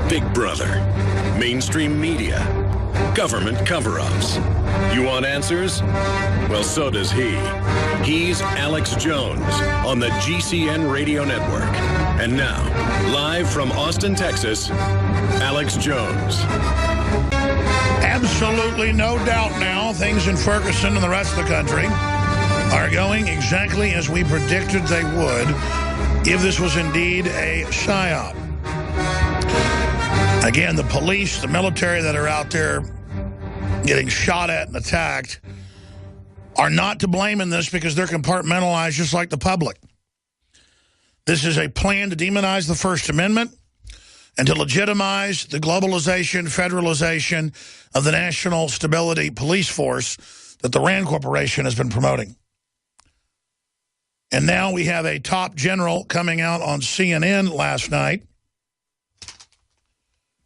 Big Brother, mainstream media, government cover-ups. You want answers? Well, so does he. He's Alex Jones on the GCN Radio Network. And now, live from Austin, Texas, Alex Jones. Absolutely no doubt now, things in Ferguson and the rest of the country are going exactly as we predicted they would if this was indeed a psyop. Again, the police, the military that are out there getting shot at and attacked are not to blame in this because they're compartmentalized just like the public. This is a plan to demonize the First Amendment and to legitimize the globalization, federalization of the National Stability Police Force that the RAND Corporation has been promoting. And now we have a top general coming out on CNN last night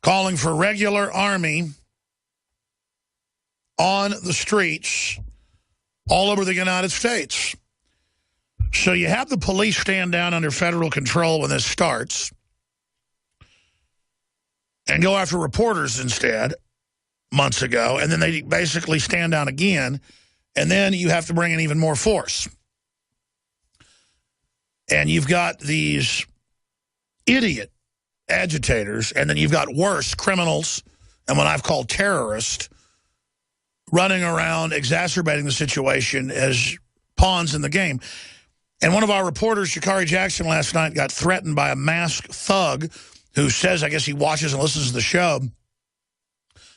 calling for regular army on the streets all over the United States. So you have the police stand down under federal control when this starts and go after reporters instead months ago, and then they basically stand down again, and then you have to bring in even more force. And you've got these idiot agitators, and then you've got worse criminals, and what I've called terrorists, running around exacerbating the situation as pawns in the game. And one of our reporters, Sha'Carri Jackson, last night got threatened by a masked thug who says, I guess he watches and listens to the show,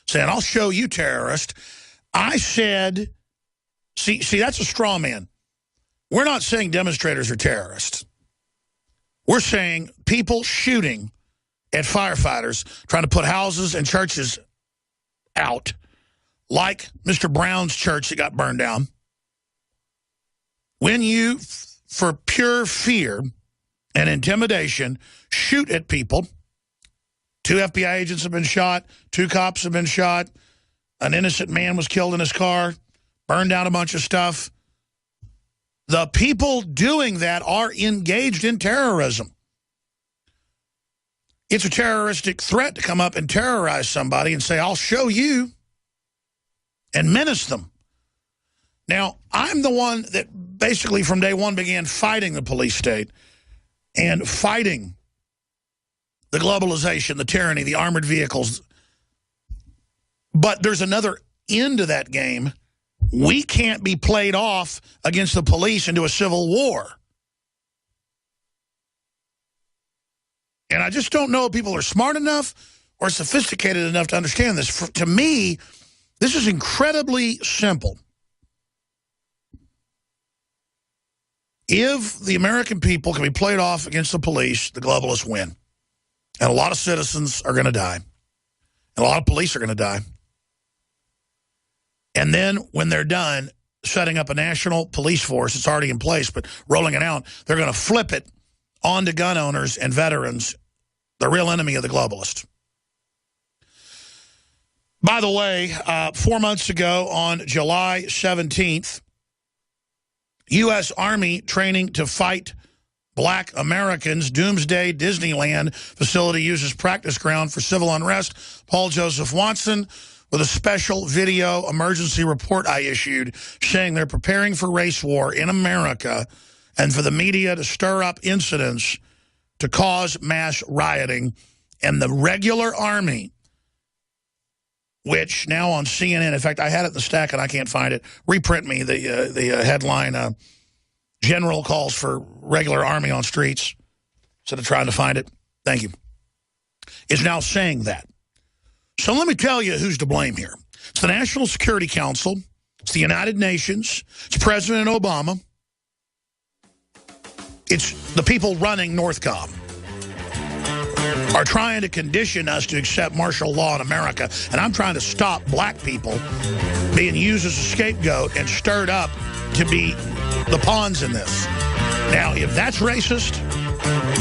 saying, I'll show you, terrorist. I said, see, that's a straw man. We're not saying demonstrators are terrorists. We're saying people shooting at firefighters, trying to put houses and churches out, like Mr. Brown's church that got burned down. When you, for pure fear and intimidation, shoot at people, 2 FBI agents have been shot, 2 cops have been shot, an innocent man was killed in his car, burned down a bunch of stuff. The people doing that are engaged in terrorism. It's a terroristic threat to come up and terrorize somebody and say, I'll show you, and menace them. Now, I'm the one that basically from day one began fighting the police state and fighting the globalization, the tyranny, the armored vehicles. But there's another end to that game. We can't be played off against the police into a civil war. And I just don't know if people are smart enough or sophisticated enough to understand this. To me, this is incredibly simple. If the American people can be played off against the police, the globalists win. And a lot of citizens are going to die. And a lot of police are going to die. And then when they're done setting up a national police force, it's already in place, but rolling it out, they're going to flip it onto gun owners and veterans, the real enemy of the globalists. By the way, 4 months ago on July 17th, U.S. Army training to fight black Americans, Doomsday Disneyland facility uses practice ground for civil unrest. Paul Joseph Watson with a special video emergency report I issued saying they're preparing for race war in America and for the media to stir up incidents to cause mass rioting. And the regular army, which now on CNN, in fact, I had it in the stack and I can't find it. Reprint me the headline, General calls for regular army on streets, instead of trying to find it. Thank you. Is now saying that. So let me tell you who's to blame here. It's the National Security Council. It's the United Nations. It's President Obama. It's the people running Northcom are trying to condition us to accept martial law in America. And I'm trying to stop black people being used as a scapegoat and stirred up to be the pawns in this. Now, if that's racist,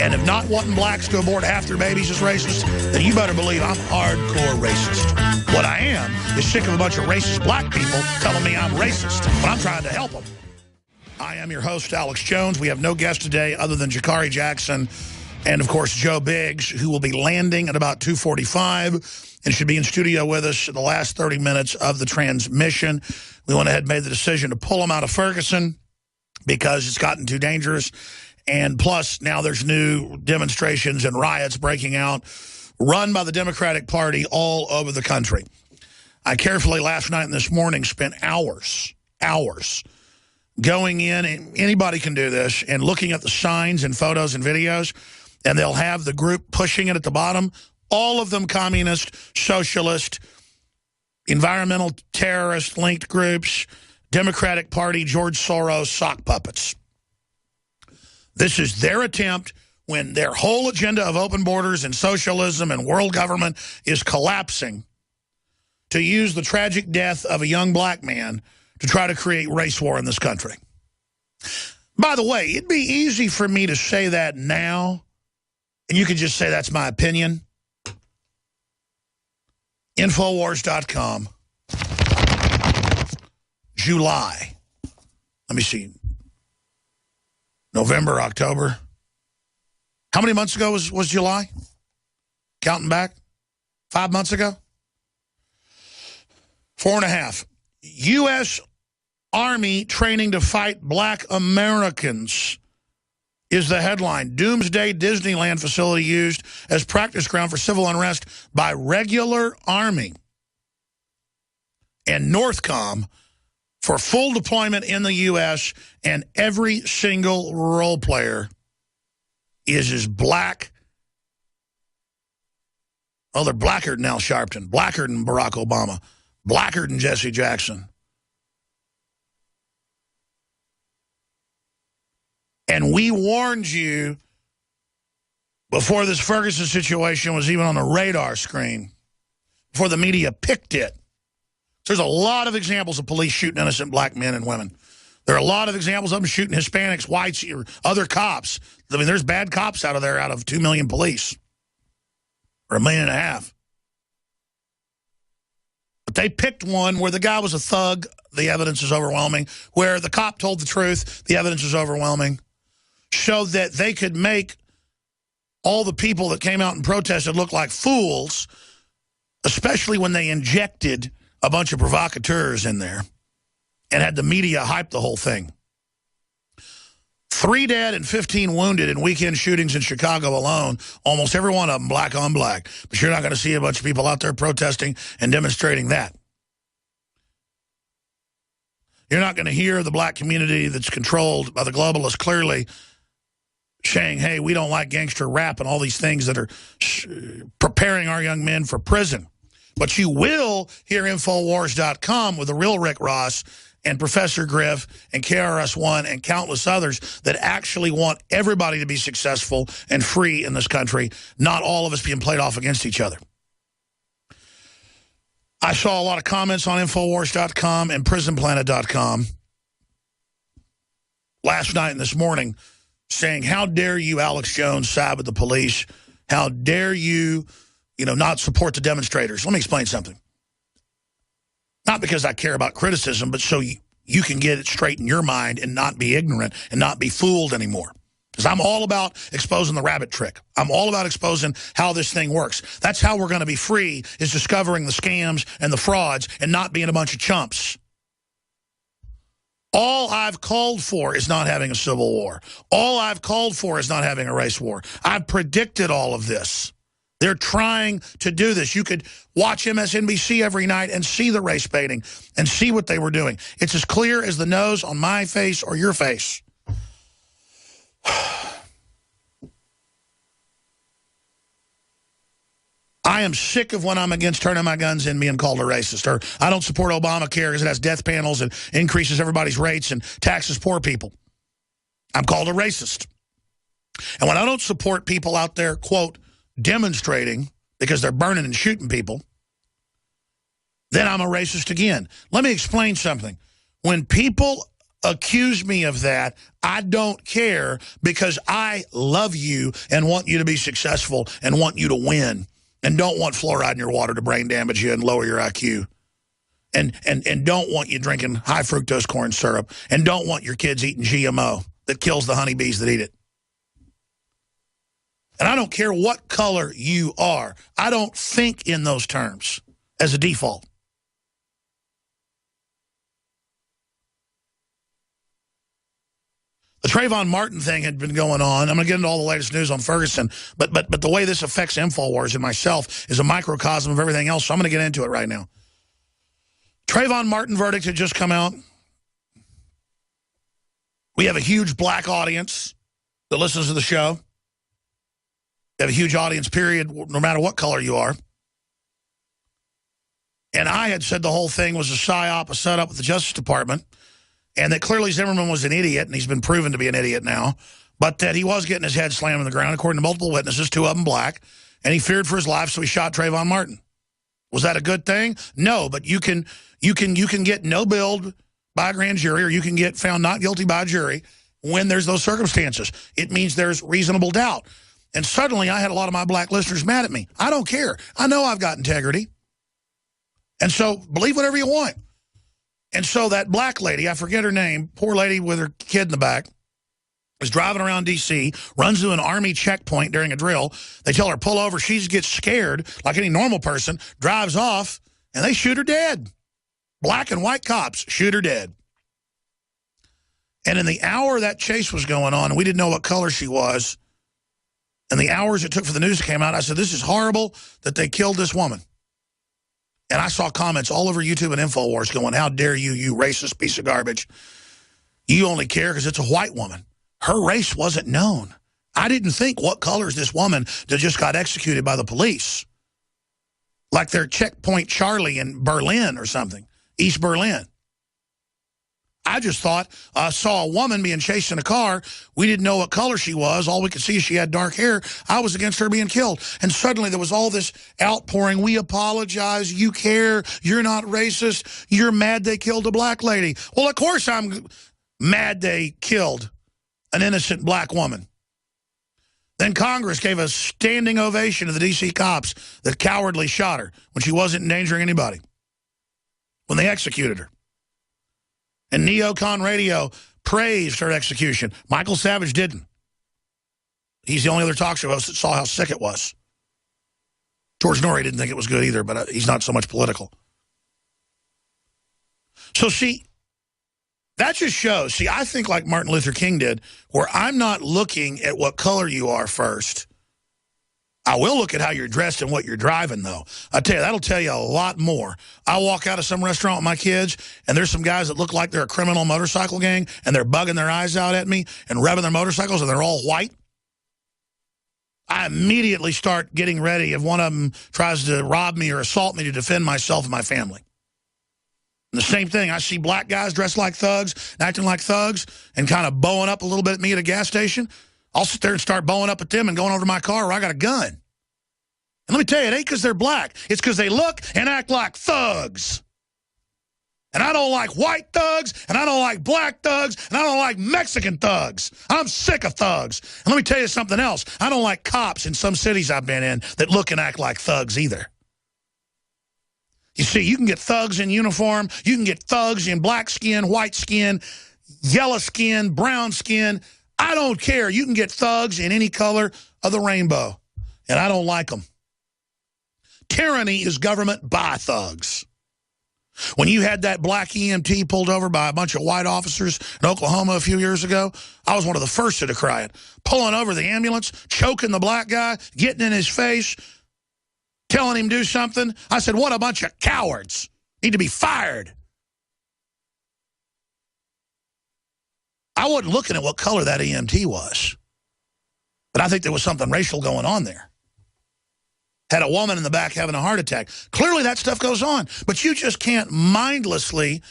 and if not wanting blacks to abort half their babies is racist, then you better believe I'm hardcore racist. What I am is sick of a bunch of racist black people telling me I'm racist, but I'm trying to help them. I am your host, Alex Jones. We have no guest today other than Sha'Carri Jackson, And, of course, Joe Biggs, who will be landing at about 2:45 and should be in studio with us in the last 30 minutes of the transmission. We went ahead and made the decision to pull him out of Ferguson because it's gotten too dangerous. And plus, now there's new demonstrations and riots breaking out, run by the Democratic Party all over the country. I carefully, last night and this morning, spent hours going in, and anybody can do this, and looking at the signs and photos and videos, and they'll have the group pushing it at the bottom, all of them communist, socialist, environmental terrorist-linked groups, Democratic Party, George Soros, sock puppets. This is their attempt, when their whole agenda of open borders and socialism and world government is collapsing, to use the tragic death of a young black man to try to create race war in this country. By the way, it'd be easy for me to say that now, and you could just say that's my opinion. Infowars.com. July. Let me see. November, October. How many months ago was July? Counting back? 5 months ago? 4.5. U.S. Army training to fight black Americans is the headline. Doomsday Disneyland facility used as practice ground for civil unrest by regular Army. And Northcom for full deployment in the U.S., and every single role player is as black. Oh, they're blacker than Al Sharpton, blacker than Barack Obama, blacker than Jesse Jackson. And we warned you before this Ferguson situation was even on the radar screen, before the media picked it. There's a lot of examples of police shooting innocent black men and women. There are a lot of examples of them shooting Hispanics, whites, or other cops. I mean, there's bad cops out of there out of 2 million police, or 1.5 million. But they picked one where the guy was a thug. The evidence is overwhelming. Where the cop told the truth, the evidence is overwhelming. So that they could make all the people that came out and protested look like fools, especially when they injected a bunch of provocateurs in there and had the media hype the whole thing. 3 dead and 15 wounded in weekend shootings in Chicago alone, almost every one of them black on black. But you're not going to see a bunch of people out there protesting and demonstrating that. You're not going to hear the black community that's controlled by the globalists clearly saying, hey, we don't like gangster rap and all these things that are preparing our young men for prison. But you will hear Infowars.com with the real Rick Ross and Professor Griff and KRS-One and countless others that actually want everybody to be successful and free in this country, not all of us being played off against each other. I saw a lot of comments on Infowars.com and PrisonPlanet.com last night and this morning saying, how dare you, Alex Jones, side with the police? How dare you, not support the demonstrators? Let me explain something. Not because I care about criticism, but so you can get it straight in your mind and not be ignorant and not be fooled anymore. Because I'm all about exposing the rabbit trick. I'm all about exposing how this thing works. That's how we're going to be free, is discovering the scams and the frauds and not being a bunch of chumps. All I've called for is not having a civil war. All I've called for is not having a race war. I've predicted all of this. They're trying to do this. You could watch MSNBC every night and see the race baiting and see what they were doing. It's as clear as the nose on my face or your face. I am sick of when I'm against turning my guns in and being called a racist. Or I don't support Obamacare because it has death panels and increases everybody's rates and taxes poor people. I'm called a racist. And when I don't support people out there, quote, demonstrating because they're burning and shooting people, then I'm a racist again. Let me explain something. When people accuse me of that, I don't care because I love you and want you to be successful and want you to win and don't want fluoride in your water to brain damage you and lower your IQ and don't want you drinking high fructose corn syrup and don't want your kids eating GMO that kills the honeybees that eat it. And I don't care what color you are. I don't think in those terms as a default. The Trayvon Martin thing had been going on. I'm going to get into all the latest news on Ferguson, but the way this affects InfoWars and myself is a microcosm of everything else, so I'm going to get into it right now. Trayvon Martin verdict had just come out. We have a huge black audience that listens to the show. We have a huge audience, period, no matter what color you are. And I had said the whole thing was a psyop, a setup with the Justice Department, and that clearly Zimmerman was an idiot, and he's been proven to be an idiot now, but that he was getting his head slammed in the ground, according to multiple witnesses, 2 of them black, and he feared for his life, so he shot Trayvon Martin. Was that a good thing? No, but you can get no billed by a grand jury, or you can get found not guilty by a jury when there's those circumstances. It means there's reasonable doubt. And suddenly I had a lot of my black listeners mad at me. I don't care. I know I've got integrity. And so believe whatever you want. And so that black lady, I forget her name, poor lady with her kid in the back, is driving around D.C., runs to an Army checkpoint during a drill. They tell her, pull over. She gets scared, like any normal person, drives off, and they shoot her dead. Black and white cops shoot her dead. And in the hour that chase was going on, and we didn't know what color she was, and the hours it took for the news to come out, I said, this is horrible that they killed this woman. And I saw comments all over YouTube and InfoWars going, how dare you, you racist piece of garbage. You only care because it's a white woman. Her race wasn't known. I didn't think, what color is this woman that just got executed by the police? Like they're Checkpoint Charlie in Berlin or something, East Berlin. I just thought, saw a woman being chased in a car. We didn't know what color she was. All we could see is she had dark hair. I was against her being killed. And suddenly there was all this outpouring. We apologize. You care. You're not racist. You're mad they killed a black lady. Well, of course I'm mad they killed an innocent black woman. Then Congress gave a standing ovation to the D.C. cops that cowardly shot her when she wasn't endangering anybody, when they executed her. And Neocon Radio praised her execution. Michael Savage didn't. He's the only other talk show host that saw how sick it was. George Norrie didn't think it was good either, but he's not so much political. So, see, that just shows. See, I think like Martin Luther King did, where I'm not looking at what color you are first. I will look at how you're dressed and what you're driving, though. I tell you, that'll tell you a lot more. I walk out of some restaurant with my kids, and there's some guys that look like they're a criminal motorcycle gang, and they're bugging their eyes out at me and revving their motorcycles, and they're all white. I immediately start getting ready if one of them tries to rob me or assault me to defend myself and my family. And the same thing, I see black guys dressed like thugs, acting like thugs, and kind of bowing up a little bit at me at a gas station. I'll sit there and start bowing up at them and going over to my car where I got a gun. And let me tell you, it ain't because they're black. It's because they look and act like thugs. And I don't like white thugs, and I don't like black thugs, and I don't like Mexican thugs. I'm sick of thugs. And let me tell you something else. I don't like cops in some cities I've been in that look and act like thugs either. You see, you can get thugs in uniform. You can get thugs in black skin, white skin, yellow skin, brown skin. I don't care. You can get thugs in any color of the rainbow, and I don't like them. Tyranny is government by thugs. When you had that black EMT pulled over by a bunch of white officers in Oklahoma a few years ago, I was one of the first to decry it. Pulling over the ambulance, choking the black guy, getting in his face, telling him to do something. I said, what a bunch of cowards. Need to be fired. I wasn't looking at what color that EMT was, but I think there was something racial going on there. Had a woman in the back having a heart attack. Clearly that stuff goes on, but you just can't mindlessly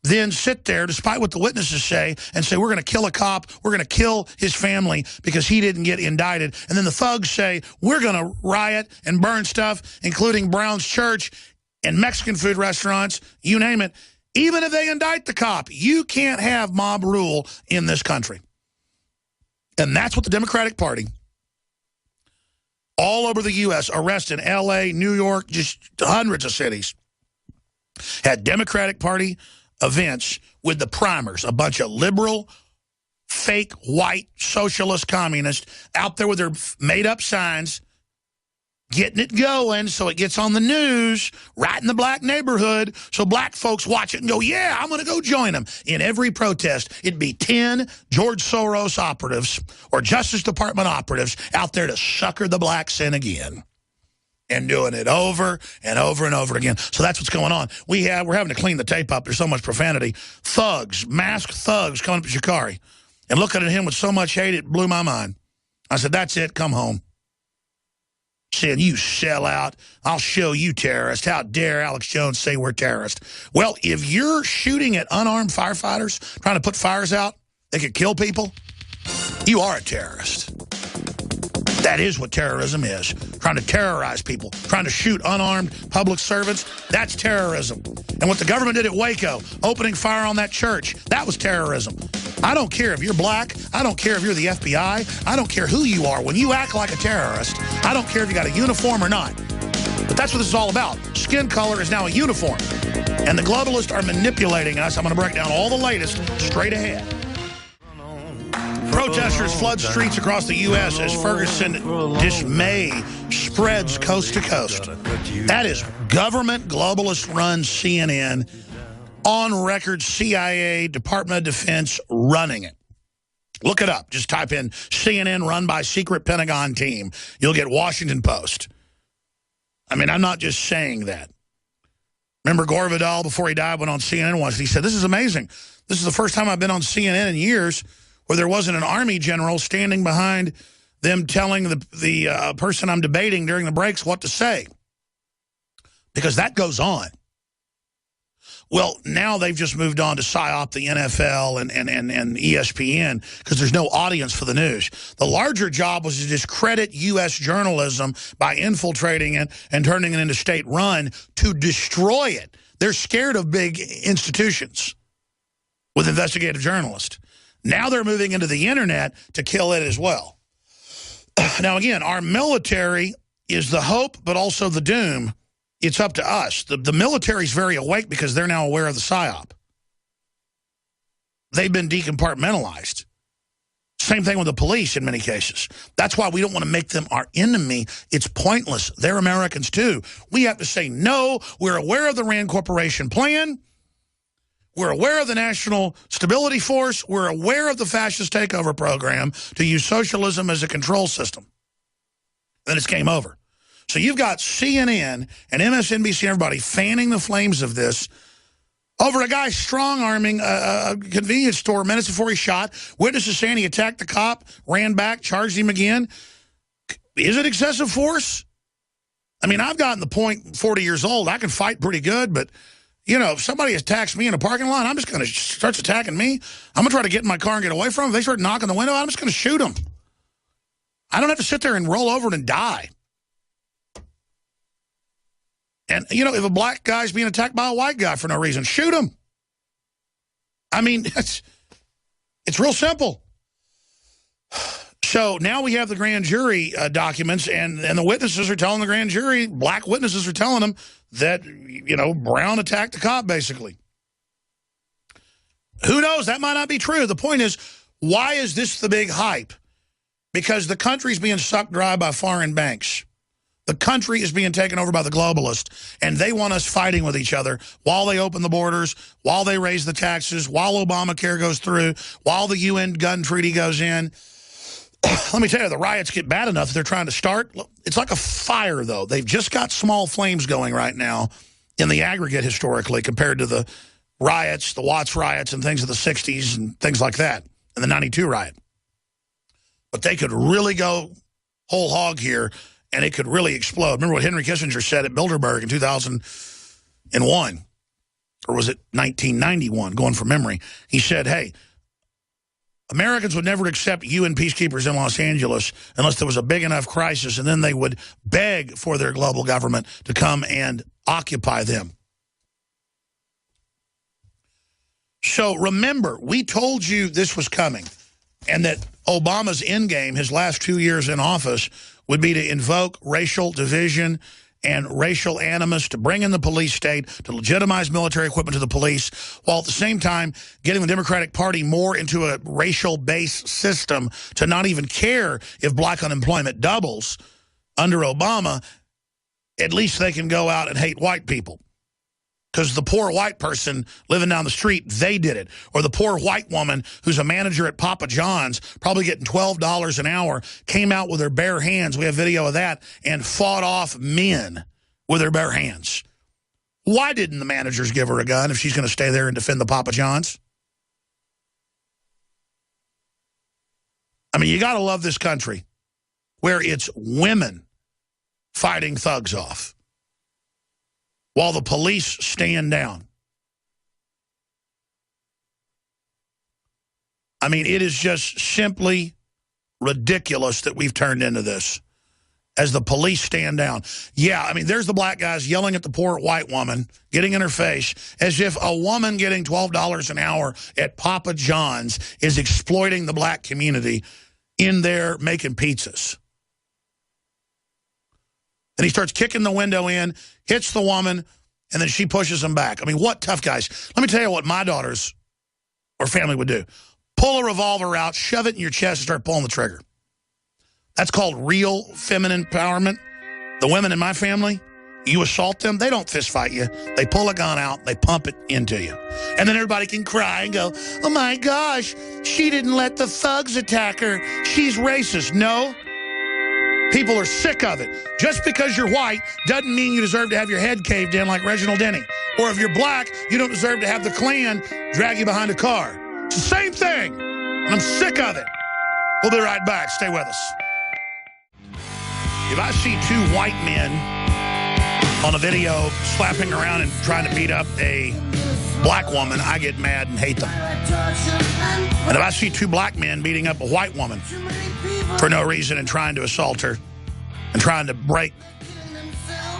then sit there, despite what the witnesses say, and say, we're going to kill a cop, we're going to kill his family because he didn't get indicted. And then the thugs say, we're going to riot and burn stuff, including Brown's Church and Mexican food restaurants, you name it. Even if they indict the cop, you can't have mob rule in this country. And that's what the Democratic Party, all over the U.S., arrest in L.A., New York, just hundreds of cities, had Democratic Party events with the primers, a bunch of liberal, fake white socialist communists out there with their made-up signs, getting it going so it gets on the news right in the black neighborhood so black folks watch it and go, yeah, I'm going to go join them. In every protest, it'd be 10 George Soros operatives or Justice Department operatives out there to sucker the blacks in again. And doing it over and over and over again. So that's what's going on. We're having to clean the tape up. There's so much profanity. Thugs, masked thugs coming up to Shikari. And looking at him with so much hate, it blew my mind. I said, that's it, come home. Saying, you sell out, I'll show you terrorist. How dare Alex Jones say we're terrorists? Well, if you're shooting at unarmed firefighters, trying to put fires out, they could kill people, you are a terrorist. That is what terrorism is. Trying to terrorize people, trying to shoot unarmed public servants, that's terrorism. And what the government did at Waco, opening fire on that church, that was terrorism. I don't care if you're black. I don't care if you're the FBI. I don't care who you are. When you act like a terrorist, I don't care if you got a uniform or not. But that's what this is all about. Skin color is now a uniform. And the globalists are manipulating us. I'm going to break down all the latest straight ahead. Protesters flood streets across the U.S. as Ferguson dismay spreads coast to coast. That is government globalist-run CNN, on record CIA, Department of Defense running it. Look it up. Just type in CNN run by secret Pentagon team. You'll get Washington Post. I mean, I'm not just saying that. Remember Gore Vidal, before he died, went on CNN once, and he said, this is amazing. This is the first time I've been on CNN in years where there wasn't an army general standing behind them telling the person I'm debating during the breaks what to say. Because that goes on. Well, now they've just moved on to PSYOP, the NFL, and ESPN, because there's no audience for the news. The larger job was to discredit U.S. journalism by infiltrating it and turning it into state-run to destroy it. They're scared of big institutions with investigative journalists. Now they're moving into the internet to kill it as well. Now, again, our military is the hope, but also the doom. It's up to us. The military's very awake because they're now aware of the PSYOP. They've been decompartmentalized. Same thing with the police in many cases. That's why we don't want to make them our enemy. It's pointless. They're Americans too. We have to say, no, we're aware of the Rand Corporation plan. We're aware of the National Stability Force. We're aware of the fascist takeover program to use socialism as a control system. Then it's game over. So you've got CNN and MSNBC and everybody fanning the flames of this over a guy strong-arming a convenience store minutes before he shot. Witnesses saying he attacked the cop, ran back, charged him again. Is it excessive force? I mean, I've gotten the point, 40 years old, I can fight pretty good, but you know, if somebody attacks me in a parking lot, I'm just going to start attacking me. I'm going to try to get in my car and get away from them. If they start knocking the window out, I'm just going to shoot them. I don't have to sit there and roll over and die. And, you know, if a black guy's being attacked by a white guy for no reason, shoot him. I mean, it's real simple. So now we have the grand jury documents, and the witnesses are telling the grand jury, black witnesses are telling them that, you know, Brown attacked the cop, basically. Who knows? That might not be true. The point is, why is this the big hype? Because the country's being sucked dry by foreign banks. The country is being taken over by the globalists, and they want us fighting with each other while they open the borders, while they raise the taxes, while Obamacare goes through, while the UN gun treaty goes in. Let me tell you, the riots get bad enough that they're trying to start. It's like a fire, though. They've just got small flames going right now in the aggregate historically compared to the riots, the Watts riots and things of the 60s and things like that, and the 92 riot. But they could really go whole hog here, and it could really explode. Remember what Henry Kissinger said at Bilderberg in 2001, or was it 1991, going from memory? He said, hey, Americans would never accept UN peacekeepers in Los Angeles unless there was a big enough crisis, and then they would beg for their global government to come and occupy them. So remember, we told you this was coming, and that Obama's endgame, his last 2 years in office, would be to invoke racial division and racial animus to bring in the police state, to legitimize military equipment to the police, while at the same time getting the Democratic Party more into a racial-based system to not even care if black unemployment doubles under Obama. At least they can go out and hate white people. Because the poor white person living down the street, they did it. Or the poor white woman who's a manager at Papa John's, probably getting $12 an hour, came out with her bare hands, we have video of that, and fought off men with her bare hands. Why didn't the managers give her a gun if she's going to stay there and defend the Papa John's? I mean, you got to love this country where it's women fighting thugs off, while the police stand down. I mean, it is just simply ridiculous that we've turned into this as the police stand down. Yeah, I mean, there's the black guys yelling at the poor white woman, getting in her face, as if a woman getting $12 an hour at Papa John's is exploiting the black community in there making pizzas. And he starts kicking the window in, hits the woman, and then she pushes him back. I mean, what tough guys. Let me tell you what my daughters or family would do. Pull a revolver out, shove it in your chest, and start pulling the trigger. That's called real feminine empowerment. The women in my family, you assault them, they don't fist fight you. They pull a gun out, they pump it into you. And then everybody can cry and go, oh my gosh, she didn't let the thugs attack her. She's racist. No. People are sick of it. Just because you're white doesn't mean you deserve to have your head caved in like Reginald Denny. Or if you're black, you don't deserve to have the Klan drag you behind a car. It's the same thing. And I'm sick of it. We'll be right back. Stay with us. If I see two white men on a video slapping around and trying to beat up a black woman, I get mad and hate them. And if I see two black men beating up a white woman for no reason and trying to assault her and trying to break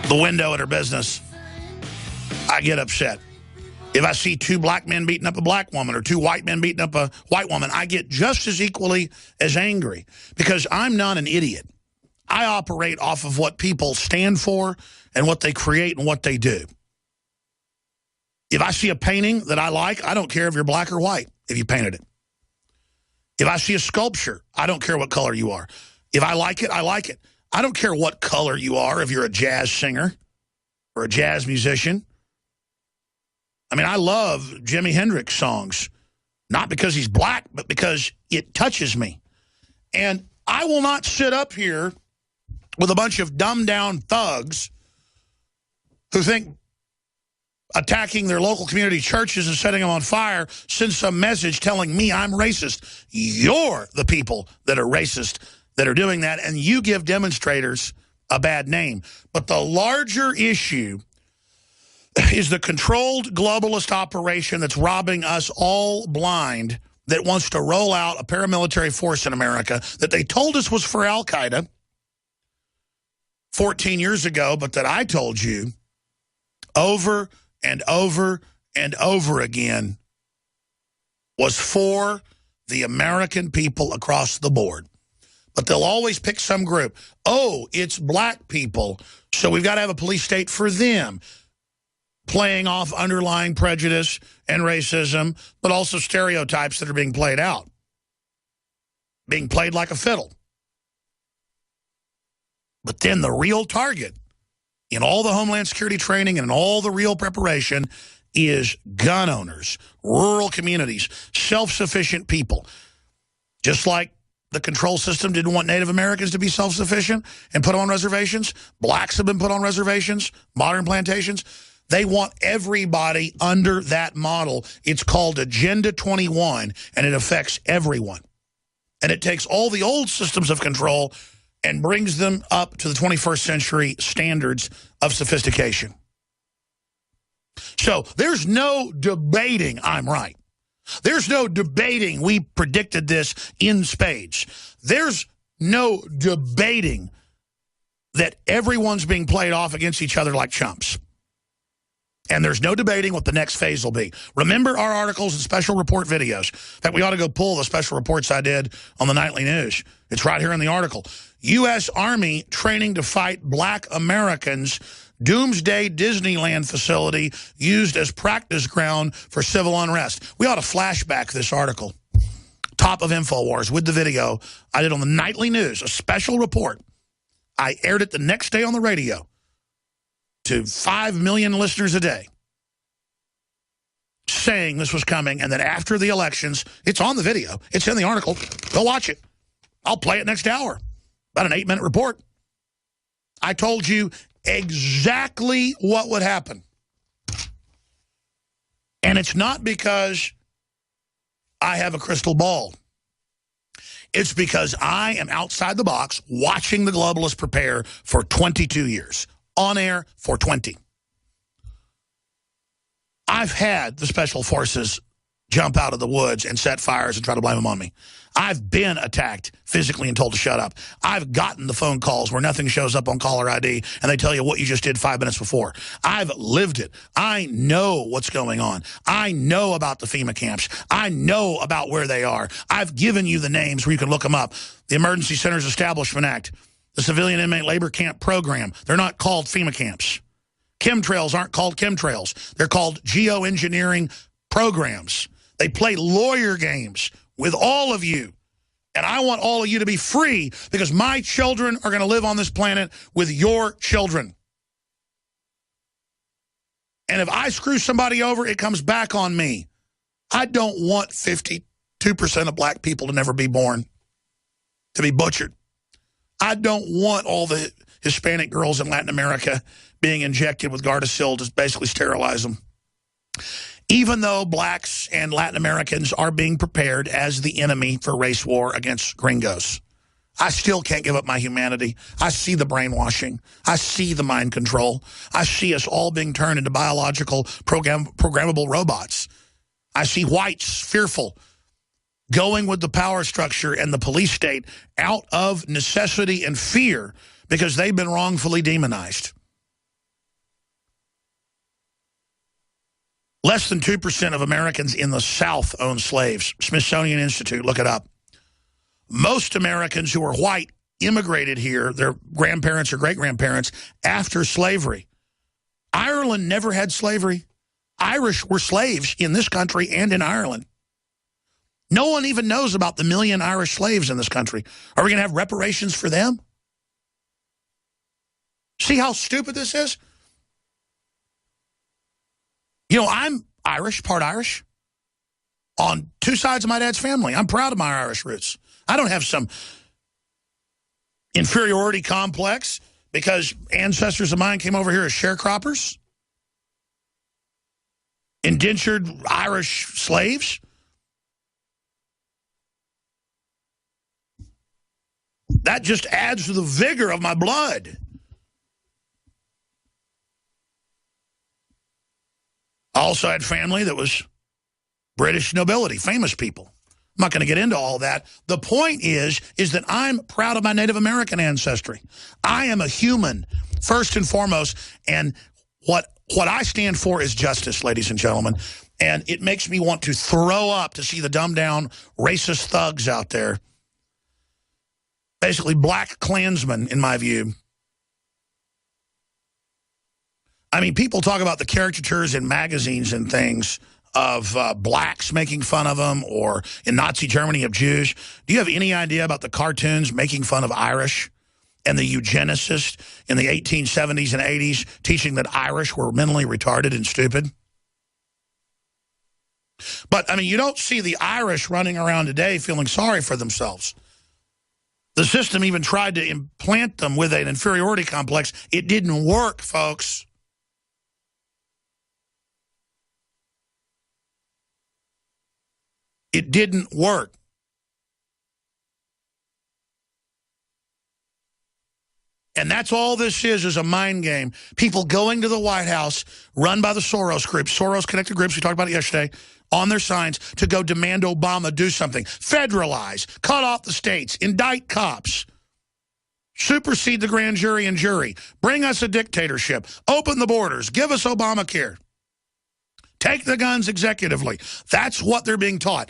the window at her business, I get upset. If I see two black men beating up a black woman or two white men beating up a white woman, I get just as equally as angry because I'm not an idiot. I operate off of what people stand for and what they create and what they do. If I see a painting that I like, I don't care if you're black or white if you painted it. If I see a sculpture, I don't care what color you are. If I like it, I like it. I don't care what color you are if you're a jazz singer or a jazz musician. I mean, I love Jimi Hendrix songs, not because he's black, but because it touches me. And I will not sit up here with a bunch of dumbed-down thugs who think attacking their local community churches and setting them on fire sends some message telling me I'm racist. You're the people that are racist that are doing that, and you give demonstrators a bad name. But the larger issue is the controlled globalist operation that's robbing us all blind, that wants to roll out a paramilitary force in America that they told us was for Al-Qaeda 14 years ago, but that I told you over and over and over again was for the American people across the board. But they'll always pick some group. Oh, it's black people, so we've got to have a police state for them, playing off underlying prejudice and racism, but also stereotypes that are being played out, being played like a fiddle. But then the real target in all the Homeland Security training and in all the real preparation is gun owners, rural communities, self-sufficient people. Just like the control system didn't want Native Americans to be self-sufficient and put them on reservations, blacks have been put on reservations, modern plantations. They want everybody under that model. It's called Agenda 21, and it affects everyone. And it takes all the old systems of control and brings them up to the 21st century standards of sophistication. So there's no debating I'm right. There's no debating we predicted this in spades. There's no debating that everyone's being played off against each other like chumps. And there's no debating what the next phase will be. Remember our articles and special report videos. In fact, we ought to go pull the special reports I did on the nightly news. It's right here in the article. U.S. Army training to fight black Americans. Doomsday Disneyland facility used as practice ground for civil unrest. We ought to flashback this article. Top of InfoWars with the video I did on the nightly news, a special report. I aired it the next day on the radio to 5 million listeners a day, saying this was coming, and that after the elections, it's on the video, it's in the article, go watch it. I'll play it next hour. About an 8-minute report. I told you exactly what would happen. And it's not because I have a crystal ball. It's because I am outside the box watching the globalists prepare for 22 years. On air for 20. I've had the special forces jump out of the woods and set fires and try to blame them on me. I've been attacked physically and told to shut up. I've gotten the phone calls where nothing shows up on caller ID and they tell you what you just did 5 minutes before. I've lived it. I know what's going on. I know about the FEMA camps. I know about where they are. I've given you the names where you can look them up. The Emergency Centers Establishment Act, the Civilian Inmate Labor Camp Program. They're not called FEMA camps. Chemtrails aren't called chemtrails. They're called geoengineering programs. They play lawyer games with all of you. And I want all of you to be free because my children are going to live on this planet with your children. And if I screw somebody over, it comes back on me. I don't want 52% of black people to never be born, to be butchered. I don't want all the Hispanic girls in Latin America being injected with Gardasil to basically sterilize them. Even though blacks and Latin Americans are being prepared as the enemy for race war against gringos, I still can't give up my humanity. I see the brainwashing. I see the mind control. I see us all being turned into biological programmable robots. I see whites fearful, going with the power structure and the police state out of necessity and fear because they've been wrongfully demonized. Less than 2% of Americans in the South own slaves. Smithsonian Institute, look it up. Most Americans who are white immigrated here, their grandparents or great-grandparents, after slavery. Ireland never had slavery. Irish were slaves in this country and in Ireland. No one even knows about the 1 million Irish slaves in this country. Are we going to have reparations for them? See how stupid this is? You know, I'm Irish, part Irish, on 2 sides of my dad's family. I'm proud of my Irish roots. I don't have some inferiority complex because ancestors of mine came over here as sharecroppers, indentured Irish slaves. That just adds to the vigor of my blood. I also had family that was British nobility, famous people. I'm not going to get into all that. The point is that I'm proud of my Native American ancestry. I am a human, first and foremost, and what I stand for is justice, ladies and gentlemen. And it makes me want to throw up to see the dumbed-down racist thugs out there. Basically, black Klansmen, in my view. I mean, people talk about the caricatures in magazines and things of blacks making fun of them, or in Nazi Germany of Jews. Do you have any idea about the cartoons making fun of Irish and the eugenicists in the 1870s and 80s teaching that Irish were mentally retarded and stupid? But, I mean, you don't see the Irish running around today feeling sorry for themselves. The system even tried to implant them with an inferiority complex. It didn't work, folks. It didn't work. And that's all this is a mind game. People going to the White House, run by the Soros group, Soros-connected groups, we talked about it yesterday, on their signs to go demand Obama do something. Federalize, cut off the states, indict cops, supersede the grand jury and jury, bring us a dictatorship, open the borders, give us Obamacare. Take the guns executively. That's what they're being taught.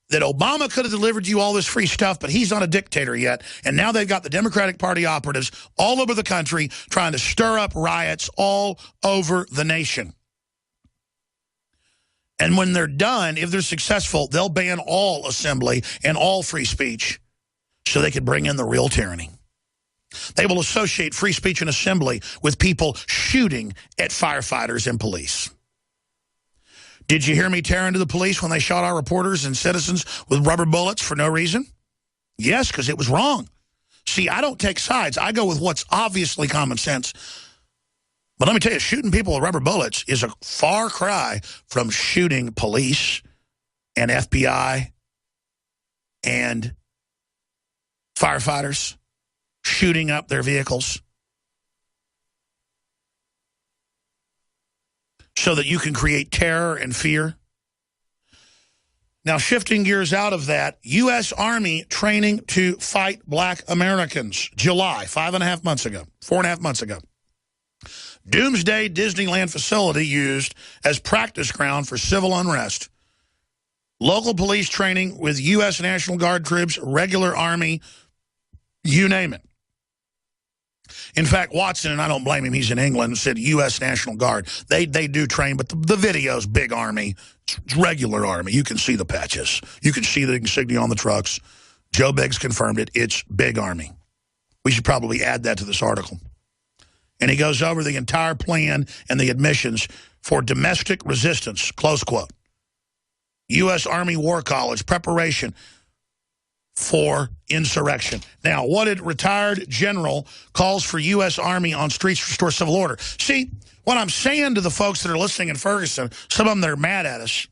that Obama could have delivered you all this free stuff, but he's not a dictator yet. And now they've got the Democratic Party operatives all over the country trying to stir up riots all over the nation. And when they're done, if they're successful, they'll ban all assembly and all free speech so they can bring in the real tyranny. They will associate free speech and assembly with people shooting at firefighters and police. Did you hear me tear into the police when they shot our reporters and citizens with rubber bullets for no reason? Yes, because it was wrong. See, I don't take sides. I go with what's obviously common sense. But let me tell you, shooting people with rubber bullets is a far cry from shooting police and FBI and firefighters, shooting up their vehicles so that you can create terror and fear. Now, shifting gears out of that, U.S. Army training to fight black Americans. July, 4.5 months ago. Doomsday Disneyland facility used as practice ground for civil unrest. Local police training with U.S. National Guard troops, regular Army, you name it. In fact, Watson, and I don't blame him, he's in England, said U.S. National Guard. They do train, but the video's big Army. It's regular Army. You can see the patches. You can see the insignia on the trucks. Joe Biggs confirmed it. It's big Army. We should probably add that to this article. And he goes over the entire plan and the admissions for domestic resistance, close quote. U.S. Army War College, preparation for insurrection. Now, what did retired general calls for U.S. Army on streets to restore civil order? See, what I'm saying to the folks that are listening in Ferguson, some of them that are mad at us,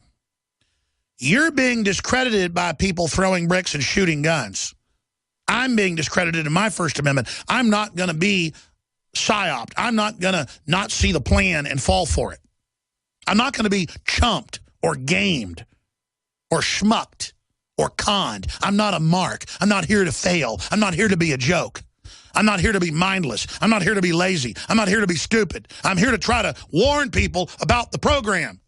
you're being discredited by people throwing bricks and shooting guns. I'm being discredited in my First Amendment. I'm not going to be psyoped. I'm not going to not see the plan and fall for it. I'm not going to be chumped or gamed or schmucked or conned. I'm not a mark. I'm not here to fail. I'm not here to be a joke. I'm not here to be mindless. I'm not here to be lazy. I'm not here to be stupid. I'm here to try to warn people about the program.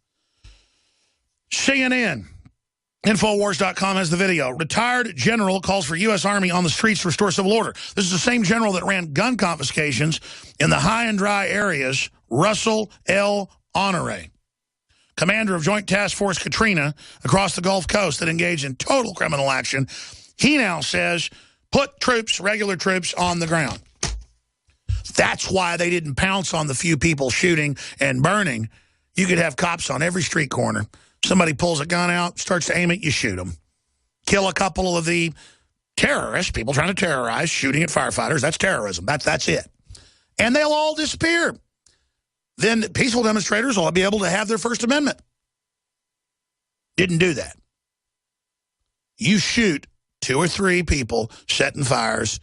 CNN, Infowars.com has the video. Retired general calls for U.S. Army on the streets to restore civil order. This is the same general that ran gun confiscations in the high and dry areas, Russell L. Honore, commander of Joint Task Force Katrina across the Gulf Coast that engaged in total criminal action. He now says, put troops, regular troops, on the ground. That's why they didn't pounce on the few people shooting and burning. You could have cops on every street corner. Somebody pulls a gun out, starts to aim it, you shoot them. Kill a couple of the terrorists, people trying to terrorize, shooting at firefighters. That's terrorism. That's it. And they'll all disappear. Then peaceful demonstrators will be able to have their First Amendment. Didn't do that. You shoot 2 or 3 people setting fires.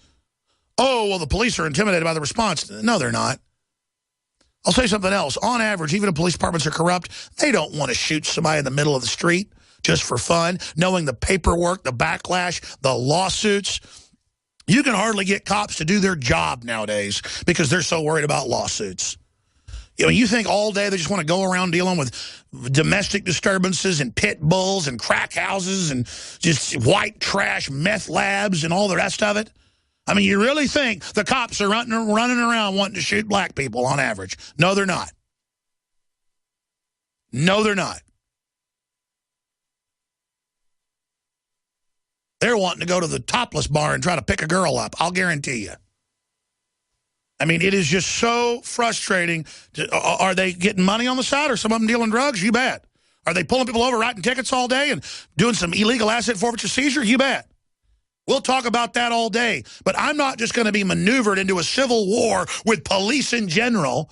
Oh, well, the police are intimidated by the response. No, they're not. I'll say something else. On average, even if police departments are corrupt, they don't want to shoot somebody in the middle of the street just for fun, knowing the paperwork, the backlash, the lawsuits. You can hardly get cops to do their job nowadays because they're so worried about lawsuits. You know, you think all day they just want to go around dealing with domestic disturbances and pit bulls and crack houses and just white trash meth labs and all the rest of it? I mean, you really think the cops are running around wanting to shoot black people on average? No, they're not. No, they're not. They're wanting to go to the topless bar and try to pick a girl up, I'll guarantee you. I mean, it is just so frustrating. Are they getting money on the side? Or some of them dealing drugs? You bet. Are they pulling people over, writing tickets all day and doing some illegal asset forfeiture seizure? You bet. We'll talk about that all day. But I'm not just going to be maneuvered into a civil war with police in general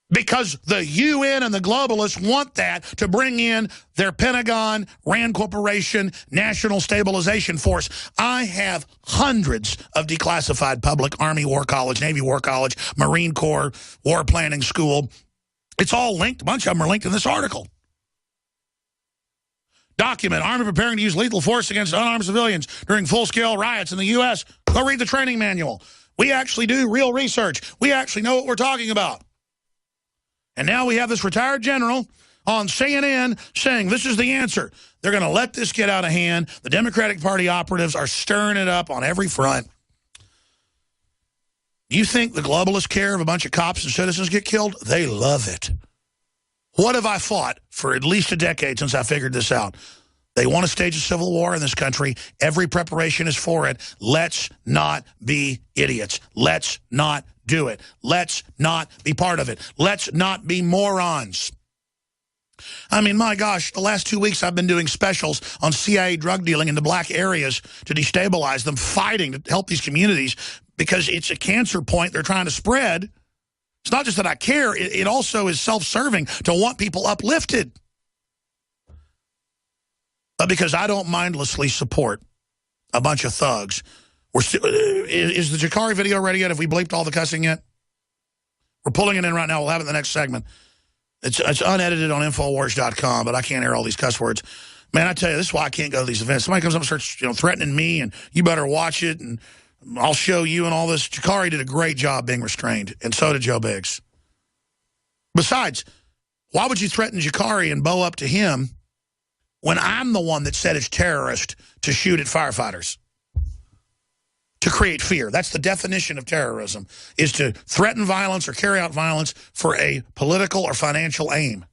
because the UN and the globalists want that to bring in their Pentagon, Rand Corporation, National Stabilization Force. I have hundreds of declassified public Army War College, Navy War College, Marine Corps War Planning School. It's all linked. A bunch of them are linked in this article. Document, Army preparing to use lethal force against unarmed civilians during full-scale riots in the U.S. Go read the training manual. We actually do real research. We actually know what we're talking about. And now we have this retired general on CNN saying this is the answer. They're going to let this get out of hand. The Democratic Party operatives are stirring it up on every front. You think the globalists care if a bunch of cops and citizens get killed? They love it. What have I fought for at least a decade since I figured this out? They want to stage a civil war in this country. Every preparation is for it. Let's not be idiots. Let's not do it. Let's not be part of it. Let's not be morons. I mean, my gosh, the last 2 weeks I've been doing specials on CIA drug dealing in the black areas to destabilize them, fighting to help these communities because it's a cancer point they're trying to spread. It's not just that I care. It also is self-serving to want people uplifted. But because I don't mindlessly support a bunch of thugs. Is the Jakari video ready yet? Have we bleeped all the cussing yet? We're pulling it in right now. We'll have it in the next segment. It's unedited on Infowars.com, but I can't hear all these cuss words. Man, I tell you, this is why I can't go to these events. Somebody comes up and starts threatening me, and you better watch it, and I'll show you and all this. Jakari did a great job being restrained, and so did Joe Biggs. Besides, why would you threaten Jakari and bow up to him when I'm the one that said it's terrorist to shoot at firefighters? To create fear. That's the definition of terrorism, is to threaten violence or carry out violence for a political or financial aim.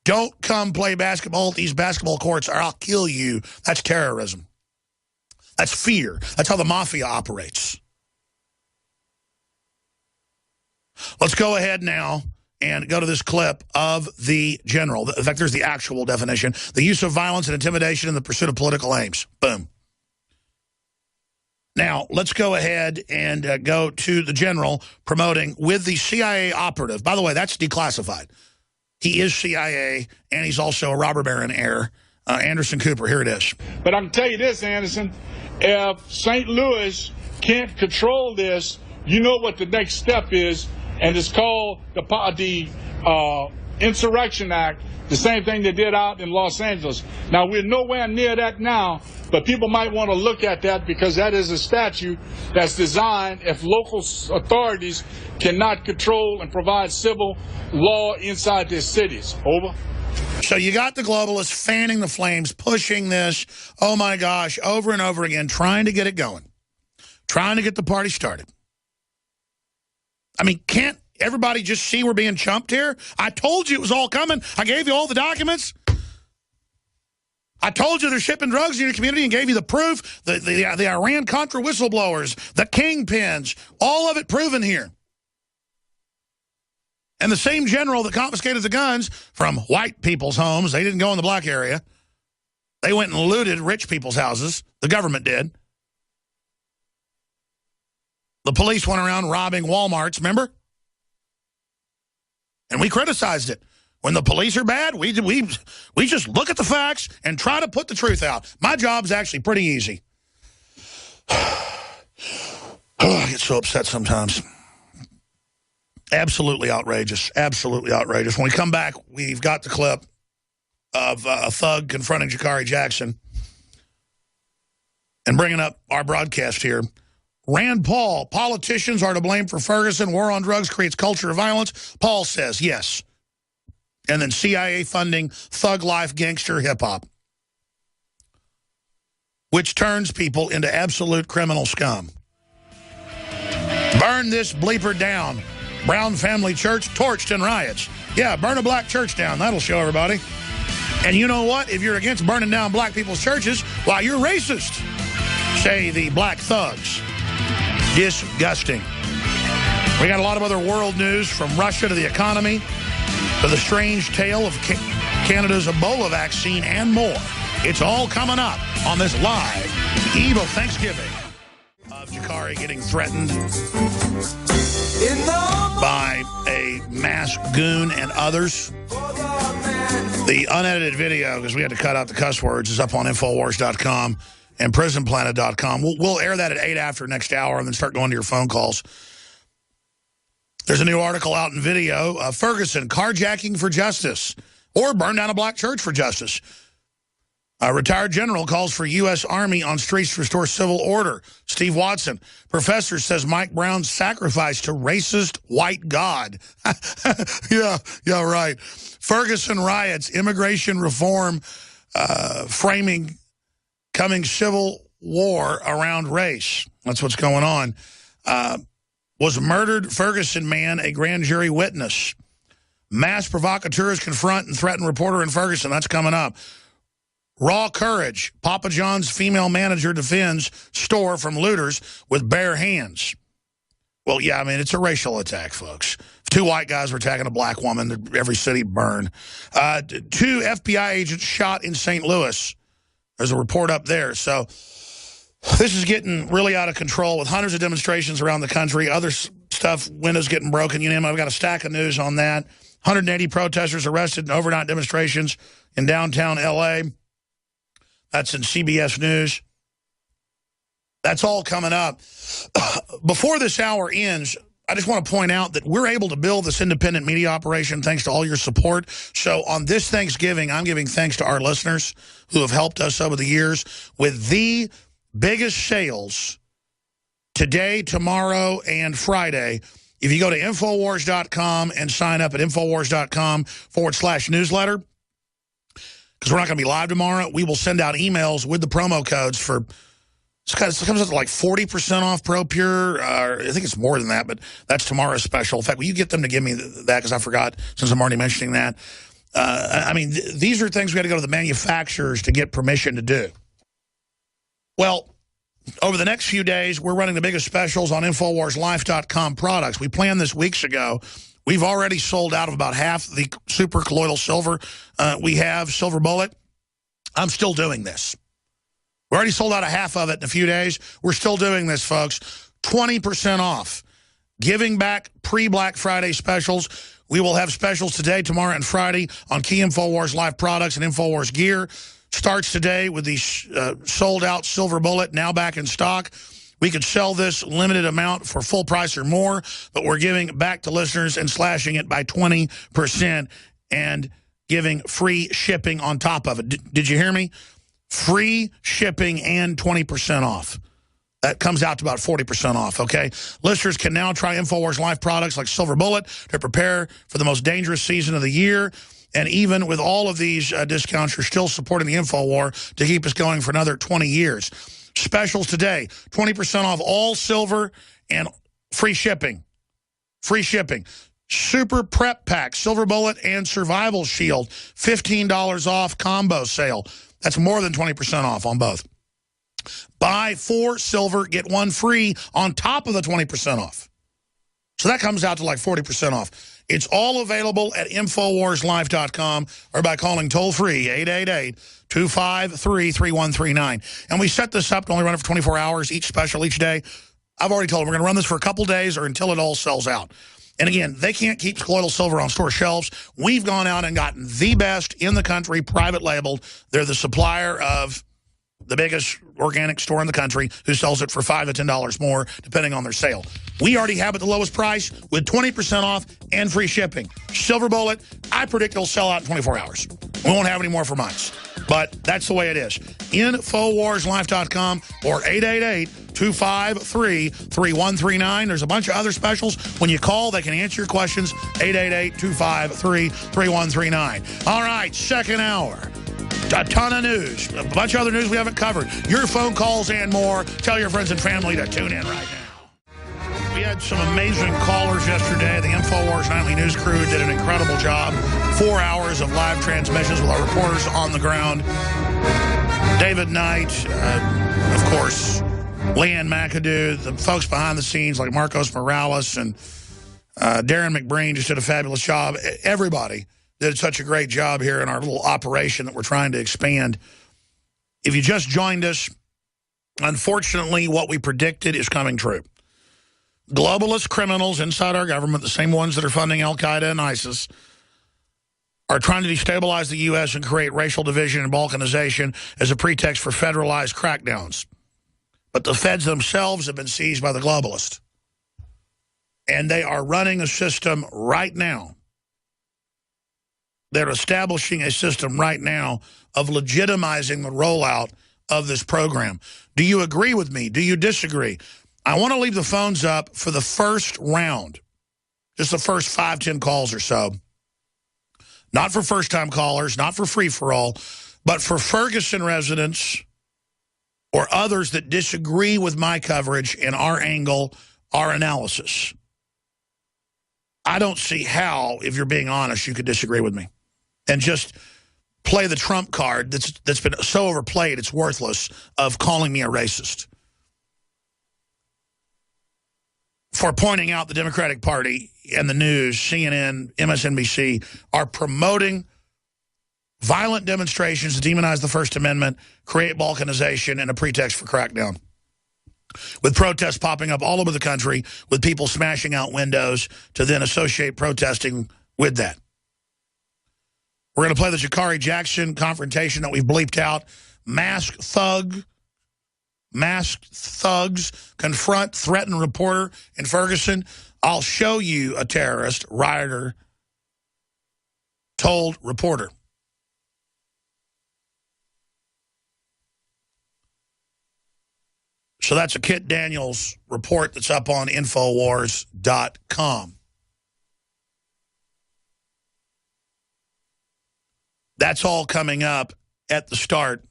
Don't come play basketball at these basketball courts or I'll kill you. That's terrorism. That's fear. That's how the mafia operates. Let's go ahead now and go to this clip of the general. In fact, there's the actual definition. The use of violence and intimidation in the pursuit of political aims. Boom. Now, let's go ahead and go to the general promoting with the CIA operative. By the way, that's declassified. He is CIA, and he's also a robber baron heir. Anderson Cooper, here it is. But I can tell you this, Anderson, if St. Louis can't control this, you know what the next step is, and it's called the Insurrection Act, the same thing they did out in Los Angeles. Now, we're nowhere near that now, but people might want to look at that because that is a statute that's designed if local authorities cannot control and provide civil law inside their cities. Over. So you got the globalists fanning the flames, pushing this, oh my gosh, over and over again, trying to get it going, trying to get the party started. I mean, can't everybody just see we're being chumped here? I told you it was all coming. I gave you all the documents. I told you they're shipping drugs in your community and gave you the proof. The Iran-Contra whistleblowers, the kingpins, all of it proven here. And the same general that confiscated the guns from white people's homes, they didn't go in the black area. They went and looted rich people's houses. The government did. The police went around robbing Walmarts, remember? And we criticized it. When the police are bad, we just look at the facts and try to put the truth out. My job's actually pretty easy. I get so upset sometimes. Absolutely outrageous. Absolutely outrageous. When we come back, we've got the clip of a thug confronting Jakari Jackson and bringing up our broadcast here. Rand Paul, politicians are to blame for Ferguson. War on drugs creates culture of violence. Paul says yes. And then CIA funding thug life gangster hip-hop, which turns people into absolute criminal scum. Burn this bleeper down. Brown Family Church torched in riots. Yeah, burn a black church down. That'll show everybody. And you know what? If you're against burning down black people's churches, why, you're racist, say the black thugs. Disgusting. We got a lot of other world news, from Russia to the economy to the strange tale of Canada's Ebola vaccine and more. It's all coming up on this live eve of Thanksgiving of Jakari getting threatened by a masked goon and others. The unedited video, because we had to cut out the cuss words, is up on Infowars.com and PrisonPlanet.com. We'll air that at 8 after next hour and then start going to your phone calls. There's a new article out in video. Ferguson, carjacking for justice, or burn down a black church for justice. Retired general calls for U.S. Army on streets to restore civil order. Steve Watson. Professor says Mike Brown's sacrifice to racist white God. yeah, right. Ferguson riots, immigration reform, framing coming civil war around race. That's what's going on. Was murdered Ferguson man a grand jury witness? Mass provocateurs confront and threaten reporter in Ferguson. That's coming up. Raw courage. Papa John's female manager defends store from looters with bare hands. Well, yeah, I mean, it's a racial attack, folks. If two white guys were attacking a black woman, every city burned. 2 FBI agents shot in St. Louis. There's a report up there. So this is getting really out of control with hundreds of demonstrations around the country. Other stuff, windows getting broken. You name it. I've got a stack of news on that. 180 protesters arrested in overnight demonstrations in downtown L.A. That's in CBS News. That's all coming up. Before this hour ends, I just want to point out that we're able to build this independent media operation thanks to all your support. So on this Thanksgiving, I'm giving thanks to our listeners who have helped us over the years with the biggest sales today, tomorrow, and Friday. If you go to Infowars.com and sign up at Infowars.com/newsletter, because we're not going to be live tomorrow, we will send out emails with the promo codes for, it comes up to like 40% off Pro Pure. I think it's more than that, but that's tomorrow's special. In fact, will you get them to give me that, because I forgot, since I'm already mentioning that. I mean, these are things we got to go to the manufacturers to get permission to do. Well, over the next few days, we're running the biggest specials on InfoWarsLife.com products. We planned this weeks ago. We've already sold out of about half the super colloidal silver we have, Silver Bullet. I'm still doing this. We already sold out of half of it in a few days. We're still doing this, folks. 20% off. Giving back pre-Black Friday specials. We will have specials today, tomorrow, and Friday on key InfoWars Life products and InfoWars gear. Starts today with the sold-out Silver Bullet, now back in stock. We could sell this limited amount for full price or more, but we're giving back to listeners and slashing it by 20% and giving free shipping on top of it. Did you hear me? Free shipping and 20% off. That comes out to about 40% off, okay? Listeners can now try InfoWars Life products like Silver Bullet to prepare for the most dangerous season of the year. And even with all of these discounts, you're still supporting the InfoWar to keep us going for another 20 years. Specials today, 20% off all silver and free shipping. Free shipping. Super Prep Pack, Silver Bullet and Survival Shield, $15 off combo sale. That's more than 20% off on both. Buy 4 silver, get 1 free on top of the 20% off. So that comes out to like 40% off. It's all available at InfoWarsLife.com or by calling toll-free 888-253-3139. And we set this up to only run it for 24 hours, each special, each day. I've already told them we're going to run this for a couple days or until it all sells out. And again, they can't keep colloidal silver on store shelves. We've gone out and gotten the best in the country, private labeled. They're the supplier of the biggest organic store in the country who sells it for $5 to $10 more, depending on their sale. We already have it at the lowest price with 20% off and free shipping. Silver Bullet, I predict it'll sell out in 24 hours. We won't have any more for months. But that's the way it is. InfoWarsLife.com or 888-253-3139. There's a bunch of other specials. When you call, they can answer your questions. 888-253-3139. All right, second hour. A ton of news. A bunch of other news we haven't covered. Your phone calls and more. Tell your friends and family to tune in right now. We had some amazing callers yesterday. The InfoWars Nightly News crew did an incredible job. 4 hours of live transmissions with our reporters on the ground. David Knight, of course, Leanne McAdoo, the folks behind the scenes like Marcos Morales and Darren McBreen just did a fabulous job. Everybody did such a great job here in our little operation that we're trying to expand. If you just joined us, unfortunately, what we predicted is coming true. Globalist criminals inside our government, the same ones that are funding Al-Qaeda and ISIS, are trying to destabilize the U.S. and create racial division and balkanization as a pretext for federalized crackdowns. But the feds themselves have been seized by the globalists. And they are running a system right now they're establishing a system right now of legitimizing the rollout of this program. Do you agree with me? Do you disagree? I want to leave the phones up for the first round, just the first 5-10 calls or so. Not for first-time callers, not for free-for-all, but for Ferguson residents or others that disagree with my coverage and our angle, our analysis. I don't see how, if you're being honest, you could disagree with me and just play the trump card that's been so overplayed it's worthless of calling me a racist. For pointing out the Democratic Party and the news, CNN, MSNBC, are promoting violent demonstrations to demonize the First Amendment, create balkanization, and a pretext for crackdown. With protests popping up all over the country, with people smashing out windows to then associate protesting with that. We're going to play the Sha'Carri Jackson confrontation that we've bleeped out. Masked thugs confront, threaten reporter in Ferguson. I'll show you a terrorist, rioter, told reporter. So that's a Kit Daniels report that's up on Infowars.com. That's all coming up at the start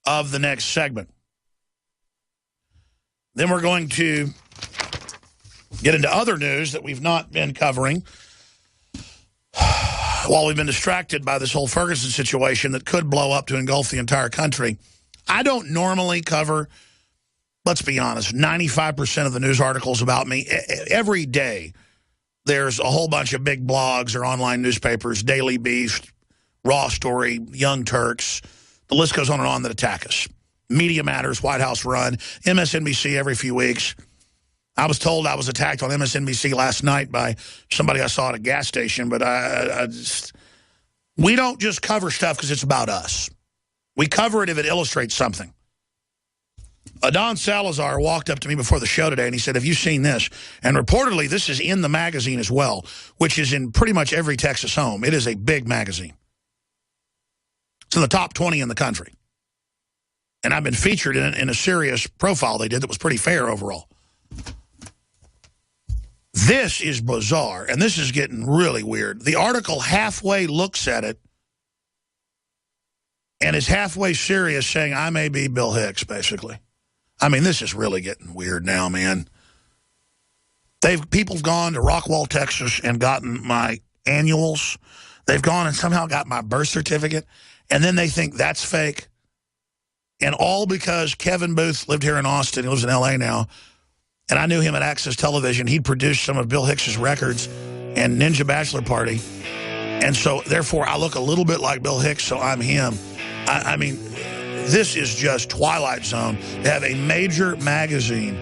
of the next segment. Then we're going to get into other news that we've not been covering while we've been distracted by this whole Ferguson situation that could blow up to engulf the entire country. I don't normally cover, let's be honest, 95% of the news articles about me. Every day there's a whole bunch of big blogs or online newspapers, Daily Beast, Raw Story, Young Turks, the list goes on that attack us. Media Matters, White House Run, MSNBC every few weeks. I was told I was attacked on MSNBC last night by somebody I saw at a gas station, but we don't just cover stuff because it's about us. We cover it if it illustrates something. Don Salazar walked up to me before the show today, and he said, have you seen this? And reportedly, this is in the magazine as well, which is in pretty much every Texas home. It is a big magazine. It's in the top 20 in the country. And I've been featured in a serious profile they did that was pretty fair overall. This is bizarre, and this is getting really weird. The article halfway looks at it and is halfway serious, saying, I may be Bill Hicks, basically. I mean, this is really getting weird now, man. People have gone to Rockwall, Texas, and gotten my annuals. They've gone and somehow got my birth certificate, and then they think that's fake. And all because Kevin Booth lived here in Austin. He lives in L.A. now. And I knew him at Access Television. He'd produced some of Bill Hicks's records and Ninja Bachelor Party. And so, therefore, I look a little bit like Bill Hicks, so I'm him. I mean, this is just Twilight Zone to have a major magazine.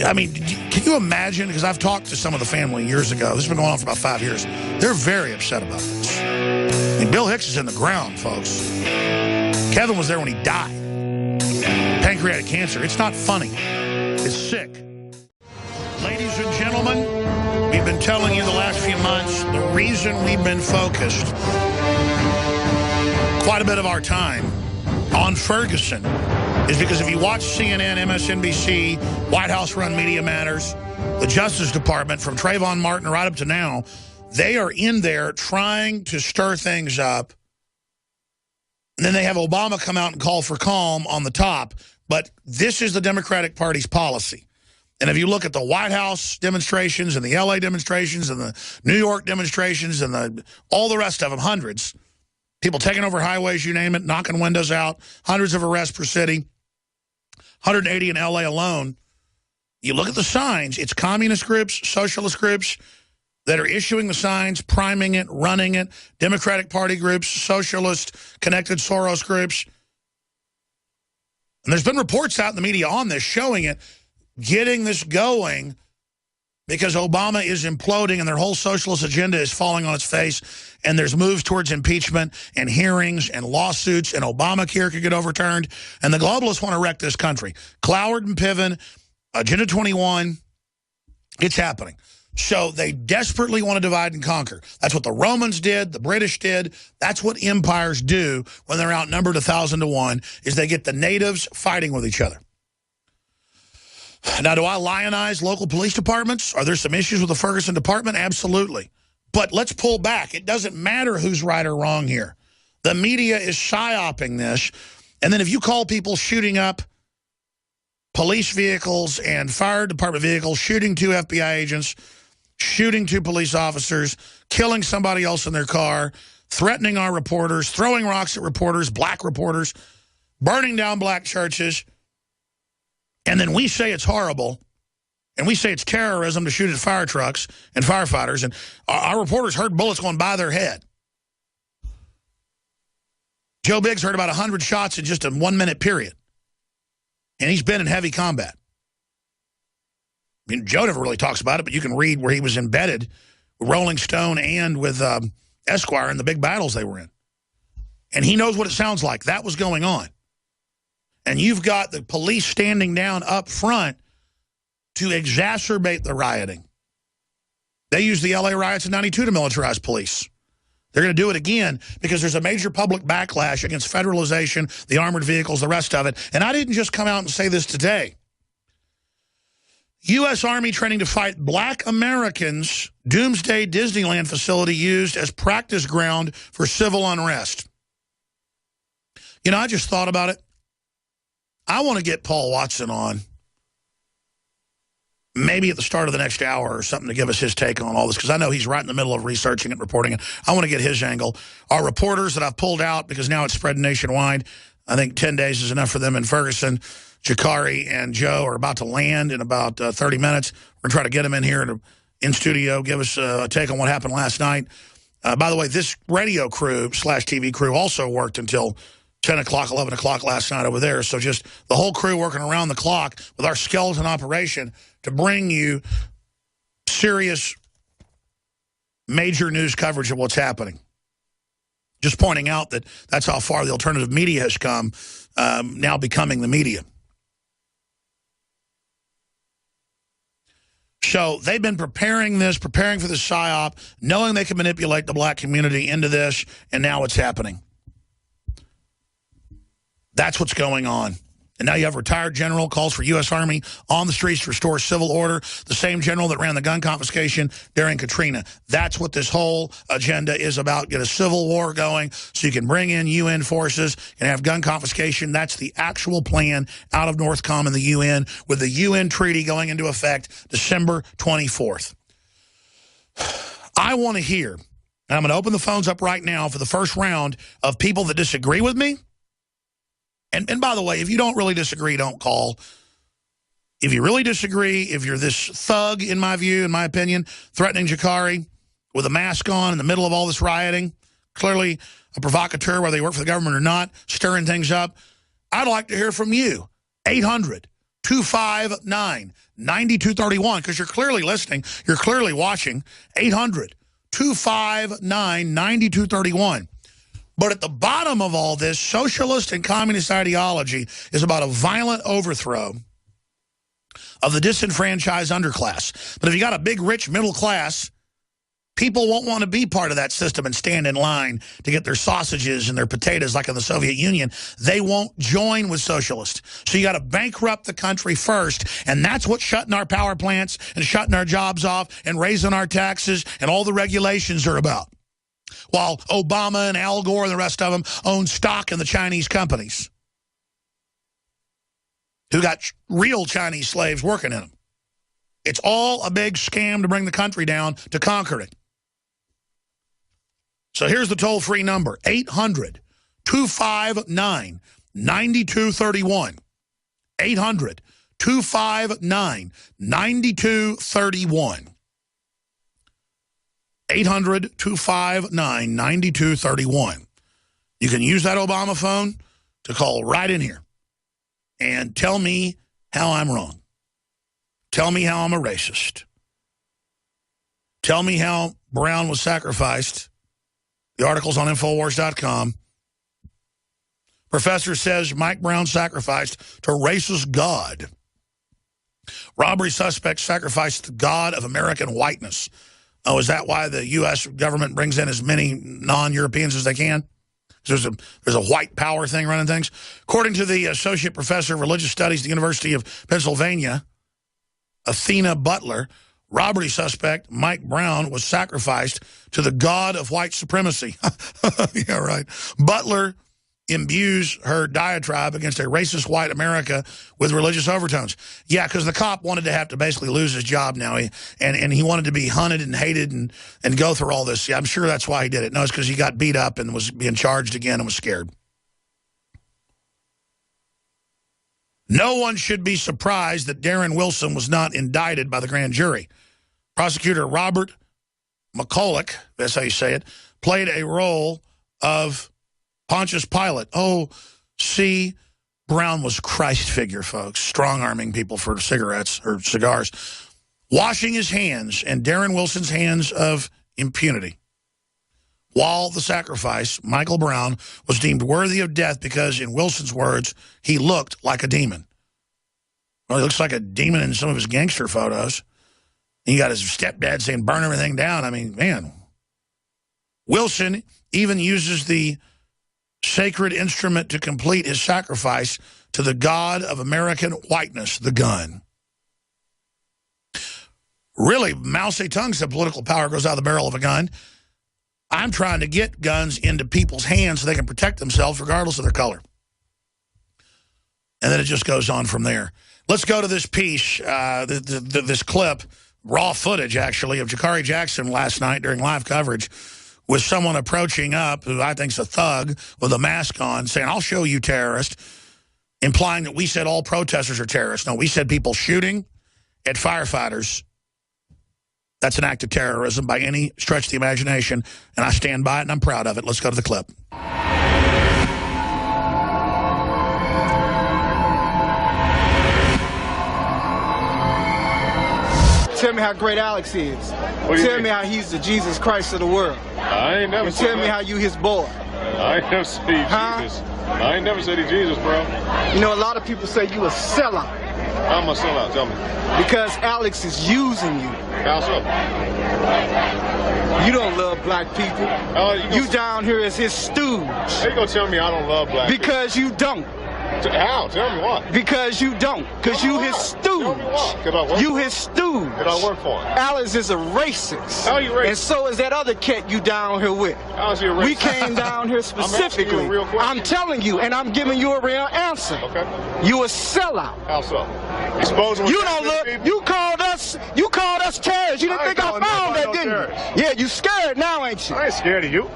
I mean, can you imagine? Because I've talked to some of the family years ago. This has been going on for about 5 years. They're very upset about this. I mean, Bill Hicks is in the ground, folks. Kevin was there when he died. Pancreatic cancer. It's not funny. It's sick. Ladies and gentlemen, we've been telling you the last few months the reason we've been focused quite a bit of our time on Ferguson is because if you watch CNN, MSNBC, White House Run Media Matters, the Justice Department, from Trayvon Martin right up to now, they are in there trying to stir things up. And then they have Obama come out and call for calm on the top. But this is the Democratic Party's policy. And if you look at the White House demonstrations and the L.A. demonstrations and the New York demonstrations and all the rest of them, hundreds, people taking over highways, you name it, knocking windows out, hundreds of arrests per city, 180 in L.A. alone. You look at the signs, it's communist groups, socialist groups that are issuing the signs, priming it, running it, Democratic Party groups, socialist, connected Soros groups. And there's been reports out in the media on this showing it, getting this going because Obama is imploding and their whole socialist agenda is falling on its face, and there's moves towards impeachment and hearings and lawsuits, and Obamacare could get overturned, and the globalists want to wreck this country. Cloward and Piven, Agenda 21, It's happening. So they desperately want to divide and conquer. That's what the Romans did, the British did. That's what empires do when they're outnumbered 1,000 to 1, is they get the natives fighting with each other. Now, do I lionize local police departments? Are there some issues with the Ferguson department? Absolutely. But let's pull back. It doesn't matter who's right or wrong here. The media is psyoping this. And then if you call people shooting up police vehicles and fire department vehicles, shooting 2 FBI agents, shooting 2 police officers, killing somebody else in their car, threatening our reporters, throwing rocks at reporters, black reporters, burning down black churches, and then we say it's horrible, and we say it's terrorism to shoot at fire trucks and firefighters, and our reporters heard bullets going by their head. Joe Biggs heard about 100 shots in just a 1-minute period, and he's been in heavy combat. I mean, Joe never really talks about it, but you can read where he was embedded with Rolling Stone and with Esquire in the big battles they were in. And he knows what it sounds like. That was going on. And you've got the police standing down up front to exacerbate the rioting. They used the LA riots in '92 to militarize police. They're going to do it again because there's a major public backlash against federalization, the armored vehicles, the rest of it. And I didn't just come out and say this today. U.S. Army training to fight black Americans, Doomsday Disneyland facility used as practice ground for civil unrest. You know, I just thought about it. I want to get Paul Watson on maybe at the start of the next hour or something to give us his take on all this, because I know he's right in the middle of researching it and reporting it. I want to get his angle. Our reporters that I've pulled out, because now it's spread nationwide, I think 10 days is enough for them in Ferguson. Jakari and Joe are about to land in about 30 minutes. We're going to try to get them in here in studio, give us a take on what happened last night. By the way, this radio crew / TV crew also worked until 10 o'clock, 11 o'clock last night over there. So just the whole crew working around the clock with our skeleton operation to bring you serious, major news coverage of what's happening. Just pointing out that that's how far the alternative media has come, now becoming the media. So they've been preparing for this PSYOP, knowing they can manipulate the black community into this, and now it's happening. That's what's going on. And now you have retired general calls for U.S. Army on the streets to restore civil order, the same general that ran the gun confiscation during Katrina. That's what this whole agenda is about. Get a civil war going so you can bring in UN forces and have gun confiscation. That's the actual plan out of NORTHCOM and the UN, with the UN treaty going into effect December 24th. I want to hear, and I'm going to open the phones up right now for the first round of people that disagree with me. And by the way, if you don't really disagree, don't call. If you really disagree, if you're this thug, in my view, in my opinion, threatening Jakari with a mask on in the middle of all this rioting, clearly a provocateur, whether you work for the government or not, stirring things up, I'd like to hear from you. 800-259-9231, because you're clearly listening. You're clearly watching. 800-259-9231. But at the bottom of all this, socialist and communist ideology is about a violent overthrow of the disenfranchised underclass. But if you got a big, rich middle class, people won't want to be part of that system and stand in line to get their sausages and their potatoes like in the Soviet Union. They won't join with socialists. So you got to bankrupt the country first, and that's what shutting our power plants and shutting our jobs off and raising our taxes and all the regulations are about. While Obama and Al Gore and the rest of them own stock in the Chinese companies who got real Chinese slaves working in them. It's all a big scam to bring the country down, to conquer it. So here's the toll-free number, 800-259-9231. 800-259-9231. 800-259-9231. You can use that Obama phone to call right in here and tell me how I'm wrong. Tell me how I'm a racist. Tell me how Brown was sacrificed. The article's on Infowars.com. Professor says Mike Brown sacrificed to racist God. Robbery suspect sacrificed the god of American whiteness. Oh, is that why the U.S. government brings in as many non-Europeans as they can? There's a white power thing running things. According to the associate professor of religious studies at the University of Pennsylvania, Athena Butler, robbery suspect Mike Brown was sacrificed to the god of white supremacy. Yeah, right. Butler imbues her diatribe against a racist white America with religious overtones. Yeah, because the cop wanted to have to basically lose his job now, and he wanted to be hunted and hated and go through all this. Yeah, I'm sure that's why he did it. No, it's because he got beat up and was being charged again and was scared. No one should be surprised that Darren Wilson was not indicted by the grand jury. Prosecutor Robert McCulloch, that's how you say it, played a role of Pontius Pilate. Oh, see, Brown was Christ figure, folks, strong-arming people for cigarettes or cigars, washing his hands and Darren Wilson's hands of impunity. While the sacrifice, Michael Brown, was deemed worthy of death because, in Wilson's words, he looked like a demon. Well, he looks like a demon in some of his gangster photos. He got his stepdad saying, burn everything down. I mean, man. Wilson even uses the sacred instrument to complete his sacrifice to the god of American whiteness, the gun. Really, Mao Zedong said political power goes out of the barrel of a gun. I'm trying to get guns into people's hands so they can protect themselves regardless of their color. And then it just goes on from there. Let's go to this piece, this clip, raw footage, actually, of Jakari Jackson last night during live coverage with someone approaching up, who I think's a thug, with a mask on, saying, I'll show you, terrorist, implying that we said all protesters are terrorists. No, we said people shooting at firefighters. That's an act of terrorism by any stretch of the imagination, and I stand by it, and I'm proud of it. Let's go to the clip. Tell me how great Alex is. Tell me how he's the Jesus Christ of the world. I ain't never said Tell me how you his boy. I ain't never said Jesus. I ain't never said he Jesus, bro. You know, a lot of people say you a sellout. I'm a sellout, tell me. Because Alex is using you. How so? You don't love black people. You down here as his stooge. How you gonna tell me I don't love black people? Because you don't. How? Tell me why. Because you don't. Because you his stooge. Tell me why. You his stooge. Did I work for him? Alex is a racist. How you racist? And so is that other cat you down here with. How is he a racist? We came down here specifically. I'm telling you, and I'm giving you a real answer. Okay. You a sellout. How so? Exposing. You don't look. People? You called us terrorists. You didn't think I found that, didn't you? Yeah, you scared now, ain't you? I ain't scared of you.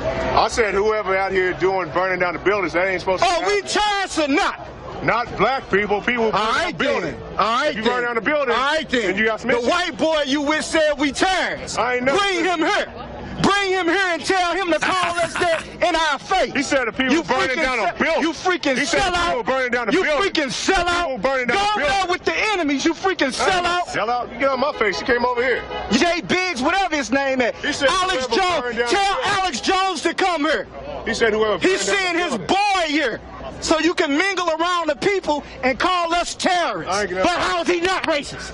I said whoever out here burning down the buildings, that ain't supposed to happen. We terrorists or not? Not black people burning down the building. All right, you burn down the building. All right, then. You got the white boy you with said we terrorists. I ain't never. Bring him here. Bring him here and tell him to call us that in our face. He said the people burning down a building. You freaking sellout. You freaking sellout. Go there with the enemies. You freaking sellout. Sellout? You get on my face. He came over here. Jay Biggs, whatever his name is. Alex Jones. Tell Alex Jones to come here. He said whoever. He's seeing his boy here. So you can mingle around the people and call us terrorists. But how is he not racist?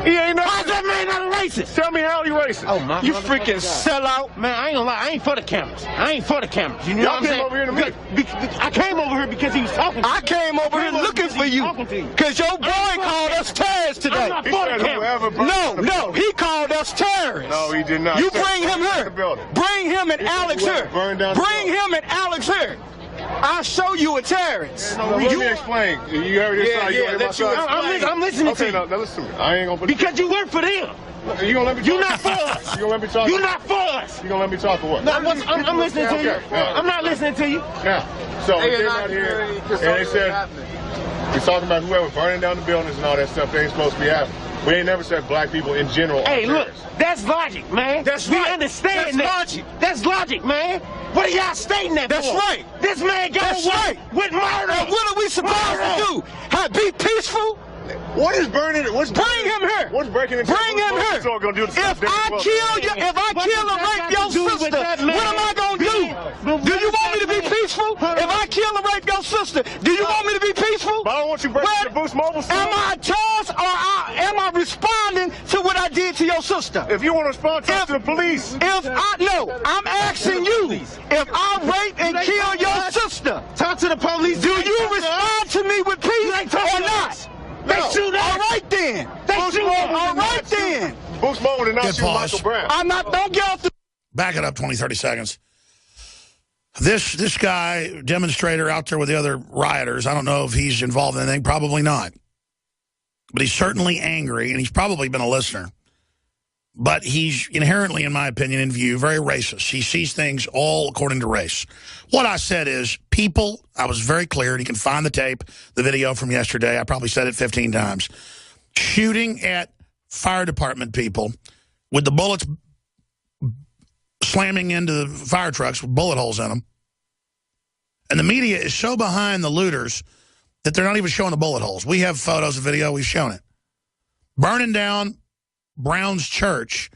He ain't not. How's that man not racist? Talk me how he racist. Oh, my. You freaking sellout. Man, I ain't gonna lie. I ain't for the cameras. I ain't for the cameras. You know what I'm saying? Over here to me. I came over here because he was talking to you. I came over here looking for you. Because your boy called us terrorists today. I'm not for the cameras. No, he called us terrorists. No, he did not. You bring him here. Bring him and Alex here. Bring him and Alex here. I'll show you a terrorist. Let me explain. You heard this side. I'm listening to you. Now listen to me. I ain't gonna put because you work for them. You gonna let me talk? You're not for us. You gonna let me talk? You're not for us. You gonna let me talk or what? No, I'm listening to you. I'm not listening to you. Now, so they came out here and they said, we're talking about whoever burning down the buildings and all that stuff. They ain't supposed to be happening. We ain't never said black people in general. Hey, look, that's logic, man. We understand that. Logic. That's logic, man. What are y'all stating that That's for? right. This man got away with murder. What are we supposed to do? Be peaceful? What is burning? What's Bring him here. What's breaking into Bring him here. Gonna do If I kill and rape your sister, what am I gonna do? Do you want me to be peaceful? If I kill and rape your sister, do you want me to be peaceful? But I don't want you breaking the Boost Mobile store. Am I charged or am I responding to what I did to your sister? If you want to respond, talk to the police. I'm asking you, if I rape and kill your sister, Talk to the police. do you respond to me with peace or not? They shoot us. All right then. All right then. Boost Mobile did not Good shoot pause. Michael Brown. I'm not. Don't get off the. Back it up 20, 30 seconds. This guy, demonstrator out there with the other rioters, I don't know if he's involved in anything, probably not. But he's certainly angry, and he's probably been a listener. But he's inherently, in my opinion, in view, very racist. He sees things all according to race. What I said is, people, I was very clear, and you can find the tape, the video from yesterday. I probably said it 15 times. Shooting at fire department people with the bullets slamming into the fire trucks with bullet holes in them. And the media is so behind the looters that they're not even showing the bullet holes. We have photos and video. We've shown it. Burning down Brown's church,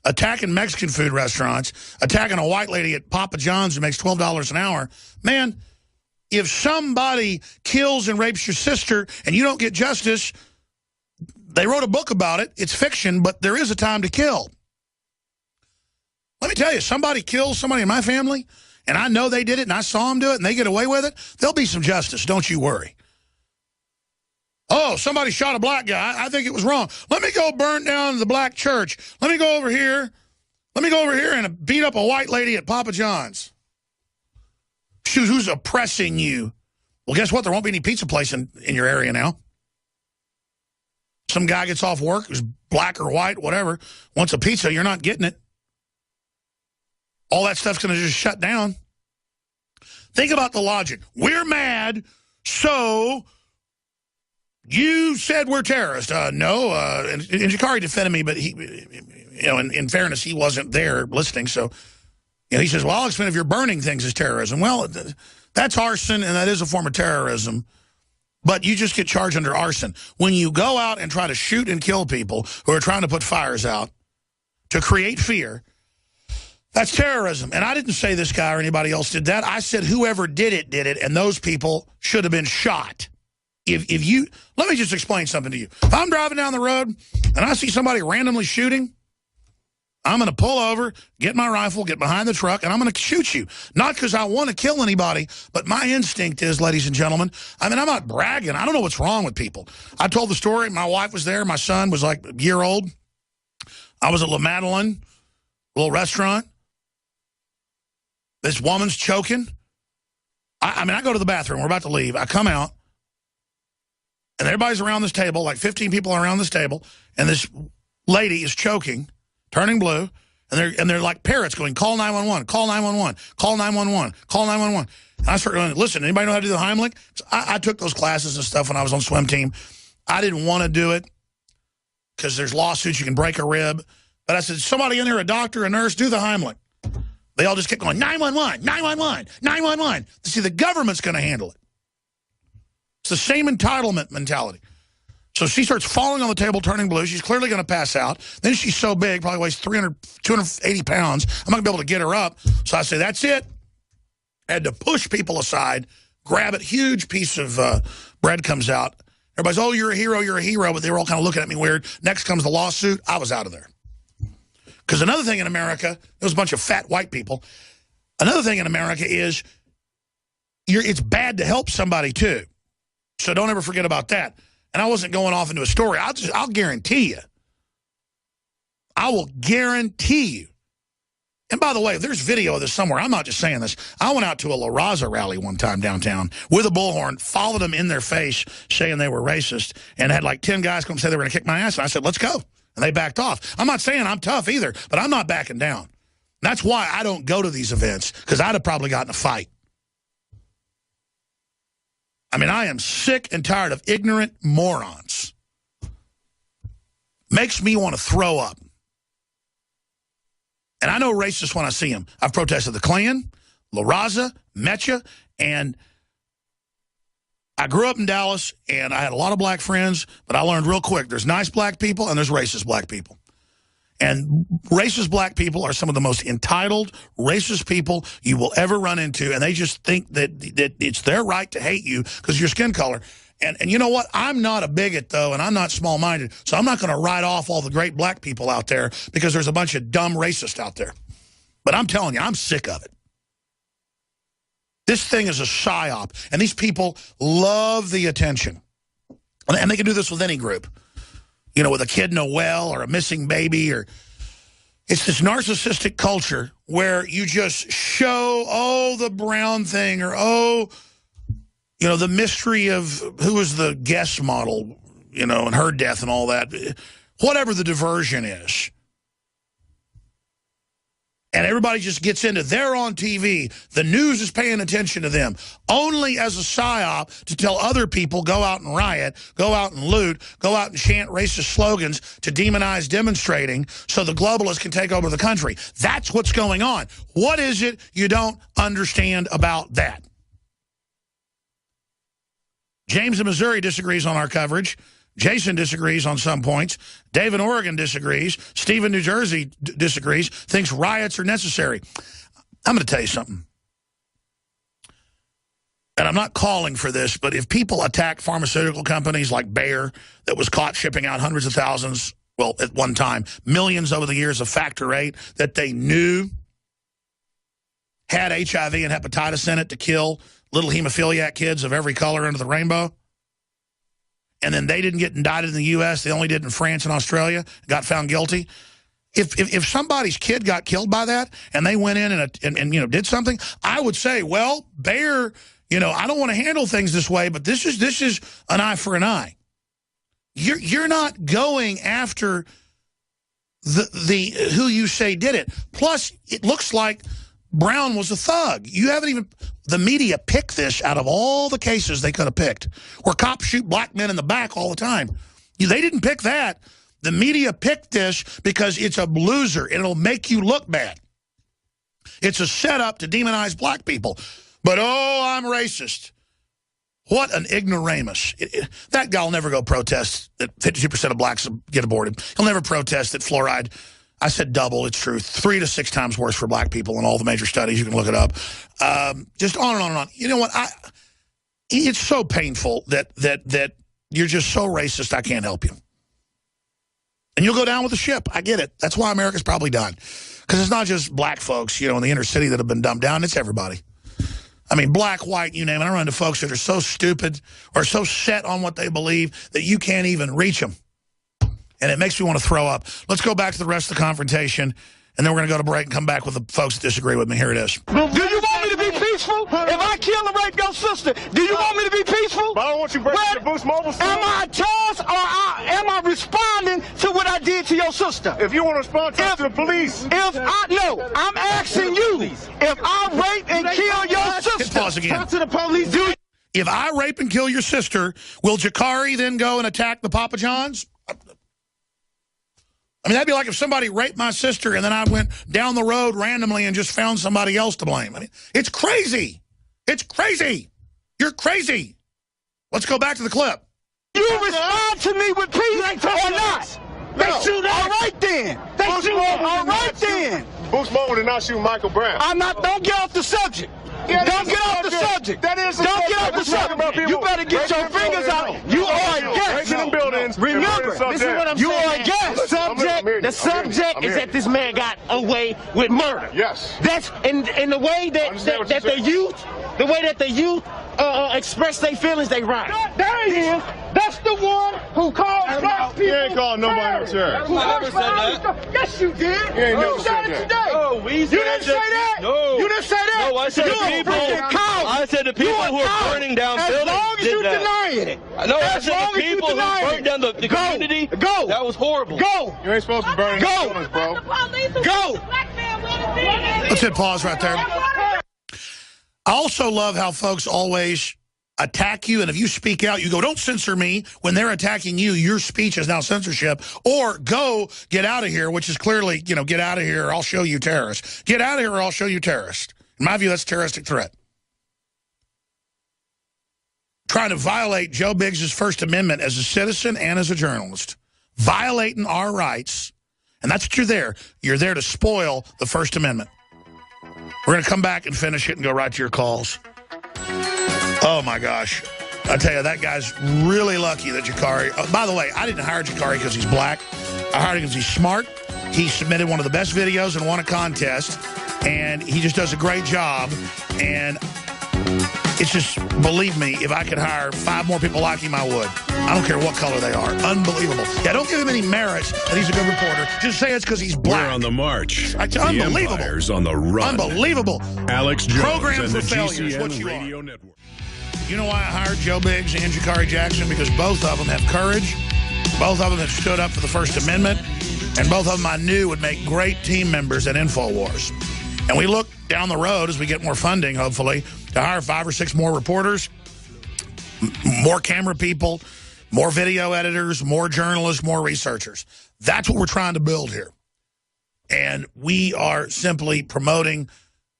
attacking Mexican food restaurants, attacking a white lady at Papa John's who makes $12 an hour. Man, if somebody kills and rapes your sister and you don't get justice, they wrote a book about it. It's fiction, but there is a time to kill. Let me tell you, somebody kills somebody in my family, and I know they did it, and I saw them do it, and they get away with it, there'll be some justice. Don't you worry. Oh, somebody shot a black guy. I think it was wrong. Let me go burn down the black church. Let me go over here. Let me go over here and beat up a white lady at Papa John's. Shoot, who's oppressing you? Well, guess what? There won't be any pizza place in your area now. Some guy gets off work, who's black or white, whatever, wants a pizza, you're not getting it. All that stuff's going to just shut down. Think about the logic. We're mad, so you said we're terrorists. No, and Jakari defended me, but he, you know, in fairness, he wasn't there listening. So, you know, he says, well, I'll explain if you're burning things as terrorism. Well, that's arson, and that is a form of terrorism. But you just get charged under arson. When you go out and try to shoot and kill people who are trying to put fires out to create fear, that's terrorism. And I didn't say this guy or anybody else did that. I said whoever did it, and those people should have been shot. If you, let me just explain something to you. If I'm driving down the road and I see somebody randomly shooting, I'm going to pull over, get my rifle, get behind the truck, and I'm going to shoot you. Not because I want to kill anybody, but my instinct is, ladies and gentlemen, I mean, I'm not bragging. I don't know what's wrong with people. I told the story. My wife was there. My son was like a year old. I was at La Madeleine, a little restaurant. This woman's choking. I mean, I go to the bathroom. We're about to leave. I come out, and everybody's around this table, like 15 people are around this table, and this lady is choking, turning blue, and they're like parrots going, call 911, call 911, call 911, call 911. And I started going, listen, anybody know how to do the Heimlich? So I took those classes and stuff when I was on swim team. I didn't want to do it because there's lawsuits, you can break a rib. But I said, somebody in there, a doctor, a nurse, do the Heimlich. They all just kept going, 911, 911, 911. See, the government's going to handle it. It's the same entitlement mentality. So she starts falling on the table, turning blue. She's clearly going to pass out. Then she's so big, probably weighs 280 pounds. I'm not going to be able to get her up. So I say, that's it. I had to push people aside, grab it. Huge piece of bread comes out. Everybody's, oh, you're a hero, you're a hero. But they were all kind of looking at me weird. Next comes the lawsuit. I was out of there. Because another thing in America, there was a bunch of fat white people. Another thing in America is it's bad to help somebody, too. So don't ever forget about that. And I wasn't going off into a story. I'll guarantee you. I will guarantee you. And by the way, if there's video of this somewhere, I'm not just saying this. I went out to a La Raza rally one time downtown with a bullhorn, followed them in their face saying they were racist, and had like 10 guys come say they were going to kick my ass. And I said, let's go. And they backed off. I'm not saying I'm tough either, but I'm not backing down. That's why I don't go to these events, because I'd have probably gotten in a fight. I mean, I am sick and tired of ignorant morons. Makes me want to throw up. And I know racists when I see them. I've protested the Klan, La Raza, Mecha, and I grew up in Dallas, and I had a lot of black friends, but I learned real quick, there's nice black people and there's racist black people. And racist black people are some of the most entitled, racist people you will ever run into, and they just think that it's their right to hate you because of your skin color. And you know what? I'm not a bigot, though, and I'm not small-minded, so I'm not going to write off all the great black people out there because there's a bunch of dumb racists out there. But I'm telling you, I'm sick of it. This thing is a psyop, and these people love the attention. And they can do this with any group. You know, with a kid in a well or a missing baby, or it's this narcissistic culture where you just show, oh, the brown thing, or, oh, you know, the mystery of who was the guest model, you know, and her death and all that, whatever the diversion is. And everybody just gets into, they're on TV. The news is paying attention to them. Only as a psyop to tell other people, go out and riot, go out and loot, go out and chant racist slogans to demonize demonstrating so the globalists can take over the country. That's what's going on. What is it you don't understand about that? James in Missouri disagrees on our coverage. Jason disagrees on some points. Dave in Oregon disagrees. Steve in New Jersey disagrees, thinks riots are necessary. I'm going to tell you something. And I'm not calling for this, but if people attack pharmaceutical companies like Bayer that was caught shipping out hundreds of thousands, well, at one time, millions over the years of Factor 8 that they knew had HIV and hepatitis in it to kill little hemophiliac kids of every color under the rainbow, and then they didn't get indicted in the U.S., they only did in France and Australia, got found guilty. If somebody's kid got killed by that and they went in and you know, did something, I would say, well, Bayer, you know, I don't want to handle things this way, but this is an eye for an eye. You're not going after the who you say did it. Plus, it looks like Brown was a thug. You haven't even... The media picked this out of all the cases they could have picked, where cops shoot black men in the back all the time. They didn't pick that. The media picked this because it's a loser, and it'll make you look bad. It's a setup to demonize black people. But, oh, I'm racist. What an ignoramus. That guy will never go protest that 52% of blacks get aborted. He'll never protest that fluoride... I said double, it's true. 3 to 6 times worse for black people in all the major studies. You can look it up. Just on and on and on. You know what? It's so painful that you're just so racist, I can't help you. And you'll go down with the ship. I get it. That's why America's probably done. Because it's not just black folks, you know, in the inner city that have been dumbed down. It's everybody. I mean, black, white, you name it. I run into folks that are so stupid or so set on what they believe that you can't even reach them. And it makes me want to throw up. Let's go back to the rest of the confrontation, and then we're going to go to break and come back with the folks that disagree with me. Here it is. Do you want me to be peaceful? If I kill and rape your sister, do you want me to be peaceful? But I don't want you breaking the Boost Mobile store. Am I a terrorist, or am I responding to what I did to your sister? If you want to respond, talk to the police. I'm asking you, if I rape and kill your sister, Pause again. talk to the police. If I rape and kill your sister, will Jakari then go and attack the Papa Johns? I mean, that'd be like if somebody raped my sister and then I went down the road randomly and just found somebody else to blame. I mean, it's crazy. It's crazy. You're crazy. Let's go back to the clip. You respond to me with peace or not? They shoot us. All right then. They shoot us. All right then. Boost Mobile did not shoot Michael Brown. Don't get off the subject. Don't get off the subject. Don't get off the subject. You better get your fingers out. You are a guest. Remember, you are a guest. The subject is that this man got away with murder. Yes. That's in the way that the youth express their feelings, they right. There he is. That's the one who called black people. You ain't called nobody no terrorist. I never said that. Yes, you did. You ain't never said it that. today. No, you didn't say that. No. You didn't say that. No, I said the people. I said the people who are burning down buildings. As long as you denying it. No, I said the people who burned down the community. Go. That was horrible. Go. You ain't supposed to burn buildings, bro. Go. Let's hit pause right there. I also love how folks always attack you, and if you speak out, you go, don't censor me. When they're attacking you, your speech is now censorship. Or go, get out of here, which is clearly, you know, get out of here or I'll show you terrorist. Get out of here or I'll show you terrorist. In my view, that's a terroristic threat. trying to violate Joe Biggs' First Amendment as a citizen and as a journalist, violating our rights. And that's what you're there. You're there to spoil the First Amendment. We're going to come back and finish it and go right to your calls. Oh, my gosh. I tell you, that guy's really lucky that Jakari... Oh, by the way, I didn't hire Jakari because he's black. I hired him because he's smart. He submitted one of the best videos and won a contest. And he just does a great job. And it's just, believe me, if I could hire 5 more people like him, I would. I don't care what color they are. Unbelievable. Yeah, don't give him any merits that he's a good reporter. Just say it's because he's black. We're on the march. Unbelievable. The Empire's on the run. Unbelievable. Alex Jones Programmed and for the failure is what GCN you Radio are. Network. You know why I hired Joe Biggs and Jakari Jackson? Because both of them have courage. Both of them have stood up for the First Amendment. And both of them I knew would make great team members at InfoWars. And we look down the road as we get more funding, hopefully, to hire 5 or 6 more reporters, more camera people, more video editors, more journalists, more researchers. That's what we're trying to build here. And we are simply promoting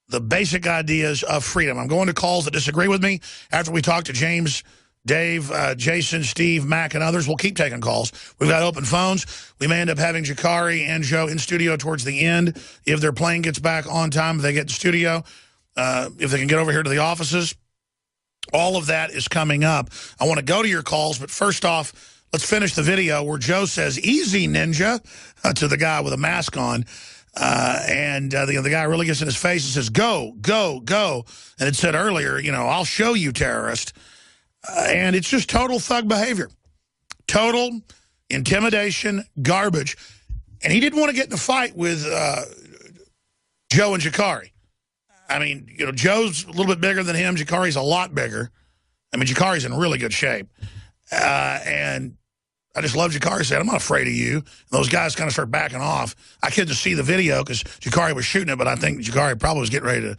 the basic ideas of freedom. I'm going to calls that disagree with me after we talk to James, Dave, Jason, Steve, Mac, and others. We'll keep taking calls. We've got open phones. We may end up having Jakari and Joe in studio towards the end. If their plane gets back on time, if they get to studio, if they can get over here to the offices. All of that is coming up. I want to go to your calls, but first off, let's finish the video where Joe says, "Easy, ninja," to the guy with a mask on. The guy really gets in his face and says, "Go, go, go." And it said earlier, you know, "I'll show you, terrorist." And it's just total thug behavior. Total intimidation, garbage. And he didn't want to get in a fight with Joe and Jakari. I mean, you know, Joe's a little bit bigger than him. Jakari's a lot bigger. I mean, Jakari's in really good shape. And I just love Jakari said, "I'm not afraid of you." And those guys kind of start backing off. I couldn't see the video because Jakari was shooting it, but I think Jakari probably was getting ready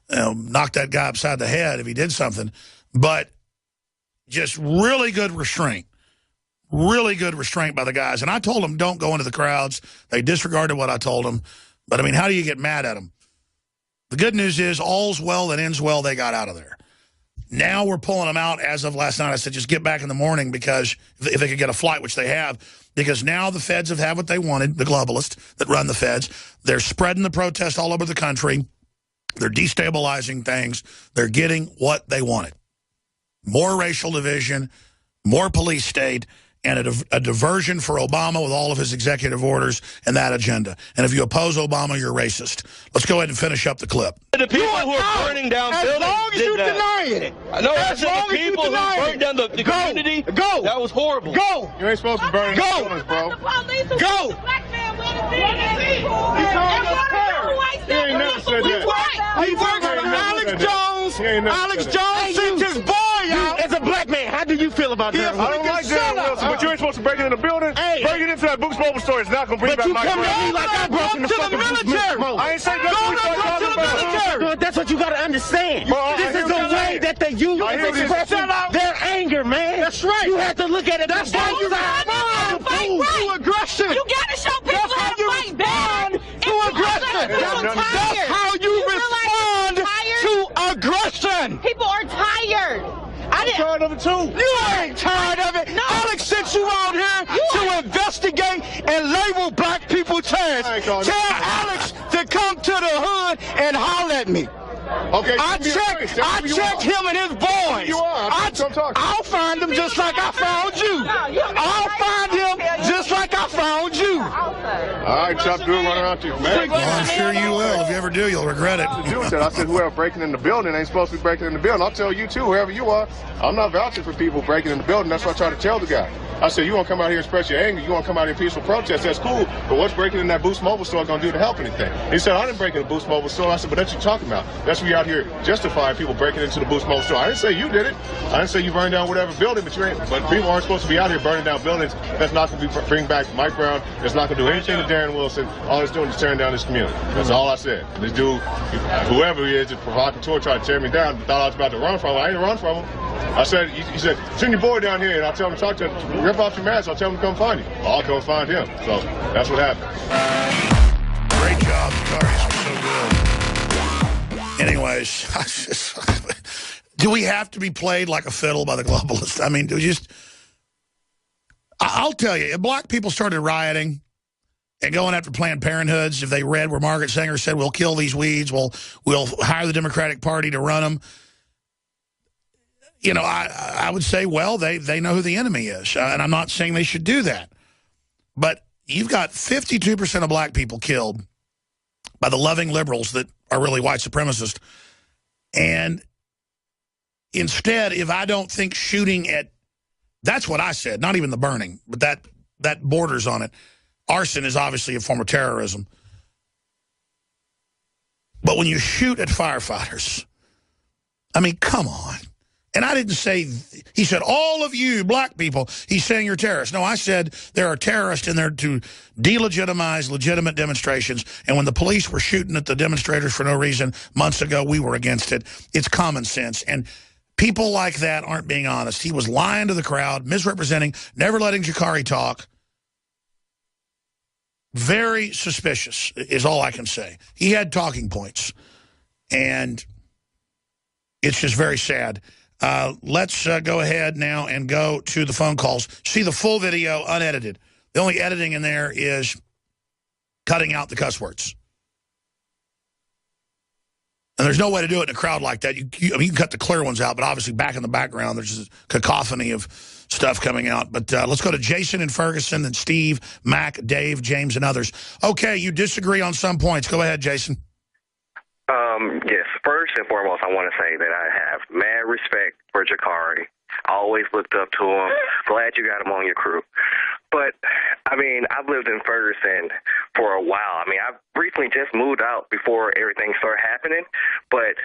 to knock that guy upside the head if he did something. But just really good restraint. Really good restraint by the guys. And I told them, don't go into the crowds. They disregarded what I told them. But, I mean, how do you get mad at them? The good news is all's well that ends well. They got out of there. Now we're pulling them out as of last night. I said, just get back in the morning because if they could get a flight, which they have, because now the feds have had what they wanted, the globalists that run the feds. They're spreading the protest all over the country. They're destabilizing things. They're getting what they wanted. More racial division, more police state, and a diversion for Obama with all of his executive orders and that agenda. And if you oppose Obama, you're racist. Let's go ahead and finish up the clip. The people who are burning down buildings. As long as you deny it. No, I said the people who burned down the community. Go. That was horrible. Go. You ain't supposed to burn Go. buildings, bro. Go. He ain't never said that. He works for Alex Jones. Alex Jones sent his boy out. As a black man, how do you feel about that? I don't like Darren Wilson, but you ain't supposed to break it in the building. Hey. Breaking into that Boots Mobile store is not going to bring But back you my come brother. at me like I broke in the fucking military. I ain't saying that's what we start talking about. That's what you got to understand. Bro, This is the way that they use expressing their anger, man. That's right. You have to look at it. That's why you to aggression. You gotta show people how to fight back. To aggression. That's how you respond to aggression. People are tired. I'm tired of it too. You ain't tired of it. No. Alex sent you out here to investigate and label black people terrorists. Tell Alex to come to the hood and holler at me. Okay, I checked him and his boys. You are. I'll find him just like I found you. I'll find him just like I found you. All right, Chuck, do it, run around to you, man. Well, I'm sure you will. If you ever do, you'll regret it. I said whoever breaking in the building ain't supposed to be breaking in the building. I'll tell you too, whoever you are, I'm not vouching for people breaking in the building. That's what I try to tell the guy. I said, you want to come out here and express your anger, you want to come out here and peaceful protest, that's cool, but what's breaking in that Boost Mobile store going to do to help anything? He said, I didn't break in the Boost Mobile store. I said, but that's what you're talking about. That's what you're out here justifying people breaking into the Boost Mobile store. I didn't say you did it. I didn't say you burned down whatever building, but people aren't supposed to be out here burning down buildings. That's not going to bring back Mike Brown. It's not going to do anything to Darren Wilson. All it's doing is tearing down this community. That's all I said. This dude, whoever he is, is provocateur, tried to tear me down, thought I was about to run from him. I didn't run from him. I said, he said, send your boy down here, and I'll tell him to talk to him. Rip off your mask, I'll tell him to come find you. I'll come find him. So that's what happened. Great job, Jakari. So good. Anyways, Do we have to be played like a fiddle by the globalists? I mean, do we just... I'll tell you, if black people started rioting and going after Planned Parenthoods, if they read where Margaret Sanger said, we'll kill these weeds, we'll hire the Democratic Party to run them, you know, I would say, well, they know who the enemy is. And I'm not saying they should do that. But you've got 52% of black people killed by the loving liberals that are really white supremacists. And instead, if I don't think shooting at, that's what I said, not even the burning, but that borders on it. Arson is obviously a form of terrorism. But when you shoot at firefighters, I mean, come on. And I didn't say, he said, all of you black people, he's saying you're terrorists. No, I said there are terrorists in there to delegitimize legitimate demonstrations. And when the police were shooting at the demonstrators for no reason months ago, we were against it. It's common sense. And people like that aren't being honest. He was lying to the crowd, misrepresenting, never letting Jakari talk. Very suspicious is all I can say. He had talking points. And it's just very sad. Let's go ahead now and go to the phone calls. See the full video unedited. The only editing in there is cutting out the cuss words. And there's no way to do it in a crowd like that. I mean, you can cut the clear ones out, but obviously back in the background, there's a cacophony of stuff coming out. But let's go to Jason and Ferguson, then Steve, Mac, Dave, James, and others. Okay, you disagree on some points. Go ahead, Jason. Yes, first and foremost, I want to say that I have mad respect for Jakari. I always looked up to him. Glad you got him on your crew. But, I mean, I've lived in Ferguson for a while. I mean, I briefly just moved out before everything started happening. But,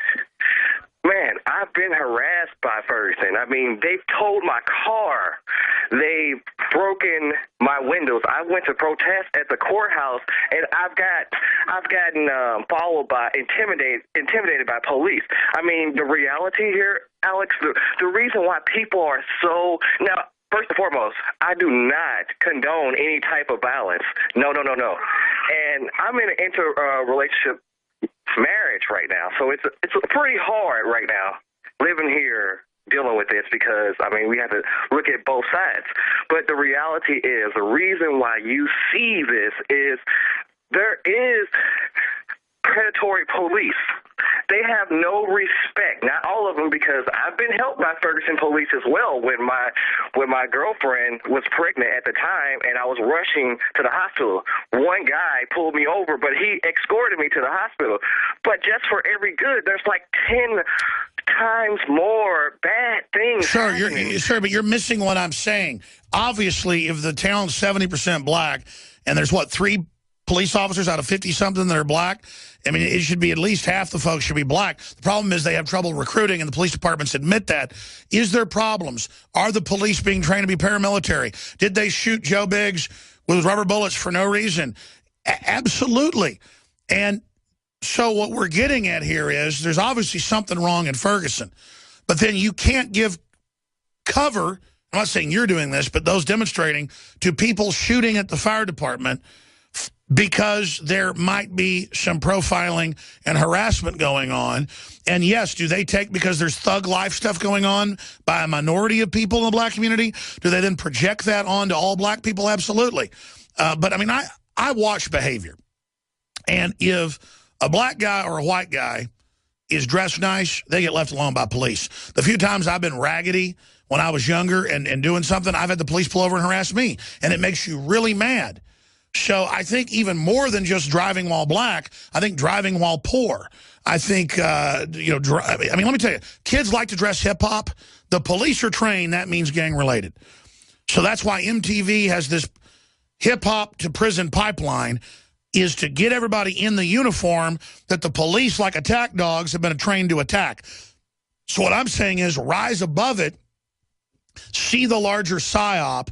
man, I've been harassed by Ferguson. I mean, they've towed my car. They've broken my windows. I went to protest at the courthouse, and I've gotten followed by, intimidated by police. I mean, the reality here, Alex, the reason why people are so now. First and foremost, I do not condone any type of violence. No. And I'm in an interrelationship marriage right now, so it's pretty hard right now living here dealing with this because, I mean, we have to look at both sides. But the reality is the reason why you see this is there is predatory police. They have no respect. Not all of them, because I've been helped by Ferguson police as well when my girlfriend was pregnant at the time and I was rushing to the hospital. One guy pulled me over, but he escorted me to the hospital. But just for every good, there's like 10 times more bad things. Sure, but you're missing what I'm saying. Obviously, if the town's 70% black and there's, 3 police officers out of 50-something that are black, I mean, it should be at least half the folks should be black. The problem is they have trouble recruiting, and the police departments admit that. Is there problems? Are the police being trained to be paramilitary? Did they shoot Joe Biggs with rubber bullets for no reason? Absolutely. And so what we're getting at here is there's obviously something wrong in Ferguson. But then you can't give cover, I'm not saying you're doing this, but those demonstrating, to people shooting at the fire department because there might be some profiling and harassment going on. And yes, do they take, because there's thug life stuff going on by a minority of people in the black community, do they then project that on to all black people? Absolutely. But I mean, I watch behavior. And if a black guy or a white guy is dressed nice, they get left alone by police. The few times I've been raggedy when I was younger and doing something, I've had the police pull over and harass me. And it makes you really mad. So I think even more than just driving while black, I think driving while poor. I think, I mean, let me tell you, kids like to dress hip-hop. The police are trained, that means gang-related. So that's why MTV has this hip-hop to prison pipeline, is to get everybody in the uniform that the police, like attack dogs, have been trained to attack. So what I'm saying is rise above it, see the larger PSYOP.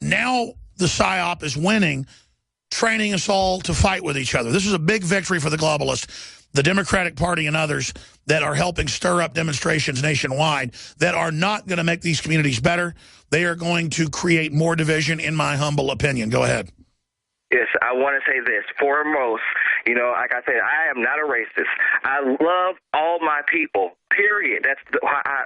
Now the PSYOP is winning, training us all to fight with each other. This is a big victory for the globalists, the Democratic Party and others that are helping stir up demonstrations nationwide that are not going to make these communities better. They are going to create more division, in my humble opinion. Go ahead. Yes, I want to say this. Foremost, you know, like I said, I am not a racist. I love all my people, period.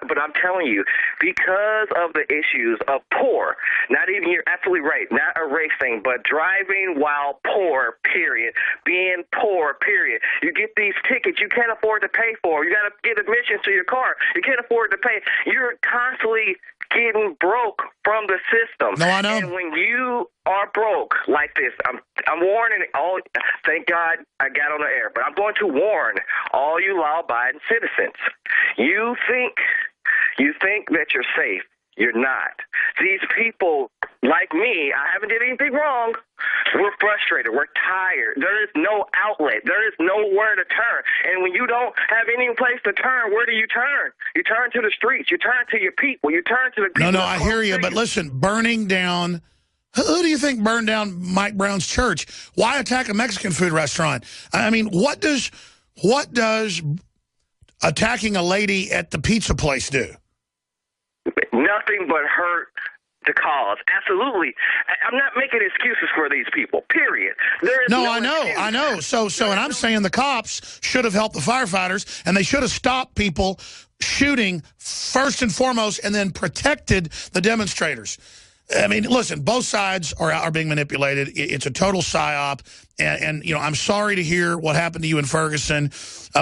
But I'm telling you, because of the issues of poor, not even, you're absolutely right, not a race thing, but driving while poor, period. Being poor, period. You get these tickets you can't afford to pay for. You got to get admission to your car. You can't afford to pay. You're constantly getting broke from the system. No, I know. And when you are broke like this, I'm warning all. Thank God I got on the air, but I'm going to warn all you law-abiding citizens. You think that you're safe. You're not. These people, like me, I haven't did anything wrong. We're frustrated. We're tired. There is no outlet. There is nowhere to turn. And when you don't have any place to turn, where do you turn? You turn to the streets. You turn to your people. You turn to the people. No, I hear you. But listen, burning down, who do you think burned down Mike Brown's church? Why attack a Mexican food restaurant? I mean, what does attacking a lady at the pizza place do? Nothing but hurt the cause. Absolutely. I'm not making excuses for these people, period. There is I know. So, and I'm saying the cops should have helped the firefighters, and they should have stopped people shooting first and foremost, and then protected the demonstrators. I mean, listen, both sides are being manipulated. It's a total psyop. And, you know, I'm sorry to hear what happened to you in Ferguson.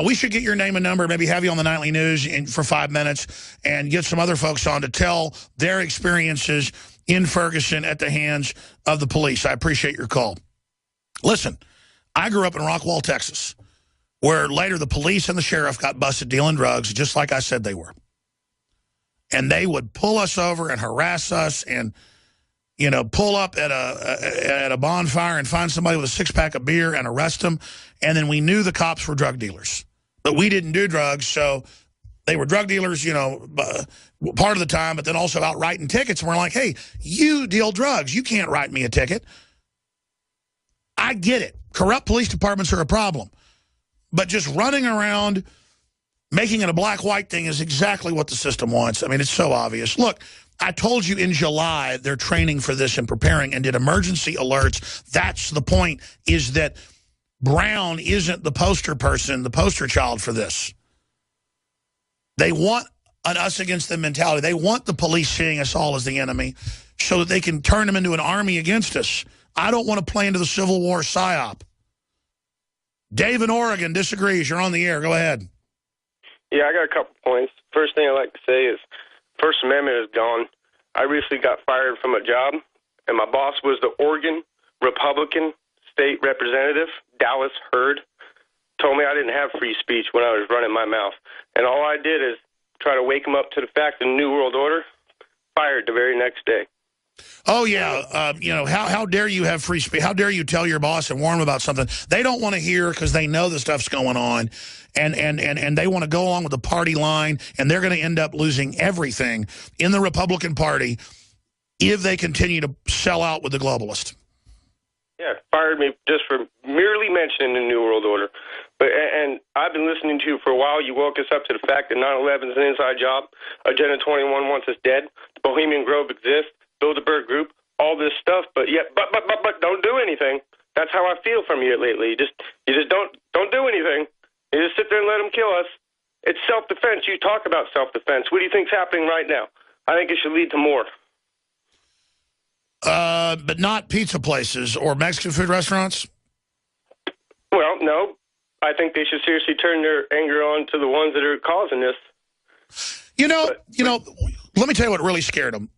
We should get your name and number, maybe have you on the Nightly News for 5 minutes, and get some other folks on to tell their experiences in Ferguson at the hands of the police. I appreciate your call. Listen, I grew up in Rockwall, Texas, where later the police and the sheriff got busted dealing drugs, just like I said they were. And they would pull us over and harass us and, you know, pull up at a bonfire and find somebody with a six-pack of beer and arrest them. And then we knew the cops were drug dealers. But we didn't do drugs, so they were drug dealers, you know, part of the time, but then also out writing tickets. And we're like, hey, you deal drugs. You can't write me a ticket. I get it. Corrupt police departments are a problem. But just running around making it a black-white thing is exactly what the system wants. I mean, it's so obvious. Look, I told you in July they're training for this and preparing and did emergency alerts. That's the point, is that Brown isn't the poster person, the poster child for this. They want an us against them mentality. They want the police seeing us all as the enemy so that they can turn them into an army against us. I don't want to play into the Civil War psyop. Dave in Oregon disagrees. You're on the air. Go ahead. Yeah, I got a couple points. First thing I'd like to say is First Amendment is gone. I recently got fired from a job, and my boss was the Oregon Republican State Representative, Dallas Hurd. Told me I didn't have free speech when I was running my mouth. And all I did is try to wake him up to the fact of the New World Order. Fired the very next day. Oh, yeah. You know, how dare you have free speech? How dare you tell your boss and warn him about something they don't want to hear because they know the stuff's going on, and they want to go along with the party line, and they're going to end up losing everything in the Republican Party if they continue to sell out with the globalist. Yeah, fired me just for merely mentioning the New World Order. And I've been listening to you for a while. You woke us up to the fact that 9/11 is an inside job. Agenda 21 wants us dead. Bohemian Grove exists. Bilderberg Group, all this stuff, but don't do anything. That's how I feel from you lately. You just don't do anything. You just sit there and let them kill us. It's self-defense. You talk about self-defense. What do you think's happening right now? I think it should lead to more. But not pizza places or Mexican food restaurants? Well, no. I think they should seriously turn their anger on to the ones that are causing this. You know, let me tell you what really scared them.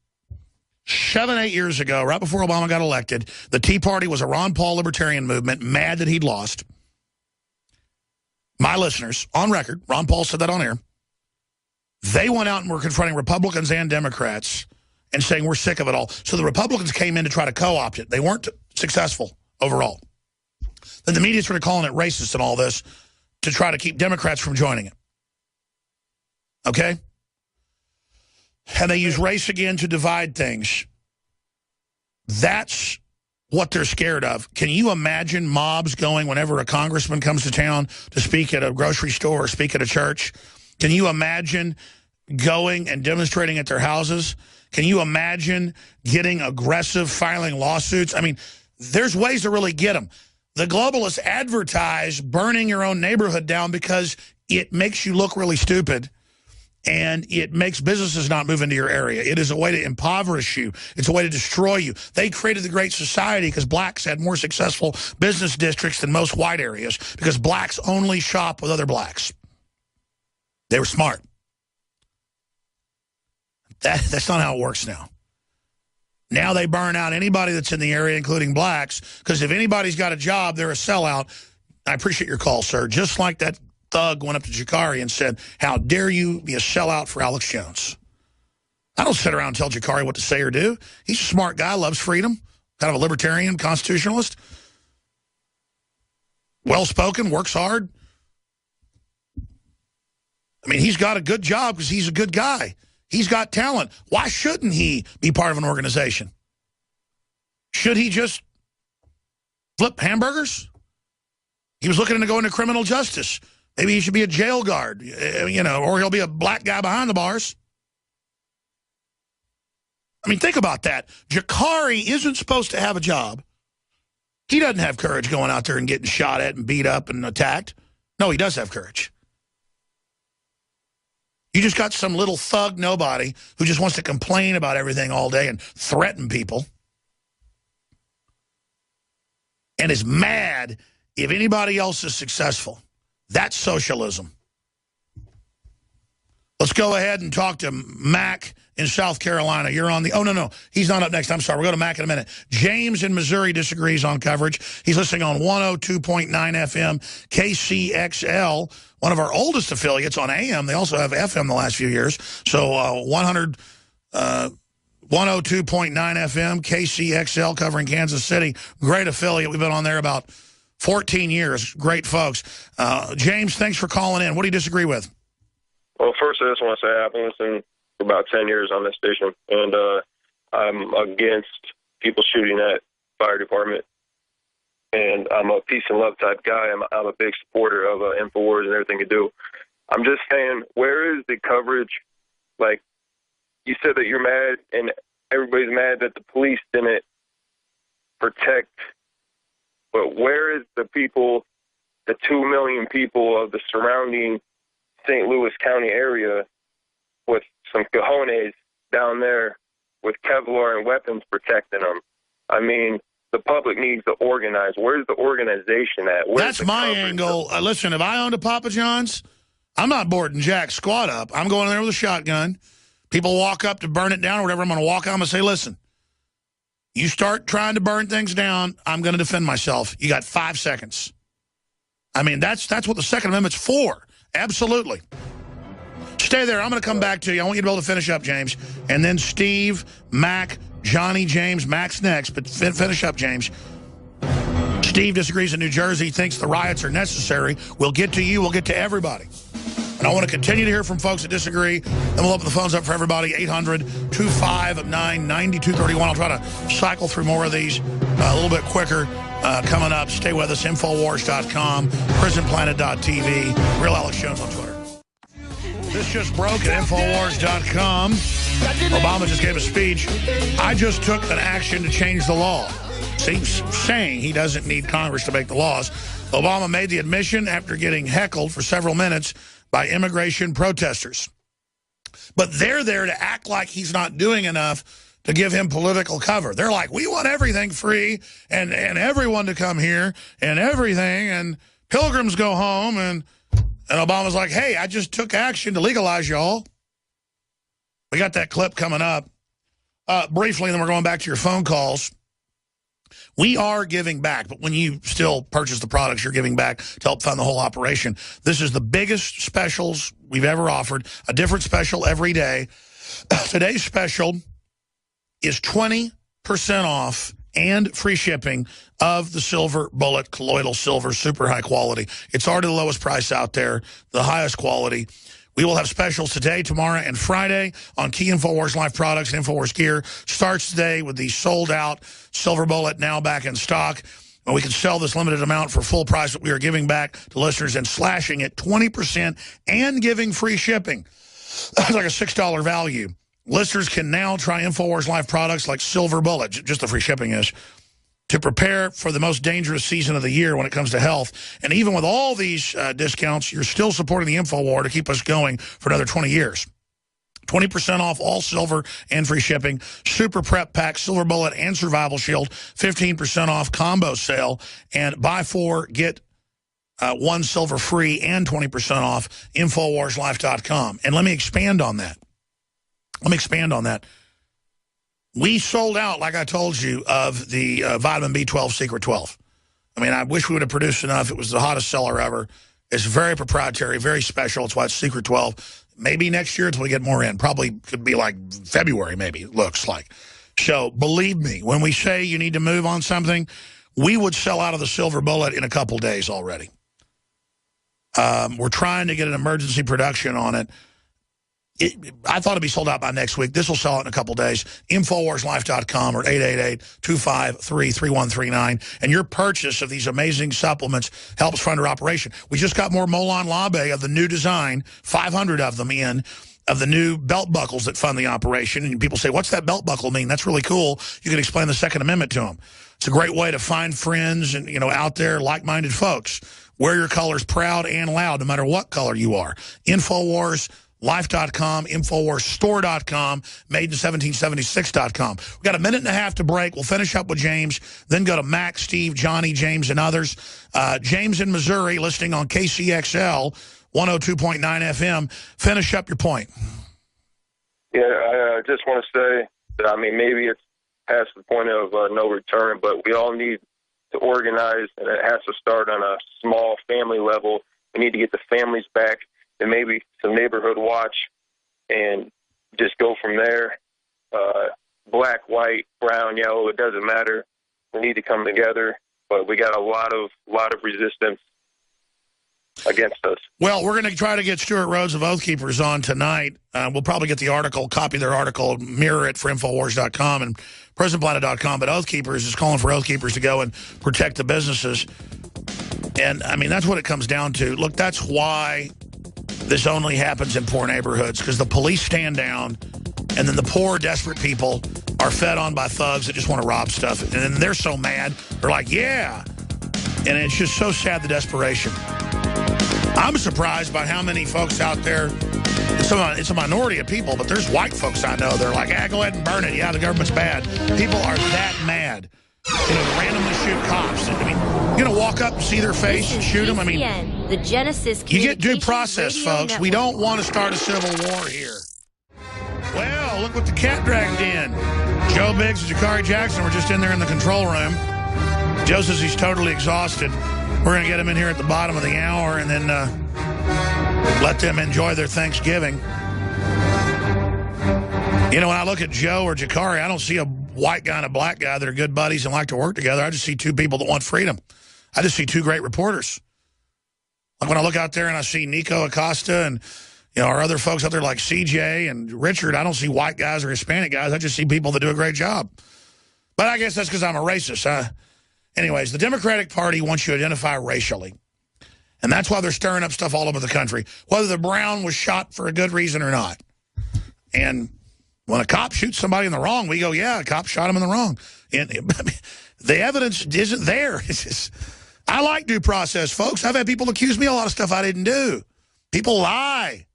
7-8 years ago, right before Obama got elected, the Tea Party was a Ron Paul libertarian movement, mad that he'd lost. My listeners, on record, Ron Paul said that on air, they went out and were confronting Republicans and Democrats and saying we're sick of it all. So the Republicans came in to try to co-opt it. They weren't successful overall. Then the media started calling it racist and all this to try to keep Democrats from joining it. Okay? And they use race again to divide things. That's what they're scared of. Can you imagine mobs going whenever a congressman comes to town to speak at a grocery store or speak at a church? Can you imagine going and demonstrating at their houses? Can you imagine getting aggressive, filing lawsuits? I mean, there's ways to really get them. The globalists advertise burning your own neighborhood down because it makes you look really stupid and it makes businesses not move into your area. It is a way to impoverish you. It's a way to destroy you. They created the Great Society because blacks had more successful business districts than most white areas because blacks only shop with other blacks. They were smart. That's not how it works now. Now they burn out anybody that's in the area, including blacks, because if anybody's got a job, they're a sellout. I appreciate your call, sir. Just like that thug went up to Jakari and said, how dare you be a sellout for Alex Jones? I don't sit around and tell Jakari what to say or do. He's a smart guy, loves freedom, kind of a libertarian constitutionalist. Well-spoken, works hard. I mean, he's got a good job because he's a good guy. He's got talent. Why shouldn't he be part of an organization? Should he just flip hamburgers? He was looking to go into criminal justice. Maybe he should be a jail guard, you know, or he'll be a black guy behind the bars. I mean, think about that. Jakari isn't supposed to have a job. He doesn't have courage going out there and getting shot at and beat up and attacked. No, he does have courage. You just got some little thug nobody who just wants to complain about everything all day and threaten people. And is mad if anybody else is successful. That's socialism. Let's go ahead and talk to Mac in South Carolina. You're on the... Oh, no. He's not up next. I'm sorry. We'll go to Mac in a minute. James in Missouri disagrees on coverage. He's listening on 102.9 FM, KCXL, one of our oldest affiliates on AM. They also have FM the last few years. So 102.9 FM, KCXL, covering Kansas City. Great affiliate. We've been on there about 14 years. Great folks. James, thanks for calling in. What do you disagree with? Well, first, I just want to say I've been listening for about 10 years on this station, and I'm against people shooting at fire department. And I'm a peace and love type guy. I'm a big supporter of InfoWars and everything you do. I'm just saying, where is the coverage? Like, you said that you're mad, and everybody's mad that the police didn't protect. But where is the people, the 2 million people of the surrounding St. Louis County area with some cojones down there with Kevlar and weapons protecting them? I mean, the public needs to organize. Where's the organization at? That's my angle. Listen, if I owned a Papa John's, I'm not boarding Jack squat up. I'm going in there with a shotgun. People walk up to burn it down or whatever. I'm going to walk out and say, listen, you start trying to burn things down, I'm going to defend myself. You got 5 seconds. I mean, that's what the Second Amendment's for. Absolutely. Stay there. I'm going to come back to you. I want you to be able to finish up, James. And then Steve, Mac, Johnny, James, Mac's next. But finish up, James. Steve disagrees in New Jersey, thinks the riots are necessary. We'll get to you. We'll get to everybody. And I want to continue to hear from folks that disagree. Then we'll open the phones up for everybody. 800-259-9231. I'll try to cycle through more of these a little bit quicker. Coming up, stay with us. Infowars.com, prisonplanet.tv, Real Alex Jones on Twitter. This just broke at Infowars.com. Obama just gave a speech. I just took an action to change the law. Seems saying he doesn't need Congress to make the laws. Obama made the admission after getting heckled for several minutes by immigration protesters. But they're there to act like he's not doing enough to give him political cover. They're like, we want everything free and everyone to come here and everything, and pilgrims go home. And Obama's like, hey, I just took action to legalize y'all. We got that clip coming up. Briefly, and then we're going back to your phone calls. We are giving back, but when you still purchase the products, you're giving back to help fund the whole operation. This is the biggest specials we've ever offered, a different special every day. Today's special is 20% off and free shipping of the Silver Bullet Colloidal Silver, super high quality. It's already the lowest price out there, the highest quality. We will have specials today, tomorrow, and Friday on key InfoWars Life products and InfoWars gear. Starts today with the sold-out Silver Bullet, now back in stock. And we can sell this limited amount for full price that we are giving back to listeners and slashing it 20% and giving free shipping. That's like a $6 value. Listeners can now try InfoWars Life products like Silver Bullet, just the free shipping is, to prepare for the most dangerous season of the year when it comes to health. And even with all these discounts, you're still supporting the InfoWar to keep us going for another 20 years. 20% off all silver and free shipping. Super Prep Pack, Silver Bullet, and Survival Shield. 15% off combo sale. And buy 4, get 1 silver free and 20% off. InfoWarsLife.com. And let me expand on that. We sold out, like I told you, of the vitamin B12 Secret 12. I mean, I wish we would have produced enough. It was the hottest seller ever. It's very proprietary, very special. It's why it's Secret 12. Maybe next year until we get more in. Probably could be like February, maybe, it looks like. So believe me, when we say you need to move on something, we would sell out of the Silver Bullet in a couple days already. We're trying to get an emergency production on it. I thought it'd be sold out by next week. This will sell out in a couple days. InfoWarsLife.com or 888-253-3139. And your purchase of these amazing supplements helps fund our operation. We just got more Molon Labe of the new design, 500 of them in, of the new belt buckles that fund the operation. And people say, what's that belt buckle mean? That's really cool. You can explain the Second Amendment to them. It's a great way to find friends and, out there, like-minded folks. Wear your colors proud and loud, no matter what color you are. InfoWarsLife.com, InfoWarsStore.com, Made in1776.com. We've got a minute and a half to break. We'll finish up with James, then go to Mac, Steve, Johnny, James, and others. James in Missouri, listening on KCXL, 102.9 FM. Finish up your point. Yeah, I just want to say that, maybe it's past the point of no return, but we all need to organize, and it has to start on a small family level. We need to get the families back, and maybe some neighborhood watch, and just go from there. Black, white, brown, yellow, it doesn't matter. We need to come together, but we got a lot of resistance against us. Well, we're going to try to get Stuart Rhodes of Oath Keepers on tonight. We'll probably get the article, copy their article, mirror it for Infowars.com and PrisonPlanet.com. But Oath Keepers is calling for Oath Keepers to go and protect the businesses. And, that's what it comes down to. Look, that's why this only happens in poor neighborhoods, because the police stand down, and then the poor, desperate people are fed on by thugs that just want to rob stuff. And then they're so mad, they're like, yeah. And it's just so sad, the desperation. I'm surprised by how many folks out there, it's a minority of people, but there's white folks I know. They're like, go ahead and burn it. Yeah, the government's bad. People are that mad. Randomly shoot cops. You're going to walk up and see their face and shoot them? The Genesis you get due process, folks. Network. We don't want to start a civil war here. Well, look what the cat dragged in. Joe Biggs and Jakari Jackson were just in there in the control room. Joe says he's totally exhausted. We're going to get him in here at the bottom of the hour and then let them enjoy their Thanksgiving. When I look at Joe or Jakari, I don't see a white guy and a black guy that are good buddies and like to work together. I just see two people that want freedom. I just see two great reporters. Like when I look out there and I see Nico Acosta and our other folks out there like CJ and Richard, I don't see white guys or Hispanic guys. I just see people that do a great job. But I guess that's because I'm a racist. Anyways, the Democratic Party wants you to identify racially. And that's why they're stirring up stuff all over the country, whether the Brown was shot for a good reason or not. And when a cop shoots somebody in the wrong, we go, yeah, a cop shot him in the wrong. And the evidence isn't there. I like due process, folks. I've had people accuse me of a lot of stuff I didn't do. People lie.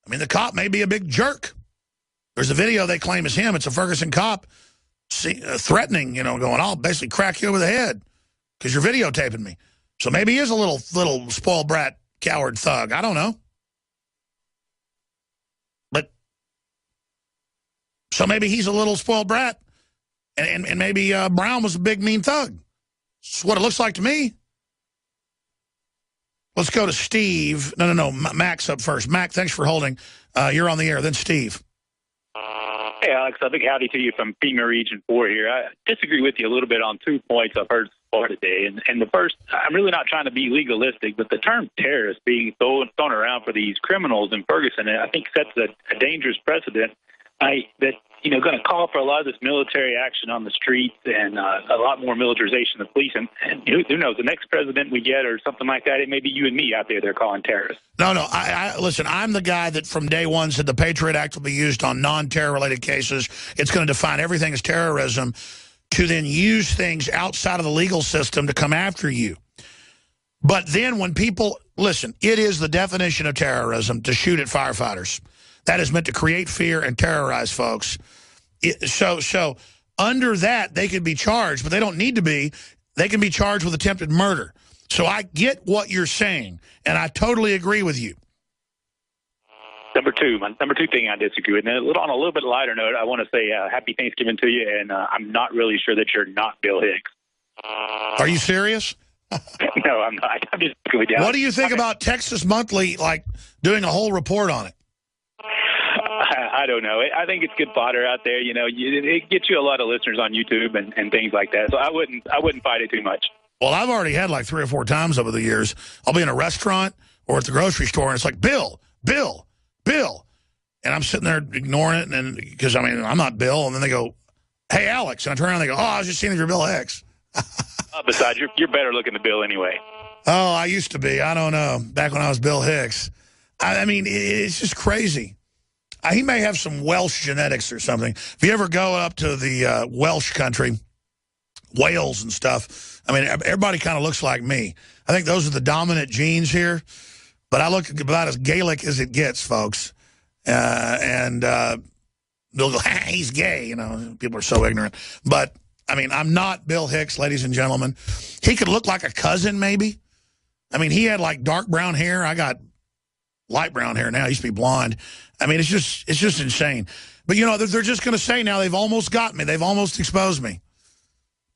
The cop may be a big jerk. There's a video they claim is him. It's a Ferguson cop threatening, going, I'll basically crack you over the head because you're videotaping me. So maybe he is a little spoiled brat, coward thug. I don't know. But so maybe he's a little spoiled brat, and maybe Brown was a big, mean thug. That's what it looks like to me. Let's go to Steve. No. Mac's up first. Mac, thanks for holding. You're on the air. Then Steve. Hey, Alex, a big howdy to you from FEMA Region 4 here. I disagree with you a little bit on 2 points I've heard so far today. And the first, I'm really not trying to be legalistic, but the term terrorist being thrown around for these criminals in Ferguson, I think sets a dangerous precedent that going to call for a lot of this military action on the streets and a lot more militarization of the police. And who knows, the next president we get or something like that, it may be you and me out there they're calling terrorists. No, listen, I'm the guy that from day one said the Patriot Act will be used on non-terror-related cases. It's going to define everything as terrorism to then use things outside of the legal system to come after you. But then when people, listen, it is the definition of terrorism to shoot at firefighters. That is meant to create fear and terrorize folks. So under that, they could be charged, but they don't need to be. They can be charged with attempted murder. So I get what you're saying, and I totally agree with you. Number two thing I disagree with. And on a little bit lighter note, I want to say happy Thanksgiving to you, and I'm not really sure that you're not Bill Hicks. Are you serious? No, I'm not. I'm just going down. What do you think about Texas Monthly, like, doing a whole report on it? I don't know. I think it's good fodder out there. It gets you a lot of listeners on YouTube and things like that. So I wouldn't fight it too much. Well, I've already had like 3 or 4 times over the years. I'll be in a restaurant or at the grocery store, and it's like, Bill. And I'm sitting there ignoring it, and because, I'm not Bill. And then they go, hey, Alex. And I turn around and they go, I was just seeing if you're Bill Hicks. Besides, you're better looking than Bill anyway. Oh, I used to be. I don't know. Back when I was Bill Hicks. It's just crazy. He may have some Welsh genetics or something. If you ever go up to the Welsh country, Wales and stuff, everybody kind of looks like me. I think those are the dominant genes here. But I look about as Gaelic as it gets, folks. And they'll go, he's gay. People are so ignorant. But, I'm not Bill Hicks, ladies and gentlemen. He could look like a cousin, maybe. He had, like, dark brown hair. I got light brown hair now. I used to be blonde. It's just insane. But, they're just going to say now they've almost got me. They've almost exposed me.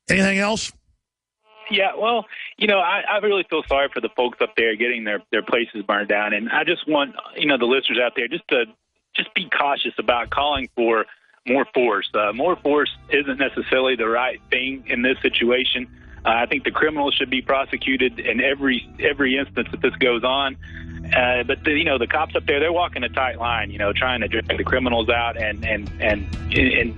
Anything else? Yeah, well, I really feel sorry for the folks up there getting their places burned down. And I just want, the listeners out there just to be cautious about calling for more force. More force isn't necessarily the right thing in this situation. I think the criminals should be prosecuted in every instance that this goes on. But the cops up there, they're walking a tight line, trying to drag the criminals out and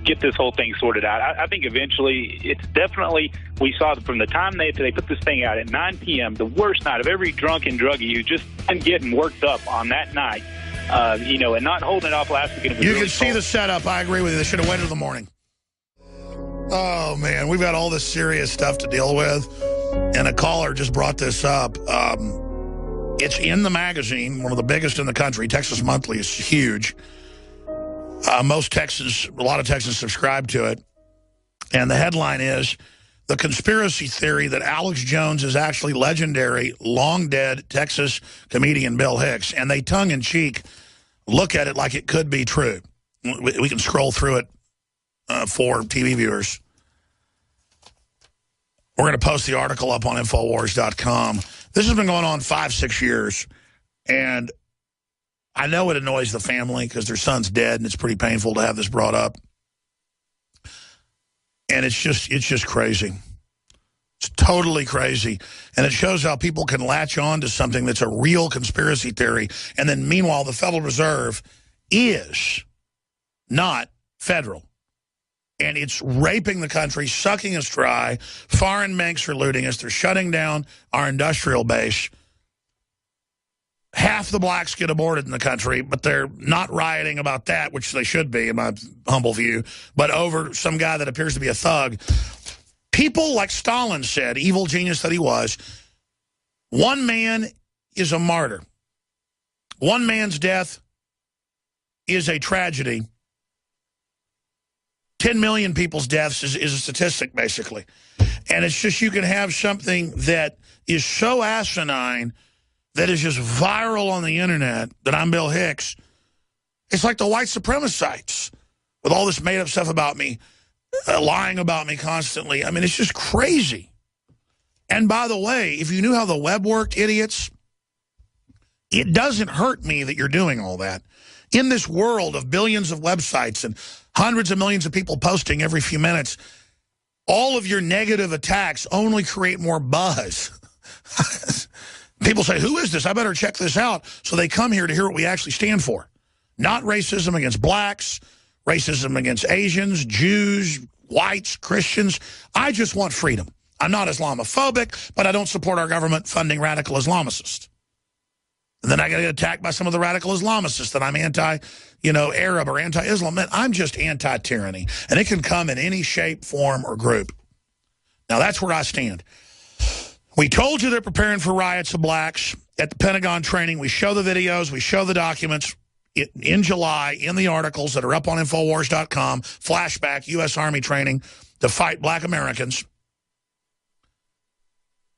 get this whole thing sorted out. I think eventually it's definitely, we saw from the time they put this thing out at 9 p.m., the worst night of every drunken druggie who just getting worked up on that night, and not holding it off last weekend. You can see the setup. I agree with you. They should have waited till the morning. Oh, man, we've got all this serious stuff to deal with. And a caller just brought this up. It's in the magazine, one of the biggest in the country. Texas Monthly is huge. A lot of Texans subscribe to it. And the headline is, the conspiracy theory that Alex Jones is actually legendary, long-dead Texas comedian Bill Hicks. And they tongue-in-cheek look at it like it could be true. We can scroll through it for TV viewers. We're going to post the article up on Infowars.com. This has been going on 5-6 years, and I know it annoys the family because their son's dead, and it's pretty painful to have this brought up. And it's just crazy. It's totally crazy. And it shows how people can latch on to something that's a real conspiracy theory, and then meanwhile the Federal Reserve is not federal. And it's raping the country, sucking us dry. Foreign banks are looting us. They're shutting down our industrial base. Half the blacks get aborted in the country, but they're not rioting about that, which they should be, in my humble view, but over some guy that appears to be a thug. People, like Stalin said, evil genius that he was, one man is a martyr. One man's death is a tragedy. 10 million people's deaths is a statistic, basically. And it's just, you can have something that is so asinine that is just viral on the internet that I'm Bill Hicks. It's like the white supremacists with all this made-up stuff about me, lying about me constantly. It's just crazy. And by the way, if you knew how the web worked, idiots, it doesn't hurt me that you're doing all that. In this world of billions of websites and hundreds of millions of people posting every few minutes, all of your negative attacks only create more buzz. People say, who is this? I better check this out. So they come here to hear what we actually stand for. Not racism against blacks, racism against Asians, Jews, whites, Christians. I just want freedom. I'm not Islamophobic, but I don't support our government funding radical Islamicists. And then I got to get attacked by some of the radical Islamicists that I'm anti-Arab or anti-Islam. Man, I'm just anti-tyranny. And it can come in any shape, form, or group. Now, that's where I stand. We told you they're preparing for riots of blacks at the Pentagon training. We show the videos. We show the documents in July in the articles that are up on Infowars.com. Flashback, U.S. Army training to fight black Americans.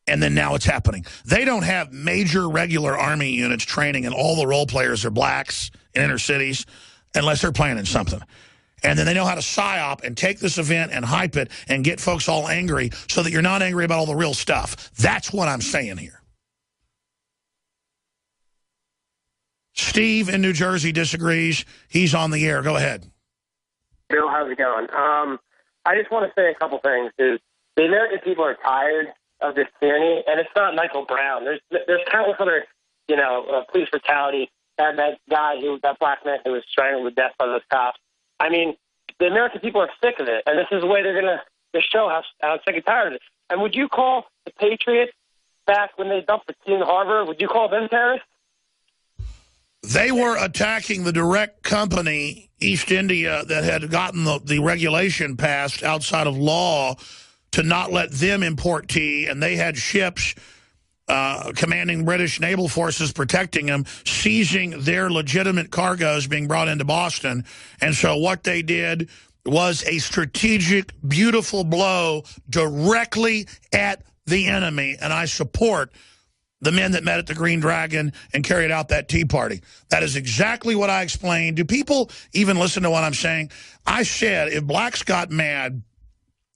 And then now it's happening. They don't have major regular Army units training, and all the role players are blacks in inner cities unless they're planning something. And then they know how to psyop and take this event and hype it and get folks all angry so that you're not angry about all the real stuff. That's what I'm saying here. Steve in New Jersey disagrees. He's on the air. Go ahead. Bill, how's it going? I just want to say a couple things. The American people are tired of this tyranny, and it's not Michael Brown. There's countless other, police brutality. That black man who was strangled to death by those cops. I mean, the American people are sick of it, and this is the way they're going to show how sick and tired of it. And would you call the Patriots back when they dumped the Teen Harbor, would you call them terrorists? They were attacking the direct company, East India, that had gotten the regulation passed outside of law to not let them import tea, and they had ships commanding British naval forces protecting them, seizing their legitimate cargoes being brought into Boston. And so what they did was a strategic, beautiful blow directly at the enemy, and I support the men that met at the Green Dragon and carried out that Tea Party. That is exactly what I explained. Do people even listen to what I'm saying? I said if blacks got mad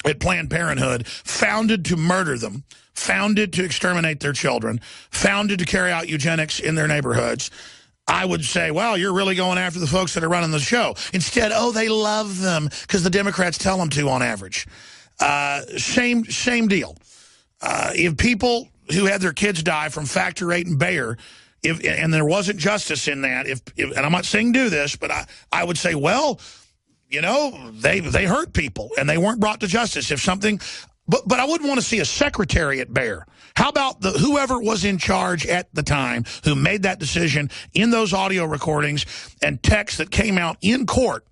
at Planned Parenthood, founded to murder them, founded to exterminate their children, founded to carry out eugenics in their neighborhoods, I would say, well, you're really going after the folks that are running the show. Instead, oh, they love them because the Democrats tell them to on average. Same deal. If people who had their kids die from Factor 8 and Bayer, and there wasn't justice in that, and I'm not saying do this, but I would say, well, they hurt people and they weren't brought to justice. If something, but I wouldn't want to see a secretary at Bayer. How about whoever was in charge at the time who made that decision in those audio recordings and texts that came out in court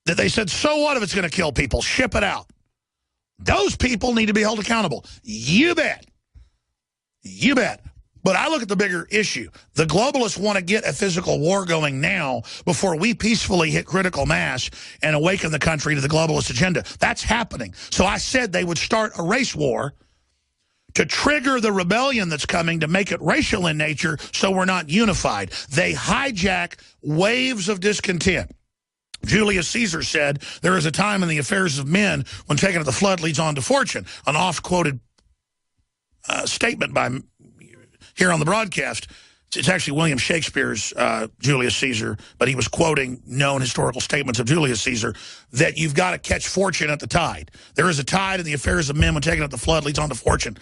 that they said, so what if it's going to kill people? Ship it out. Those people need to be held accountable. You bet. You bet. But I look at the bigger issue. The globalists want to get a physical war going now before we peacefully hit critical mass and awaken the country to the globalist agenda. That's happening. So I said they would start a race war to trigger the rebellion that's coming, to make it racial in nature so we're not unified. They hijack waves of discontent. Julius Caesar said, there is a time in the affairs of men when taken at the flood leads on to fortune, an oft-quoted statement by here on the broadcast. It's actually William Shakespeare's Julius Caesar, but he was quoting known historical statements of Julius Caesar, that you've got to catch fortune at the tide. There is a tide in the affairs of men when taken at the flood leads on to fortune.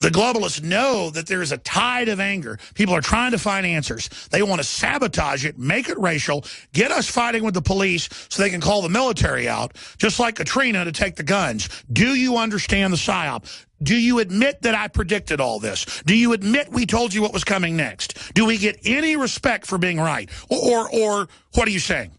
The globalists know that there is a tide of anger. People are trying to find answers. They want to sabotage it, make it racial, get us fighting with the police so they can call the military out, just like Katrina, to take the guns. Do you understand the PSYOP? Do you admit that I predicted all this? Do you admit we told you what was coming next? Do we get any respect for being right? Or what are you saying?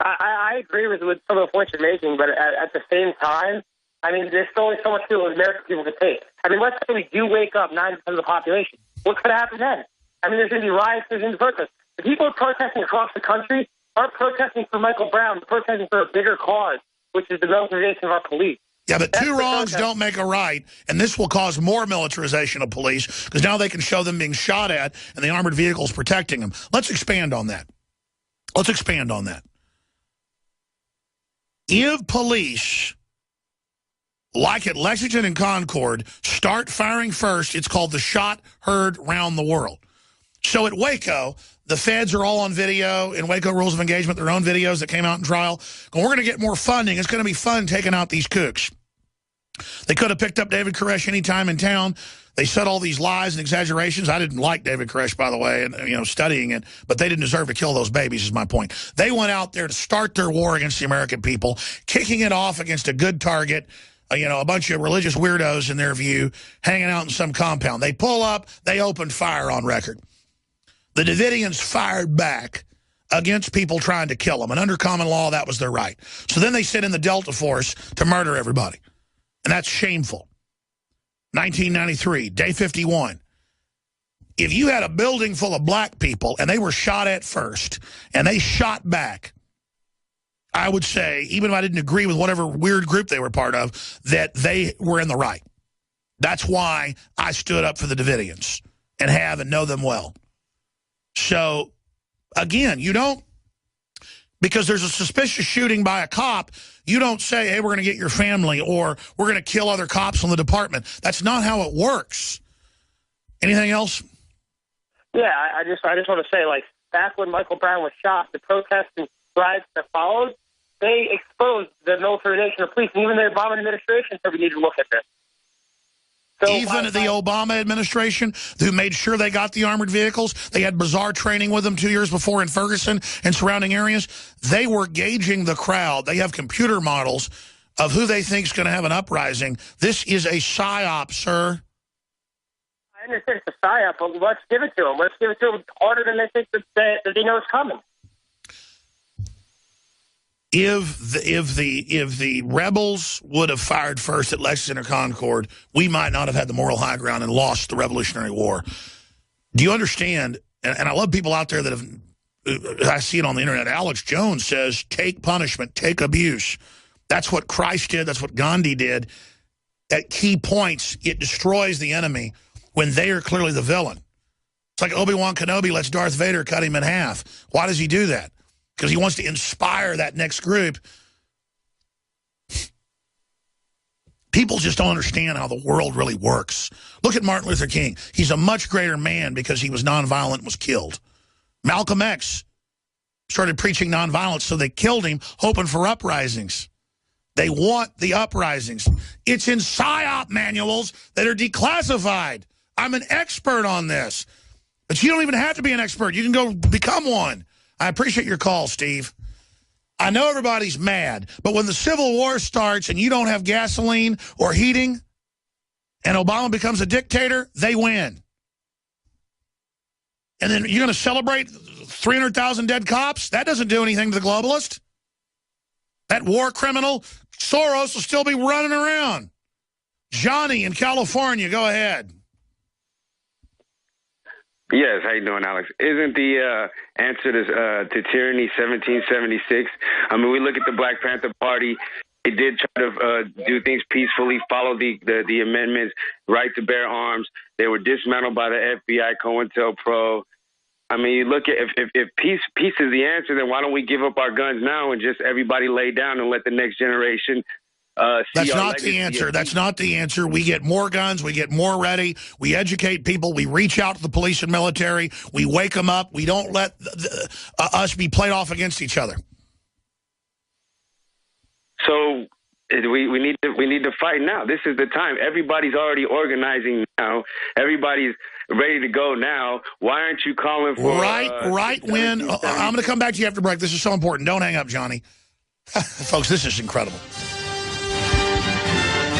I agree with some of the points you're making, but at the same time, I mean, there's only so much people American people can take. I mean, let's say we do wake up 9% of the population. What could happen then? I mean, there's going to be riots, there's going to be protests. The people protesting across the country aren't protesting for Michael Brown, they're protesting for a bigger cause, which is the militarization of our police. Yeah, but two wrongs don't make a right, and this will cause more militarization of police because now they can show them being shot at and the armored vehicles protecting them. Let's expand on that. Let's expand on that. If police, like at Lexington and Concord, start firing first, it's called the shot heard round the world. So at Waco, the feds are all on video in Waco Rules of Engagement, their own videos that came out in trial. And we're going to get more funding. It's going to be fun taking out these kooks. They could have picked up David Koresh any time in town. They said all these lies and exaggerations. I didn't like David Koresh, by the way, and studying it, but they didn't deserve to kill those babies, is my point. They went out there to start their war against the American people, kicking it off against a good target, a bunch of religious weirdos in their view, hanging out in some compound. They pull up, they opened fire on record. The Davidians fired back against people trying to kill them, and under common law, that was their right. So then they sent in the Delta Force to murder everybody, and that's shameful. 1993, day 51. If you had a building full of black people and they were shot at first and they shot back, I would say, even if I didn't agree with whatever weird group they were part of, that they were in the right. That's why I stood up for the Davidians and have and know them well. So, again, you don't, because there's a suspicious shooting by a cop, you don't say, hey, we're going to get your family or we're going to kill other cops from the department. That's not how it works. Anything else? Yeah, I just want to say, like, back when Michael Brown was shot, the protests and riots that followed, they exposed the militarization of police. And even the Obama administration said we need to look at this. So even the Obama administration, who made sure they got the armored vehicles, they had bizarre training with them 2 years before in Ferguson and surrounding areas, they were gauging the crowd. They have computer models of who they think is going to have an uprising. This is a psyop, sir. I understand it's a psyop, but let's give it to them. Let's give it to them harder than they think that they know it's coming. If the rebels would have fired first at Lexington or Concord, we might not have had the moral high ground and lost the Revolutionary War. Do you understand? And I love people out there that have, I see it on the internet. Alex Jones says, take punishment, take abuse. That's what Christ did. That's what Gandhi did. At key points, it destroys the enemy when they are clearly the villain. It's like Obi-Wan Kenobi lets Darth Vader cut him in half. Why does he do that? Because he wants to inspire that next group. People just don't understand how the world really works. Look at Martin Luther King. He's a much greater man because he was nonviolent and was killed. Malcolm X started preaching nonviolence, so they killed him, hoping for uprisings. They want the uprisings. It's in PSYOP manuals that are declassified. I'm an expert on this. But you don't even have to be an expert. You can go become one. I appreciate your call, Steve. I know everybody's mad, but when the Civil War starts and you don't have gasoline or heating and Obama becomes a dictator, they win. And then you're going to celebrate 300,000 dead cops? That doesn't do anything to the globalist. That war criminal, Soros, will still be running around. Johnny in California, go ahead. Yes, how you doing, Alex? Isn't the answer to tyranny 1776? I mean, we look at the Black Panther Party. They did try to do things peacefully, follow the amendments, right to bear arms. They were dismantled by the FBI, COINTELPRO. I mean, you look at if peace is the answer, then why don't we give up our guns now and just everybody lay down and let the next generation That's not the answer. That's not the answer. We get more guns. We get more ready. We educate people. We reach out to the police and military. We wake them up. We don't let us be played off against each other. So we need to fight now. This is the time. Everybody's already organizing now. Everybody's ready to go now. Why aren't you calling for right when I'm going to come back to you after break. This is so important. Don't hang up, Johnny. Folks, this is incredible.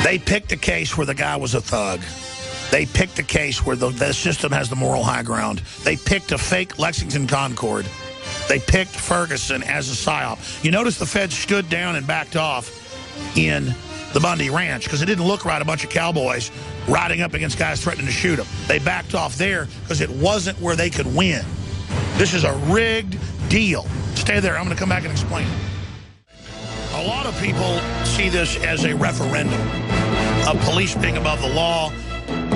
They picked a case where the guy was a thug. They picked a case where the system has the moral high ground. They picked a fake Lexington Concord. They picked Ferguson as a psyop. You notice the feds stood down and backed off in the Bundy Ranch because it didn't look right, a bunch of cowboys riding up against guys threatening to shoot them. They backed off there because it wasn't where they could win. This is a rigged deal. Stay there. I'm going to come back and explain it. A lot of people see this as a referendum of police being above the law.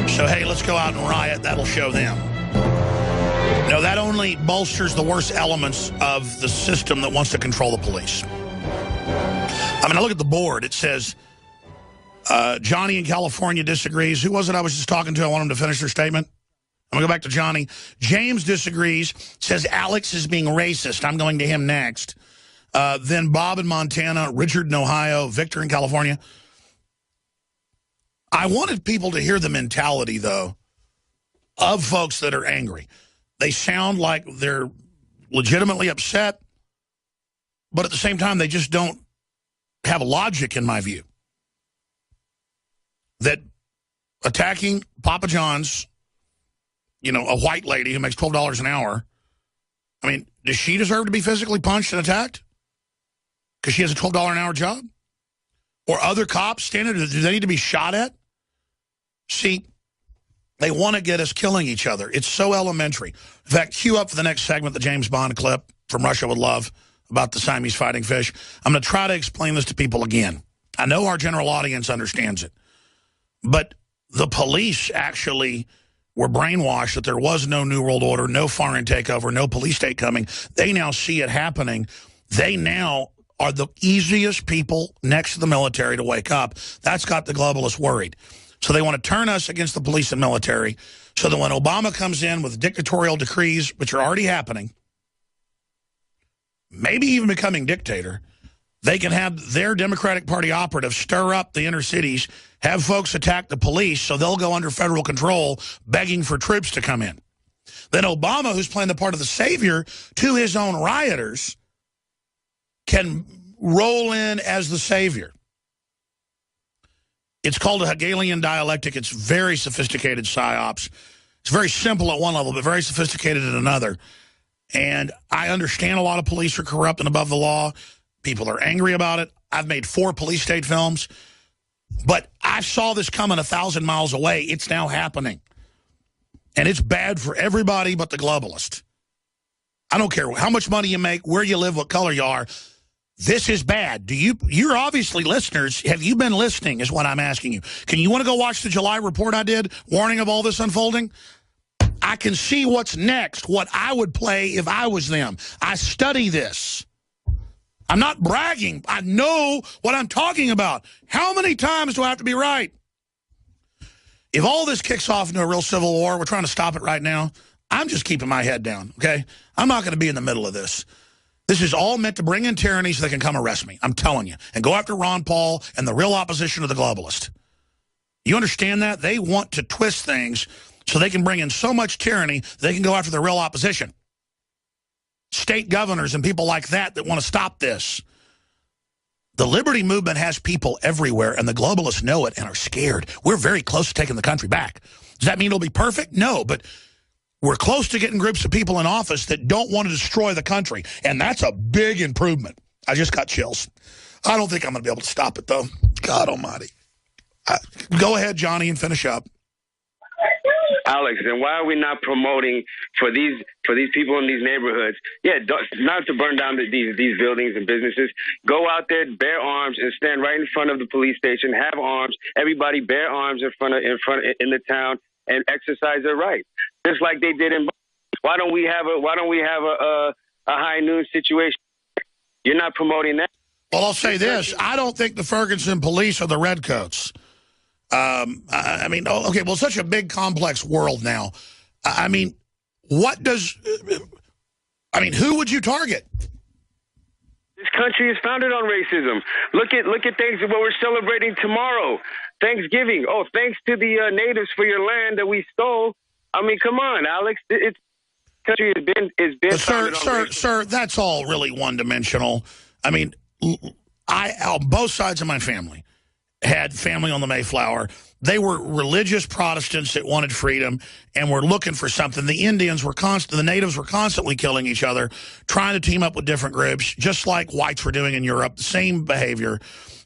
So, hey, let's go out and riot. That'll show them. No, that only bolsters the worst elements of the system that wants to control the police. I mean, I look at the board. It says, Johnny in California disagrees. Who was it I was just talking to? I want him to finish their statement. I'm going to go back to Johnny. James disagrees, says Alex is being racist. I'm going to him next. Then Bob in Montana, Richard in Ohio, Victor in California. I wanted people to hear the mentality, though, of folks that are angry. They sound like they're legitimately upset, but at the same time, they just don't have logic, in my view. That attacking Papa John's, you know, a white lady who makes $12 an hour, I mean, does she deserve to be physically punched and attacked? Because she has a $12 an hour job? Or other cops standing, do they need to be shot at? See, they want to get us killing each other. It's so elementary. In fact, cue up for the next segment the James Bond clip from Russia With Love about the Siamese fighting fish. I'm going to try to explain this to people again. I know our general audience understands it. But the police actually were brainwashed that there was no New World Order, no foreign takeover, no police state coming. They now see it happening. They now are the easiest people next to the military to wake up. That's got the globalists worried. So they want to turn us against the police and military so that when Obama comes in with dictatorial decrees, which are already happening, maybe even becoming dictator, they can have their Democratic Party operatives stir up the inner cities, have folks attack the police so they'll go under federal control, begging for troops to come in. Then Obama, who's playing the part of the savior to his own rioters, can roll in as the savior. It's called a Hegelian dialectic. It's very sophisticated psyops. It's very simple at one level, but very sophisticated at another. And I understand a lot of police are corrupt and above the law. People are angry about it. I've made 4 police state films. But I saw this coming 1,000 miles away. It's now happening. And it's bad for everybody but the globalist. I don't care how much money you make, where you live, what color you are. This is bad. You're obviously listeners. Have you been listening is what I'm asking you. Can you want to go watch the July report I did, warning of all this unfolding? I can see what's next, what I would play if I was them. I study this. I'm not bragging. I know what I'm talking about. How many times do I have to be right? If all this kicks off into a real civil war, we're trying to stop it right now, I'm just keeping my head down, okay? I'm not going to be in the middle of this. This is all meant to bring in tyranny so they can come arrest me. I'm telling you. And go after Ron Paul and the real opposition to the globalist. You understand that? They want to twist things so they can bring in so much tyranny they can go after the real opposition. State governors and people like that want to stop this. The liberty movement has people everywhere, and the globalists know it and are scared. We're very close to taking the country back. Does that mean it'll be perfect? No, but we're close to getting groups of people in office that don't want to destroy the country, and that's a big improvement. I just got chills. I don't think I'm going to be able to stop it, though. God almighty. Go ahead, Johnny, and finish up. Alex, then why are we not promoting for these people in these neighborhoods? Yeah, not to burn down these buildings and businesses. Go out there, bear arms, and stand right in front of the police station. Have arms. Everybody bear arms in the town and exercise their rights, just like they did in. Why don't we have a high noon situation? You're not promoting that. Well, I'll say this: I don't think the Ferguson police are the redcoats. I mean, okay, well, such a big, complex world now. I mean, who would you target? This country is founded on racism. Look at things what we're celebrating tomorrow. Thanksgiving. Oh, thanks to the natives for your land that we stole. I mean, come on, Alex. It's country has been founded on racism. Sir, that's all really one-dimensional. I mean, on both sides of my family had family on the Mayflower. They were religious Protestants that wanted freedom and were looking for something. The Indians were the natives were constantly killing each other, trying to team up with different groups, just like whites were doing in Europe, the same behavior.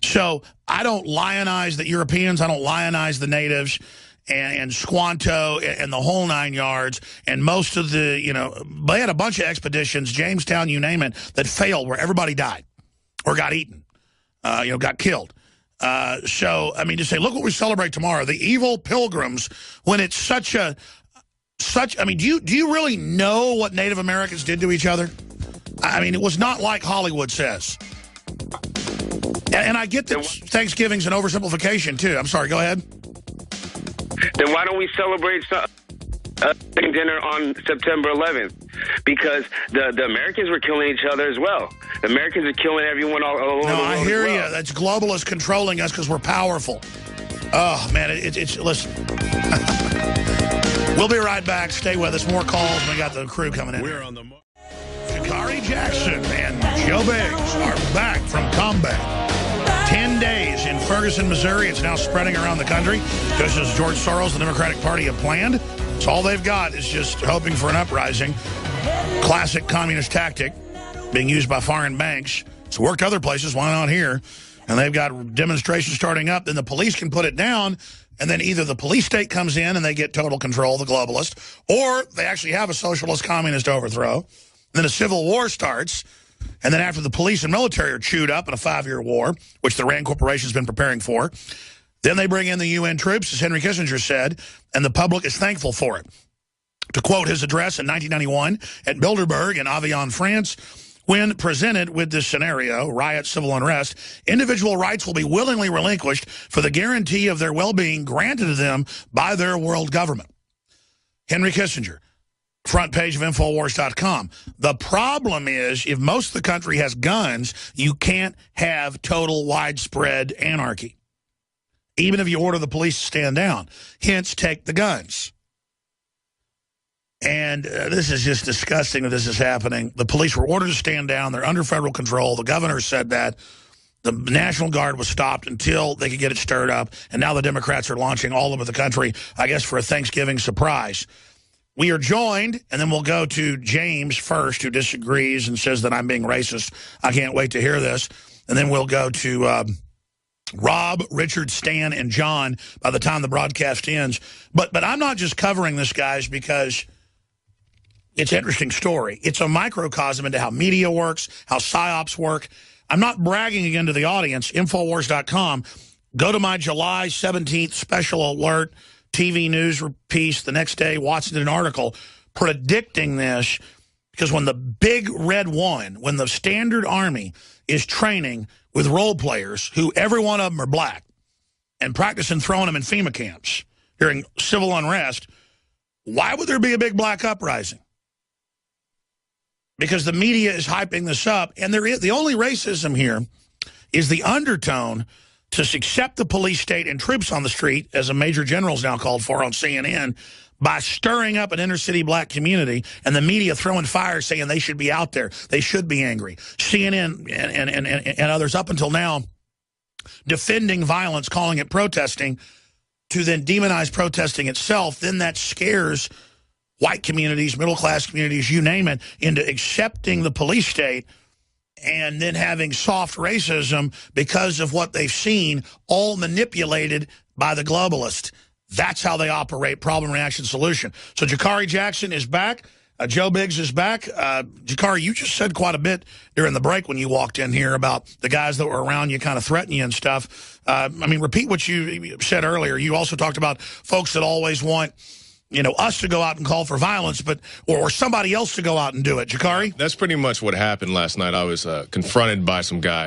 So I don't lionize the Europeans. I don't lionize the natives and Squanto and the whole 9 yards. And most of the, they had a bunch of expeditions, Jamestown, you name it, that failed where everybody died or got eaten, got killed. So, I mean, to say, look what we celebrate tomorrow, the evil pilgrims, when it's I mean, do you really know what Native Americans did to each other? I mean, it was not like Hollywood says. And I get that Thanksgiving's an oversimplification, too. I'm sorry, go ahead. Then why don't we celebrate dinner on September 11th? Because the Americans were killing each other as well. The Americans are killing everyone all over the world. No, I hear you. That's globalists controlling us because we're powerful. Oh, man, listen. We'll be right back. Stay with us. More calls. We got the crew coming in. We're on the Jakari Jackson and Joe Biggs are back from combat. 10 days in Ferguson, Missouri. It's now spreading around the country, just as George Soros, the Democratic Party, have planned. So all they've got is just hoping for an uprising. Classic communist tactic being used by foreign banks. It's worked other places. Why not here? And they've got demonstrations starting up. Then the police can put it down. And then either the police state comes in and they get total control, the globalist, or they actually have a socialist communist overthrow. Then a civil war starts. And then after the police and military are chewed up in a 5-year war, which the RAND Corporation's been preparing for, then they bring in the UN troops, as Henry Kissinger said, and the public is thankful for it. To quote his address in 1991 at Bilderberg in Avignon, France, when presented with this scenario, riot, civil unrest, individual rights will be willingly relinquished for the guarantee of their well-being granted to them by their world government. Henry Kissinger, front page of Infowars.com. The problem is, if most of the country has guns, you can't have total widespread anarchy, even if you order the police to stand down. Hence, take the guns. And this is just disgusting that this is happening. The police were ordered to stand down. They're under federal control. The governor said that. The National Guard was stopped until they could get it stirred up. And now the Democrats are launching all over the country, I guess, for a Thanksgiving surprise. We are joined, and then we'll go to James first, who disagrees and says that I'm being racist. I can't wait to hear this. And then we'll go to Rob, Richard, Stan, and John by the time the broadcast ends. But I'm not just covering this, guys, because it's an interesting story. It's a microcosm into how media works, how psyops work. I'm not bragging again to the audience. Infowars.com. Go to my July 17th special alert TV news piece the next day, Washington article predicting this, because when the big red one, when the standard army is training with role players who every one of them are black and practicing throwing them in FEMA camps during civil unrest, why would there be a big black uprising? Because the media is hyping this up, and the only racism here is the undertone to accept the police state and troops on the street, as a major general's now called for on CNN, by stirring up an inner-city black community, and the media throwing fire saying they should be out there. They should be angry. CNN and others up until now defending violence, calling it protesting, to then demonize protesting itself. Then that scares white communities, middle-class communities, you name it, into accepting the police state and then having soft racism because of what they've seen, all manipulated by the globalist. That's how they operate, problem, reaction, solution. So Jakari Jackson is back. Joe Biggs is back. Jakari, you just said quite a bit during the break when you walked in here about the guys that were around you kind of threatening you and stuff. I mean, repeat what you said earlier. You also talked about folks that always want, you know, us to go out and call for violence, but or somebody else to go out and do it. Jakari? That's pretty much what happened last night. I was confronted by some guy,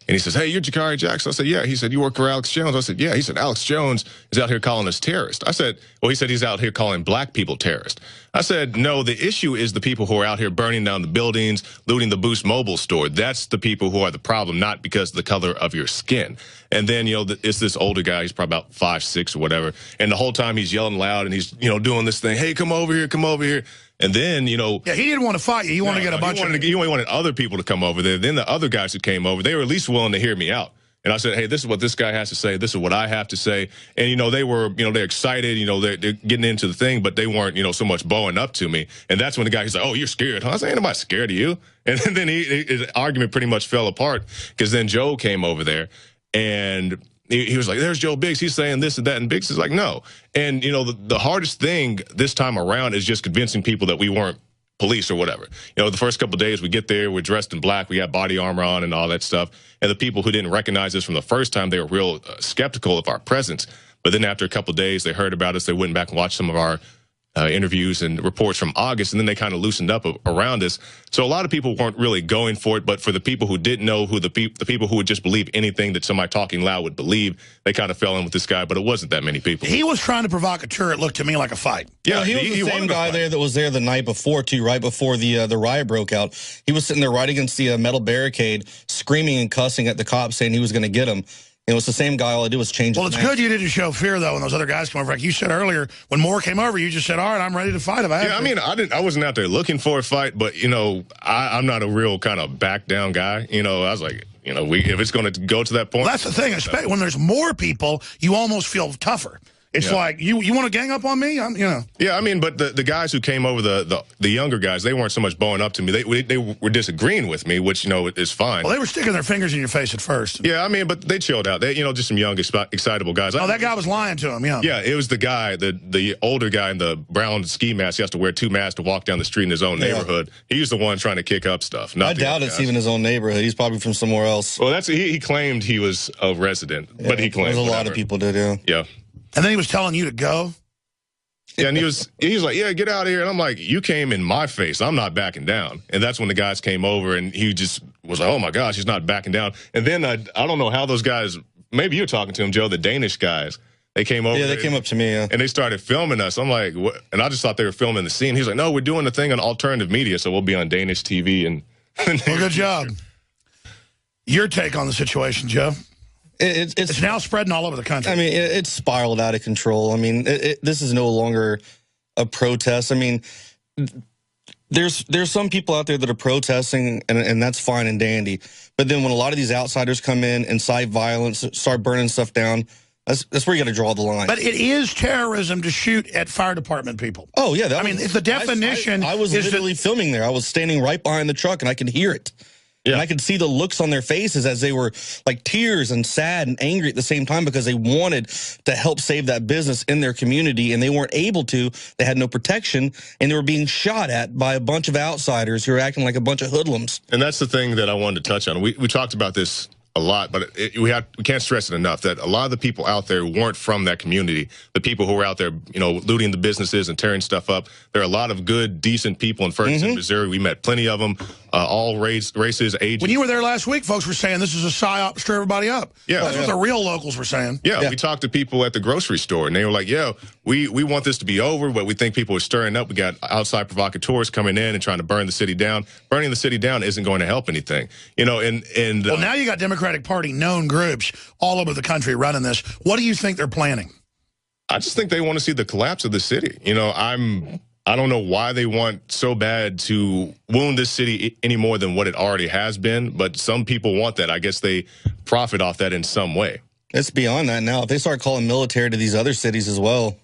and he says, "Hey, you're Jakari Jackson." I said, "Yeah." He said, "You work for Alex Jones?" I said, "Yeah." He said, "Alex Jones is out here calling us terrorists." I said, well, he said he's out here calling black people terrorists. I said, no, the issue is the people who are out here burning down the buildings, looting the Boost Mobile store. That's the people who are the problem, not because of the color of your skin. And then, you know, it's this older guy. He's probably about 5'6" or whatever. And the whole time he's yelling loud and he's, you know, doing this thing. Hey, come over here, come over here. And then, you know. Yeah, he didn't want to fight you. He wanted to get a bunch of. He wanted other people to come over there. Then the other guys who came over, they were at least willing to hear me out. And I said, hey, this is what this guy has to say. This is what I have to say. And, you know, they were, you know, they're excited. You know, they're getting into the thing, but they weren't, you know, so much bowing up to me. And that's when the guy, he's like, oh, you're scared, huh? I said, ain't nobody scared of you. And then his argument pretty much fell apart because then Joe came over there and he was like, there's Joe Biggs. He's saying this and that. And Biggs is like, no. And, you know, the hardest thing this time around is just convincing people that we weren't police or whatever. You know, the first couple of days we get there, we're dressed in black, we got body armor on and all that stuff. And the people who didn't recognize us from the first time, they were real skeptical of our presence. But then after a couple of days, they heard about us. They went back and watched some of our interviews and reports from August, and then they kind of loosened up around us. So a lot of people weren't really going for it, but for the people who didn't know, who the people who would just believe anything that somebody talking loud would believe, they kind of fell in with this guy, but it wasn't that many people. He was trying to provocateur. It looked to me like a fight. Yeah, well, he was the same guy there that was there the night before, too, right before the riot broke out. He was sitting there right against the metal barricade, screaming and cussing at the cops, saying he was going to get him. It was the same guy. All I did was change. Well, it's good you didn't show fear though when those other guys come over. Like you said earlier, when Moore came over, you just said, "All right, I'm ready to fight." I mean, I wasn't out there looking for a fight, but I'm not a real kind of back down guy. I was like, if it's going to go to that point, well, that's the thing. Especially when there's more people, you almost feel tougher. It's like, you want to gang up on me? Yeah, I mean, but the guys who came over, the younger guys, they weren't so much bowing up to me. They were disagreeing with me, which, is fine. Well, they were sticking their fingers in your face at first. Yeah, I mean, but they chilled out. They, just some young, excitable guys. Oh, that guy was lying to him, yeah. Yeah, it was the guy, the older guy in the brown ski mask. He has to wear 2 masks to walk down the street in his own neighborhood. He's the one trying to kick up stuff. I doubt it's even his own neighborhood. He's probably from somewhere else. Well, he claimed he was a resident, but he claimed there's a lot of people did, yeah. Yeah. And then he was telling you to go? Yeah, and he was like, yeah, get out of here. And I'm like, you came in my face. I'm not backing down. And that's when the guys came over, and he just was like, oh, my gosh, he's not backing down. And then I don't know how those guys, maybe you were talking to him, Joe, the Danish guys. They came over. Yeah, they came up to me, yeah. And they started filming us. I'm like, what? And I just thought they were filming the scene. He's like, no, we're doing the thing on alternative media, so we'll be on Danish TV. And well, good job. Your take on the situation, Joe? It's now spreading all over the country. I mean, it's spiraled out of control. I mean, this is no longer a protest. I mean, there's some people out there that are protesting, and that's fine and dandy. But then when a lot of these outsiders come in, incite violence, start burning stuff down, that's where you got to draw the line. But it is terrorism to shoot at fire department people. Oh, yeah. I mean, it's the definition. I was literally filming there. I was standing right behind the truck, and I could hear it. Yeah. And I could see the looks on their faces as they were like tears and sad and angry at the same time because they wanted to help save that business in their community, and they weren't able to. They had no protection, and they were being shot at by a bunch of outsiders who were acting like a bunch of hoodlums. And that's the thing that I wanted to touch on. We talked about this a lot, but we can't stress it enough that a lot of the people out there weren't from that community. The people who were out there, looting the businesses and tearing stuff up. There are a lot of good, decent people in Ferguson, Missouri. We met plenty of them, all races, ages. When you were there last week, folks were saying this is a psyop to stir everybody up. Yeah, that's what the real locals were saying. Yeah, we talked to people at the grocery store, and they were like, "Yeah, we want this to be over, but we think people are stirring up. We got outside provocateurs coming in and trying to burn the city down. Burning the city down isn't going to help anything, And well, now you got Democratic Party known groups all over the country running this. What do you think they're planning? I just think they want to see the collapse of the city. I don't know why they want so bad to wound this city any more than what it already has been, but some people want that. I guess they profit off that in some way. It's beyond that now. If they start calling military to these other cities as well,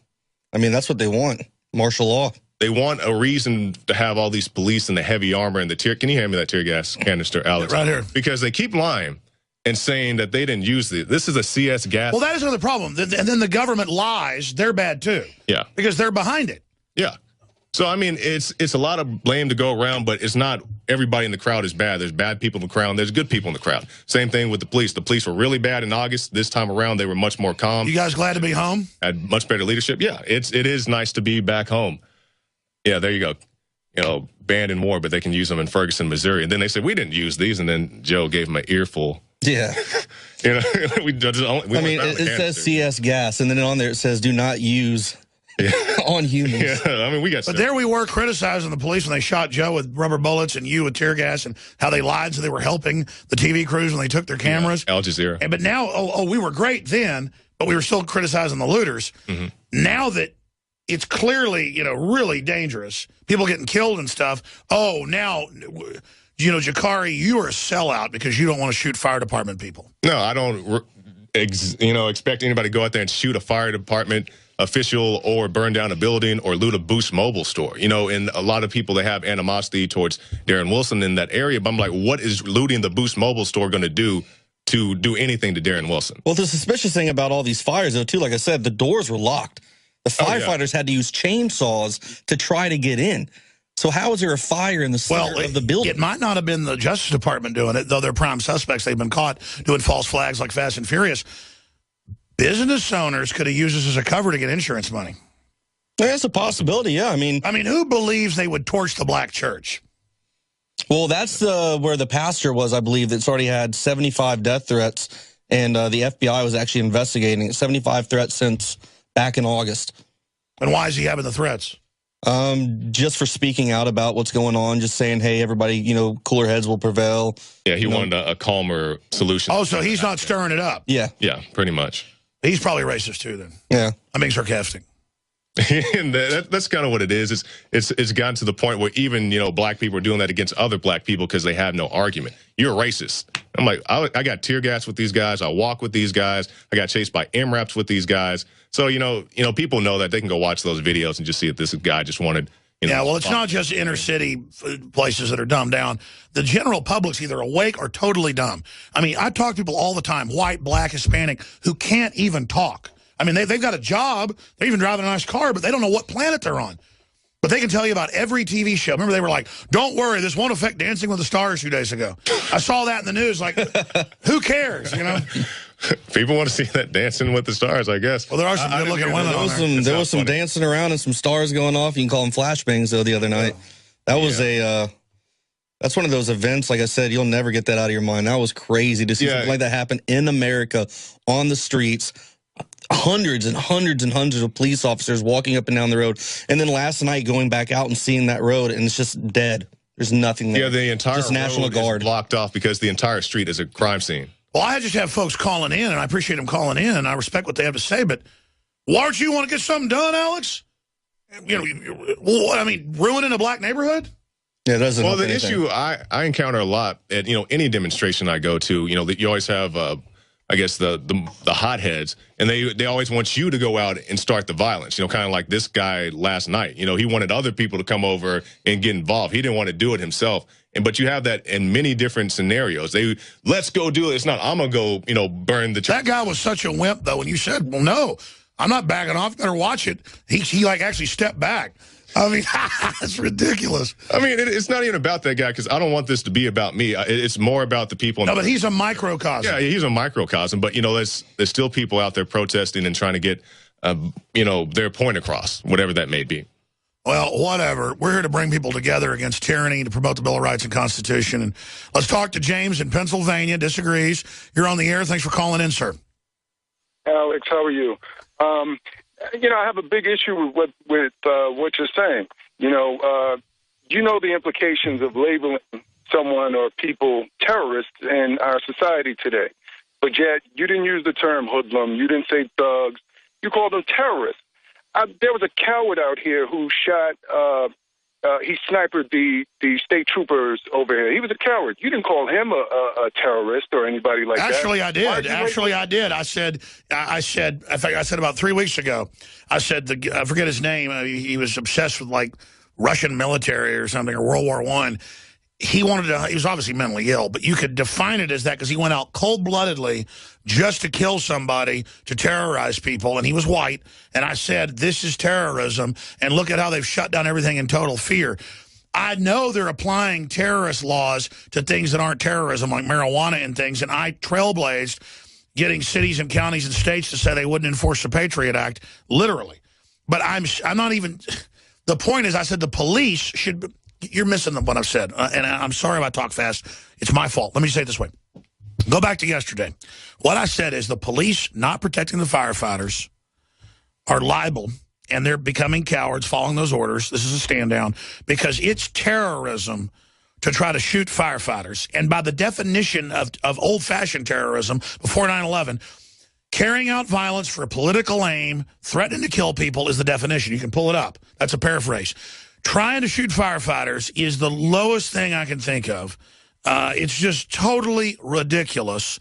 I mean, that's what they want, martial law. They want a reason to have all these police and the heavy armor and the tear. Can you hand me that tear gas canister, Alex? Right here. Because they keep lying and saying that they didn't use it. This is a CS gas. Well, that is another problem. And then the government lies. They're bad, too. Yeah. Because they're behind it. Yeah. So, I mean, it's a lot of blame to go around, but it's not everybody in the crowd is bad. There's bad people in the crowd. There's good people in the crowd. Same thing with the police. The police were really bad in August. This time around, they were much more calm. You guys glad to be home? Had much better leadership. Yeah, it is nice to be back home. Yeah, there you go. Banned in war, but they can use them in Ferguson, Missouri. And then they said, we didn't use these. And then Joe gave them an earful. Yeah. It says CS gas, and then on there it says do not use on humans. Yeah, I mean, we got. But there we were criticizing the police when they shot Joe with rubber bullets and you with tear gas, and how they lied so they were helping the TV crews when they took their cameras. Al Jazeera. But now, we were great then, but we were still criticizing the looters. Now that it's clearly, really dangerous, people getting killed and stuff. Oh, now, Jakari, you are a sellout because you don't want to shoot fire department people. No, I don't, expect anybody to go out there and shoot a fire department official or burn down a building or loot a Boost Mobile store. And a lot of people that have animosity towards Darren Wilson in that area. But I'm like, what is looting the Boost Mobile store going to do anything to Darren Wilson? Well, the suspicious thing about all these fires, though, too, like I said, the doors were locked. The firefighters had to use chainsaws to try to get in. So how is there a fire in the center of the building? It might not have been the Justice Department doing it, though they're prime suspects. They've been caught doing false flags like Fast and Furious. Business owners could have used this as a cover to get insurance money. That's a possibility, yeah. I mean, who believes they would torch the black church? Well, that's where the pastor was, I believe, that's already had 75 death threats, and the FBI was actually investigating it. 75 threats since back in August. And why is he having the threats? Just for speaking out about what's going on, just saying, hey, everybody, you know, cooler heads will prevail. Yeah, he wanted a calmer solution. Oh, so he's not stirring it up. Yeah. Yeah, pretty much. He's probably racist too, then. Yeah. I'm being sarcastic. And that's kind of what it is. It's gotten to the point where even, you know, black people are doing that against other black people because they have no argument. You're a racist. I'm like, I got tear gas with these guys. I walk with these guys. I got chased by MRAPs with these guys. So, you know, people know that they can go watch those videos and just see that this guy just wanted, you know. Yeah, well, it's not just inner city places that are dumbed down. The general public's either awake or totally dumb. I mean, I talk to people all the time, white, black, Hispanic, who can't even talk. I mean, they've got a job. They're even driving a nice car, but they don't know what planet they're on. But they can tell you about every TV show. Remember, they were like, don't worry, this won't affect Dancing with the Stars 2 days ago. I saw that in the news. Like, who cares, you know? People want to see that Dancing with the Stars, I guess. Well, there are some good-looking women on there. There was some dancing around and some stars going off. You can call them flashbangs, though, the other night. That was that's one of those events, like I said, you'll never get that out of your mind. That was crazy to see something like that happen in America on the streets. Hundreds and hundreds and hundreds of police officers walking up and down the road. And then last night going back out and seeing that road, and it's just dead. There's nothing there. Yeah, the entire just road National Guard is blocked off because the entire street is a crime scene. Well, I just have folks calling in, and I appreciate them calling in, and I respect what they have to say, but why don't you want to get something done, Alex? You know, I mean, ruining a black neighborhood? Yeah, it doesn't. Well, the issue I encounter a lot at, you know, any demonstration I go to, you know, that you always have I guess the hotheads, and they always want you to go out and start the violence. You know, kind of like this guy last night. You know, he wanted other people to come over and get involved. He didn't want to do it himself. But you have that in many different scenarios. Let's go do it. It's not, I'm going to go, you know, burn the church. That guy was such a wimp, though, when you said, well, no, I'm not backing off. Better watch it. He like actually stepped back. I mean, that's ridiculous. I mean, it's not even about that guy, because I don't want this to be about me. It's more about the people. No, but he's a microcosm. Yeah, he's a microcosm. But, you know, there's still people out there protesting and trying to get, you know, their point across, whatever that may be. Well, whatever. We're here to bring people together against tyranny, to promote the Bill of Rights and Constitution. And let's talk to James in Pennsylvania. Disagrees. You're on the air. Thanks for calling in, sir. Alex, how are you? You know, I have a big issue with what you're saying. You know the implications of labeling someone or people terrorists in our society today. But yet, you didn't use the term hoodlum. You didn't say thugs. You called them terrorists. There was a coward out here who shot, he sniped the state troopers over here. He was a coward. You didn't call him a terrorist or anybody like that. Actually, I did. Actually, I did. I said, in fact, I said about 3 weeks ago, I said, I forget his name. He was obsessed with, like, Russian military or something, or World War I. He was obviously mentally ill, but you could define it as that because he went out cold-bloodedly just to kill somebody, to terrorize people, and he was white. And I said, this is terrorism, and look at how they've shut down everything in total fear. I know they're applying terrorist laws to things that aren't terrorism, like marijuana and things, and I trailblazed getting cities and counties and states to say they wouldn't enforce the Patriot Act, literally. But I'm not even... The point is, I said the police should... You're missing what I've said, and I'm sorry if I talk fast. It's my fault. Let me say it this way. Go back to yesterday. What I said is the police not protecting the firefighters are liable, and they're becoming cowards following those orders. This is a stand down, because it's terrorism to try to shoot firefighters. And by the definition of old-fashioned terrorism, before 9/11, carrying out violence for a political aim, threatening to kill people is the definition. You can pull it up. That's a paraphrase. Trying to shoot firefighters is the lowest thing I can think of. It's just totally ridiculous.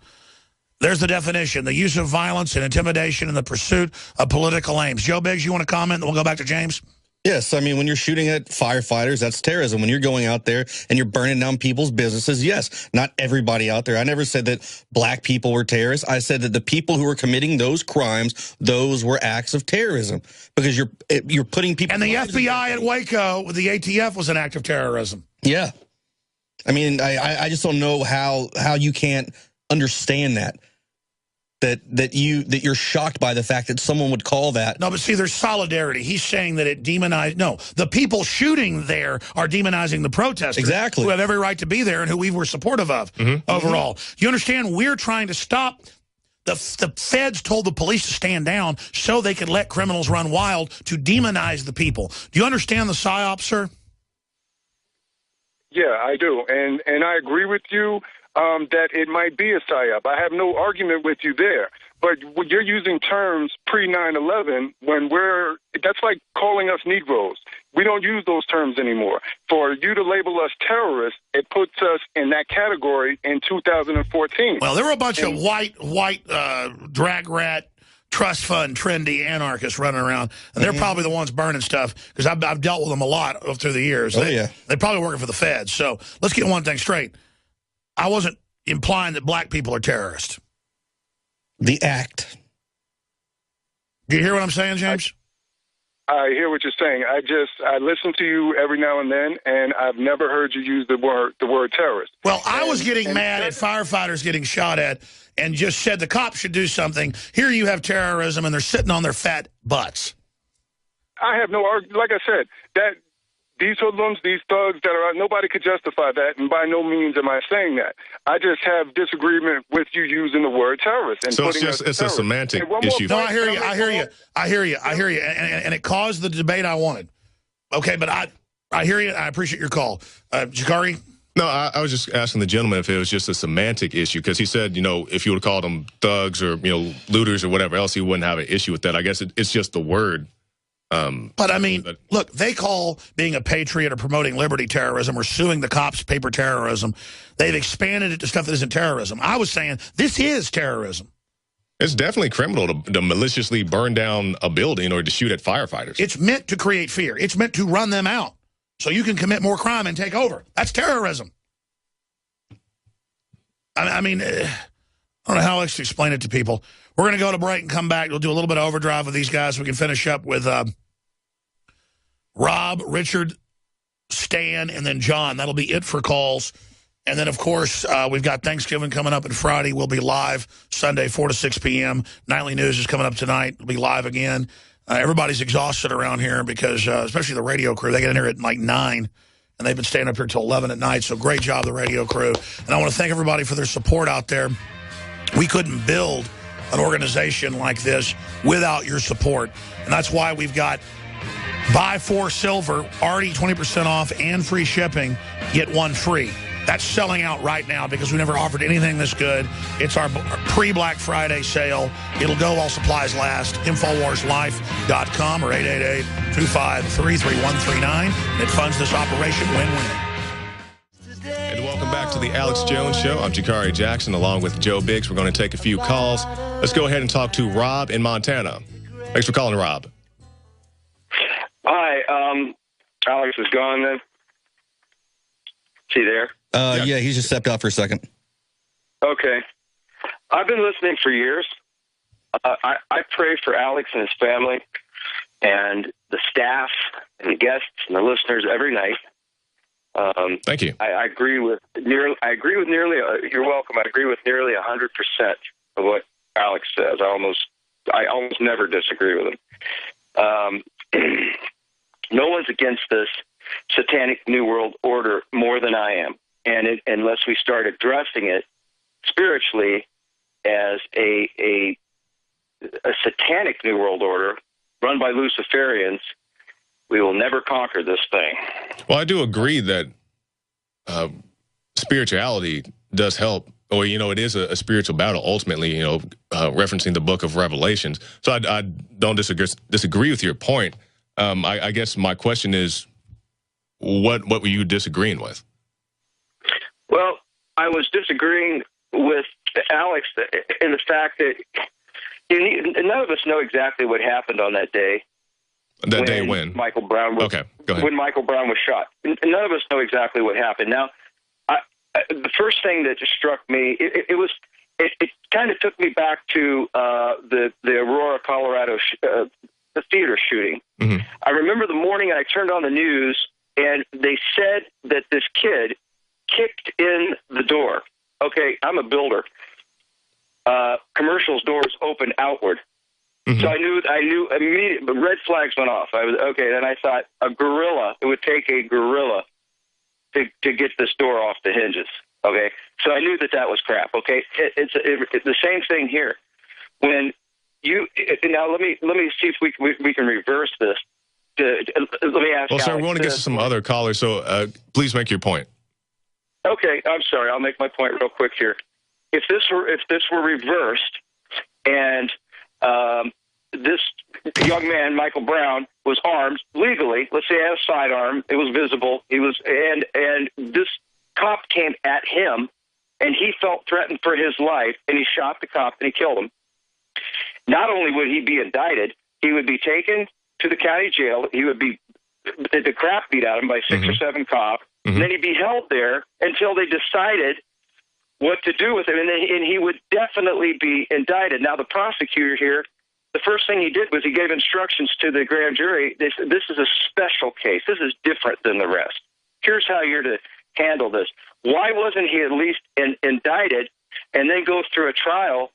There's the definition: the use of violence and intimidation in the pursuit of political aims. Joe Biggs, you want to comment? Then we'll go back to James. Yes, I mean, when you're shooting at firefighters, that's terrorism. When you're going out there and you're burning down people's businesses, yes, not everybody out there. I never said that black people were terrorists. I said that the people who were committing those crimes, those were acts of terrorism, because you're putting people... And the FBI at Waco with the ATF was an act of terrorism. Yeah. I mean, I just don't know how you can't understand that. That you're shocked by the fact that someone would call that. No, but see, there's solidarity. He's saying that it demonized. No, the people shooting there are demonizing the protesters. Exactly. Who have every right to be there and who we were supportive of overall. You understand? We're trying to stop The feds told the police to stand down so they could let criminals run wild to demonize the people. Do you understand the PSYOP, sir? Yeah, I do. And I agree with you that it might be a PSYOP. I have no argument with you there. But when you're using terms pre-9/11 that's like calling us Negroes. We don't use those terms anymore. For you to label us terrorists, it puts us in that category in 2014. Well, there were a bunch of white drag rat, trust fund, trendy anarchists running around, and they're probably the ones burning stuff, because I've dealt with them a lot through the years. They're probably working for the feds. So let's get one thing straight. I wasn't implying that black people are terrorists. The act. Do you hear what I'm saying, James? I hear what you're saying. I listen to you every now and then, and I've never heard you use the word terrorist. Well, I was getting mad at firefighters getting shot at and just said the cops should do something. Here you have terrorism, and they're sitting on their fat butts. I have no argument. Like I said, that these hoodlums, these thugs that are, nobody could justify that, and by no means am I saying that. I just have disagreement with you using the word terrorist. And so it's a semantic issue. No, I hear you. And it caused the debate I wanted. Okay, but I hear you. I appreciate your call. Jakari? No, I was just asking the gentleman if it was just a semantic issue, because he said, if you would have called them thugs or, looters or whatever else, he wouldn't have an issue with that. I guess it's just the word. But I mean, look, they call being a patriot or promoting liberty terrorism, or suing the cops paper terrorism. They've expanded it to stuff that isn't terrorism. I was saying this is terrorism. It's definitely criminal to maliciously burn down a building or to shoot at firefighters. It's meant to create fear. It's meant to run them out so you can commit more crime and take over. That's terrorism. I mean, I don't know how else to explain it to people. We're going to go to break and come back. We'll do a little bit of overdrive with these guys so we can finish up with Rob, Richard, Stan, and then John. That'll be it for calls. And then, of course, we've got Thanksgiving coming up, and Friday we'll be live Sunday, 4 to 6 p.m. Nightly News is coming up tonight. We'll be live again. Everybody's exhausted around here because, especially the radio crew, they get in here at like 9, and they've been staying up here till 11 at night. So great job, the radio crew. And I want to thank everybody for their support out there. We couldn't build an organization like this without your support. And that's why we've got buy 4 silver, already 20% off and free shipping, get 1 free. That's selling out right now because we never offered anything this good. It's our pre-Black Friday sale. It'll go while supplies last. InfoWarsLife.com or 888-253-3139. It funds this operation. Win-win. And welcome back to the Alex Jones Show. I'm Jakari Jackson along with Joe Biggs. We're going to take a few calls. Let's go ahead and talk to Rob in Montana. Thanks for calling, Rob. Hi, Alex is gone then? Is he there? Yeah, he just stepped out for a second. Okay. I've been listening for years. I pray for Alex and his family and the staff and the guests and the listeners every night. Thank you. I agree with nearly. You're welcome. I agree with nearly 100% of what Alex says. I almost never disagree with him. No one's against this satanic New World Order more than I am, and unless we start addressing it spiritually as a satanic New World Order run by Luciferians, we will never conquer this thing. Well, I do agree that spirituality does help, or, it is a spiritual battle ultimately, referencing the book of Revelations. So I don't disagree with your point. I guess my question is, what were you disagreeing with? Well, I was disagreeing with Alex in the fact that none of us know exactly what happened on that day. That day when? Michael Brown was, okay, go ahead. When Michael Brown was shot. None of us know exactly what happened. Now, the first thing that just struck me, it kind of took me back to the Aurora, Colorado, the theater shooting. Mm-hmm. I remember the morning I turned on the news, and they said that this kid kicked in the door. Okay, I'm a builder. Commercials doors open outward. Mm-hmm. So I knew immediately, but red flags went off. Then I thought it would take a gorilla to get this door off the hinges. Okay, so I knew that was crap. Okay, it's the same thing here. when you now let me see if we can reverse this. Let me ask. Well, sir, Alex, we want to get to some other callers, so please make your point. Okay, I'm sorry. I'll make my point real quick here. If this were reversed, and this young man, Michael Brown, was armed legally. Let's say he had a sidearm. It was visible. He was, and this cop came at him, and he felt threatened for his life, and he shot the cop and he killed him. Not only would he be indicted, he would be taken to the county jail. He would be the crap beat out of him by 6 or 7 cops. And then he'd be held there until they decided what to do with him, and he would definitely be indicted. Now, the prosecutor here, the first thing he did was he gave instructions to the grand jury. This is a special case. This is different than the rest. Here's how you're to handle this. Why wasn't he at least indicted and then go through a trial?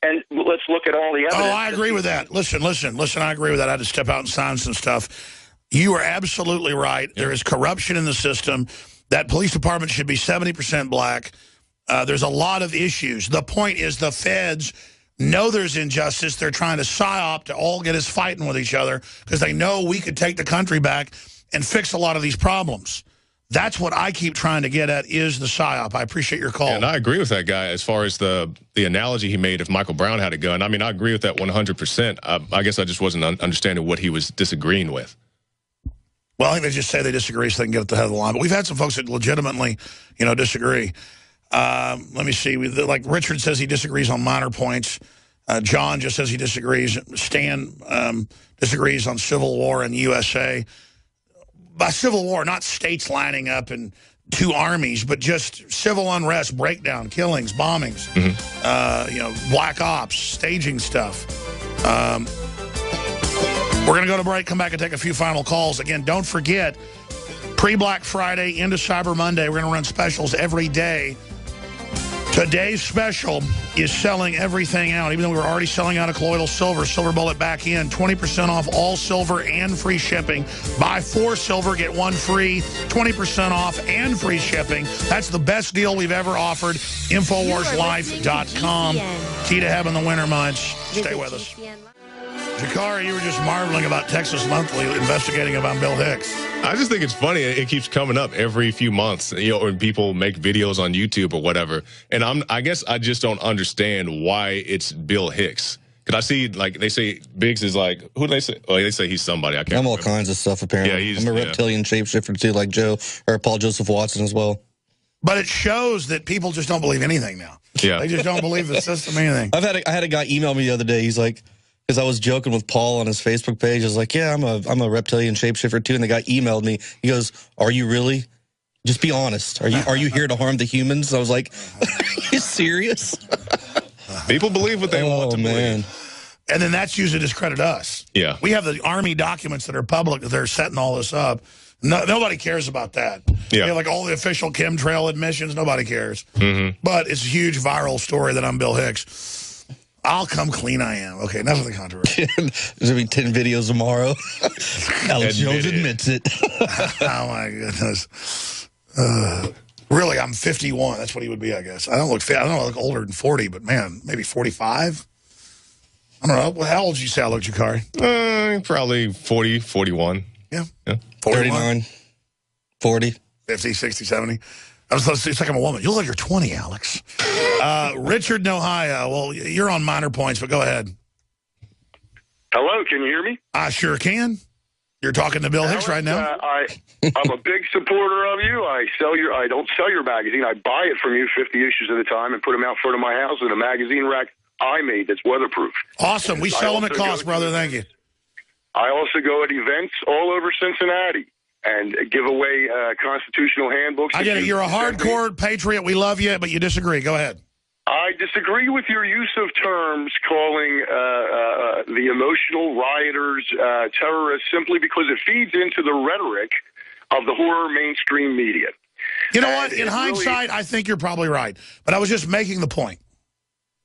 And let's look at all the evidence. Oh, I agree with that. Listen, I agree with that. I had to step out and sign some stuff. You are absolutely right. There is corruption in the system. That police department should be 70% black. There's a lot of issues. The point is the feds know there's injustice. They're trying to psyop to all get us fighting with each other because they know we could take the country back and fix a lot of these problems. That's what I keep trying to get at is the psyop. I appreciate your call. And I agree with that guy as far as the analogy he made if Michael Brown had a gun. I mean, I agree with that 100%. I guess I just wasn't understanding what he was disagreeing with. Well, I think they just say they disagree so they can get at the head of the line. But we've had some folks that legitimately, disagree. Let me see. Like Richard says he disagrees on minor points. John just says he disagrees. Stan disagrees on Civil War in the USA. By Civil War, not states lining up in 2 armies, but just civil unrest, breakdown, killings, bombings, black ops, staging stuff. We're going to go to break, come back and take a few final calls. Again, don't forget, pre-Black Friday into Cyber Monday, we're going to run specials every day. Today's special is selling everything out. Even though we were already selling out of colloidal silver, Silver Bullet back in. 20% off all silver and free shipping. Buy 4 silver, get 1 free. 20% off and free shipping. That's the best deal we've ever offered. InfoWarsLife.com. Key to having the winter months. Stay with us. Jakari, you were just marveling about Texas Monthly investigating about Bill Hicks. I just think it's funny. It keeps coming up every few months, when people make videos on YouTube or whatever. And I guess I just don't understand why it's Bill Hicks. Because I see, like, they say Biggs is like, who do they say? Oh, they say he's somebody. I can't remember. All kinds of stuff, apparently. Yeah, I'm a reptilian shapeshifter, too, like Paul Joseph Watson as well. But it shows that people just don't believe anything now. Yeah. They just don't believe the system, anything. I had a guy email me the other day. He's like, because I was joking with Paul on his Facebook page. I was like, yeah, I'm a reptilian shapeshifter too. And the guy emailed me. He goes, are you really? Just be honest. Are you here to harm the humans? I was like, are you serious? People believe what they want to believe. And then that's used to discredit us. Yeah. We have the Army documents that are public that they're setting all this up. Nobody cares about that. Yeah. Like all the official chemtrail admissions, nobody cares. Mm-hmm. But it's a huge viral story that I'm Bill Hicks. I'll come clean I am. Okay, enough of the controversy. There's going to be 10 videos tomorrow. Alex Jones admits it. Oh, my goodness. Really, I'm 51. That's what he would be, I guess. I don't look older than 40, but, man, maybe 45? I don't know. How old did you say I look, Jakari? Probably 40, 41. Yeah. 39, 40. 50, 60, 70. It's like I'm a woman. You look like you're 20, Alex. Richard in Ohio. Well, you're on minor points, but go ahead. Hello, can you hear me? I sure can. You're talking to Bill Hicks right now? I'm a big supporter of you. I don't sell your magazine. I buy it from you 50 issues at a time and put them out front of my house in a magazine rack I made that's weatherproof. Awesome. We sell them at cost, brother. Thank you. I also go at events all over Cincinnati and give away constitutional handbooks. I get it. You're a hardcore patriot. We love you, but you disagree. Go ahead. I disagree with your use of terms calling the emotional rioters terrorists simply because it feeds into the rhetoric of the horror mainstream media. You know what? In hindsight, I think you're probably right. But I was just making the point.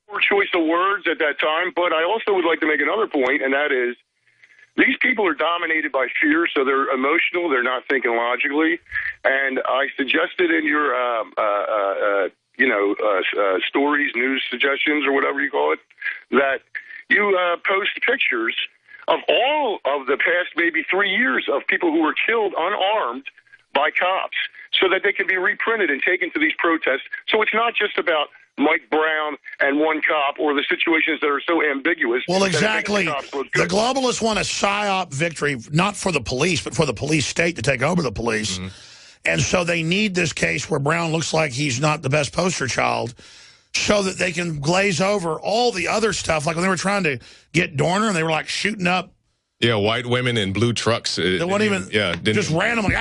Poor choice of words at that time. But I also would like to make another point, and that is these people are dominated by fear, so they're emotional. They're not thinking logically. And I suggested in your stories, news suggestions, or whatever you call it, that you post pictures of all of the past maybe 3 years of people who were killed unarmed by cops so that they can be reprinted and taken to these protests. So it's not just about Mike Brown and one cop or the situations that are so ambiguous. Well, exactly. The globalists want a PSYOP victory, not for the police, but for the police state to take over the police. And so they need this case where Brown looks like he's not the best poster child so that they can glaze over all the other stuff. Like when they were trying to get Dorner and they were like shooting up. Yeah, white women in blue trucks. They weren't even, just randomly,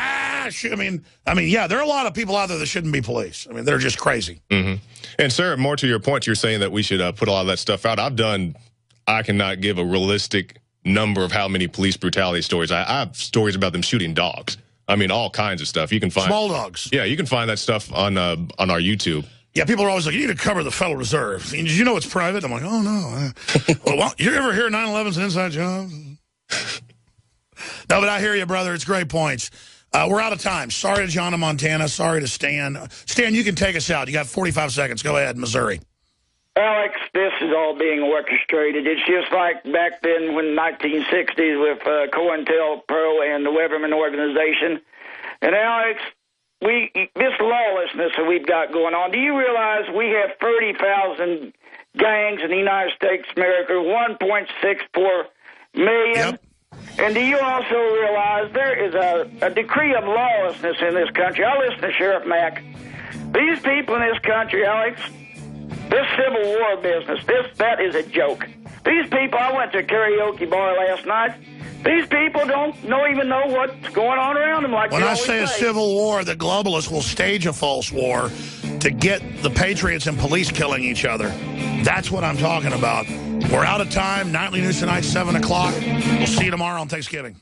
shoot. I mean, yeah, there are a lot of people out there that shouldn't be police. I mean, they're just crazy. And, sir, more to your point, you're saying that we should put a lot of that stuff out. I cannot give a realistic number of how many police brutality stories. I have stories about them shooting dogs. I mean, all kinds of stuff. You can find small dogs. Yeah, you can find that stuff on our YouTube. Yeah, people are always like, you need to cover the Federal Reserve. Did you know it's private? I'm like, oh, no. Well, you ever hear 9/11's an inside job? No, but I hear you, brother. It's great points. We're out of time. Sorry to John in Montana. Sorry to Stan. Stan, you can take us out. You got 45 seconds. Go ahead, Missouri. Alex, this is all being orchestrated. It's just like back then when 1960s with COINTELPRO and the Weberman organization. And Alex, this lawlessness that we've got going on, do you realize we have 30,000 gangs in the United States of America, 1.64 million? Yep. And do you also realize there is a decree of lawlessness in this country? I listen to Sheriff Mack. These people in this country, Alex, this Civil War business, that is a joke. These people, I went to a karaoke bar last night. These people don't even know what's going on around them. Like when I say a civil war, the globalists will stage a false war to get the patriots and police killing each other. That's what I'm talking about. We're out of time. Nightly News tonight, 7 o'clock. We'll see you tomorrow on Thanksgiving.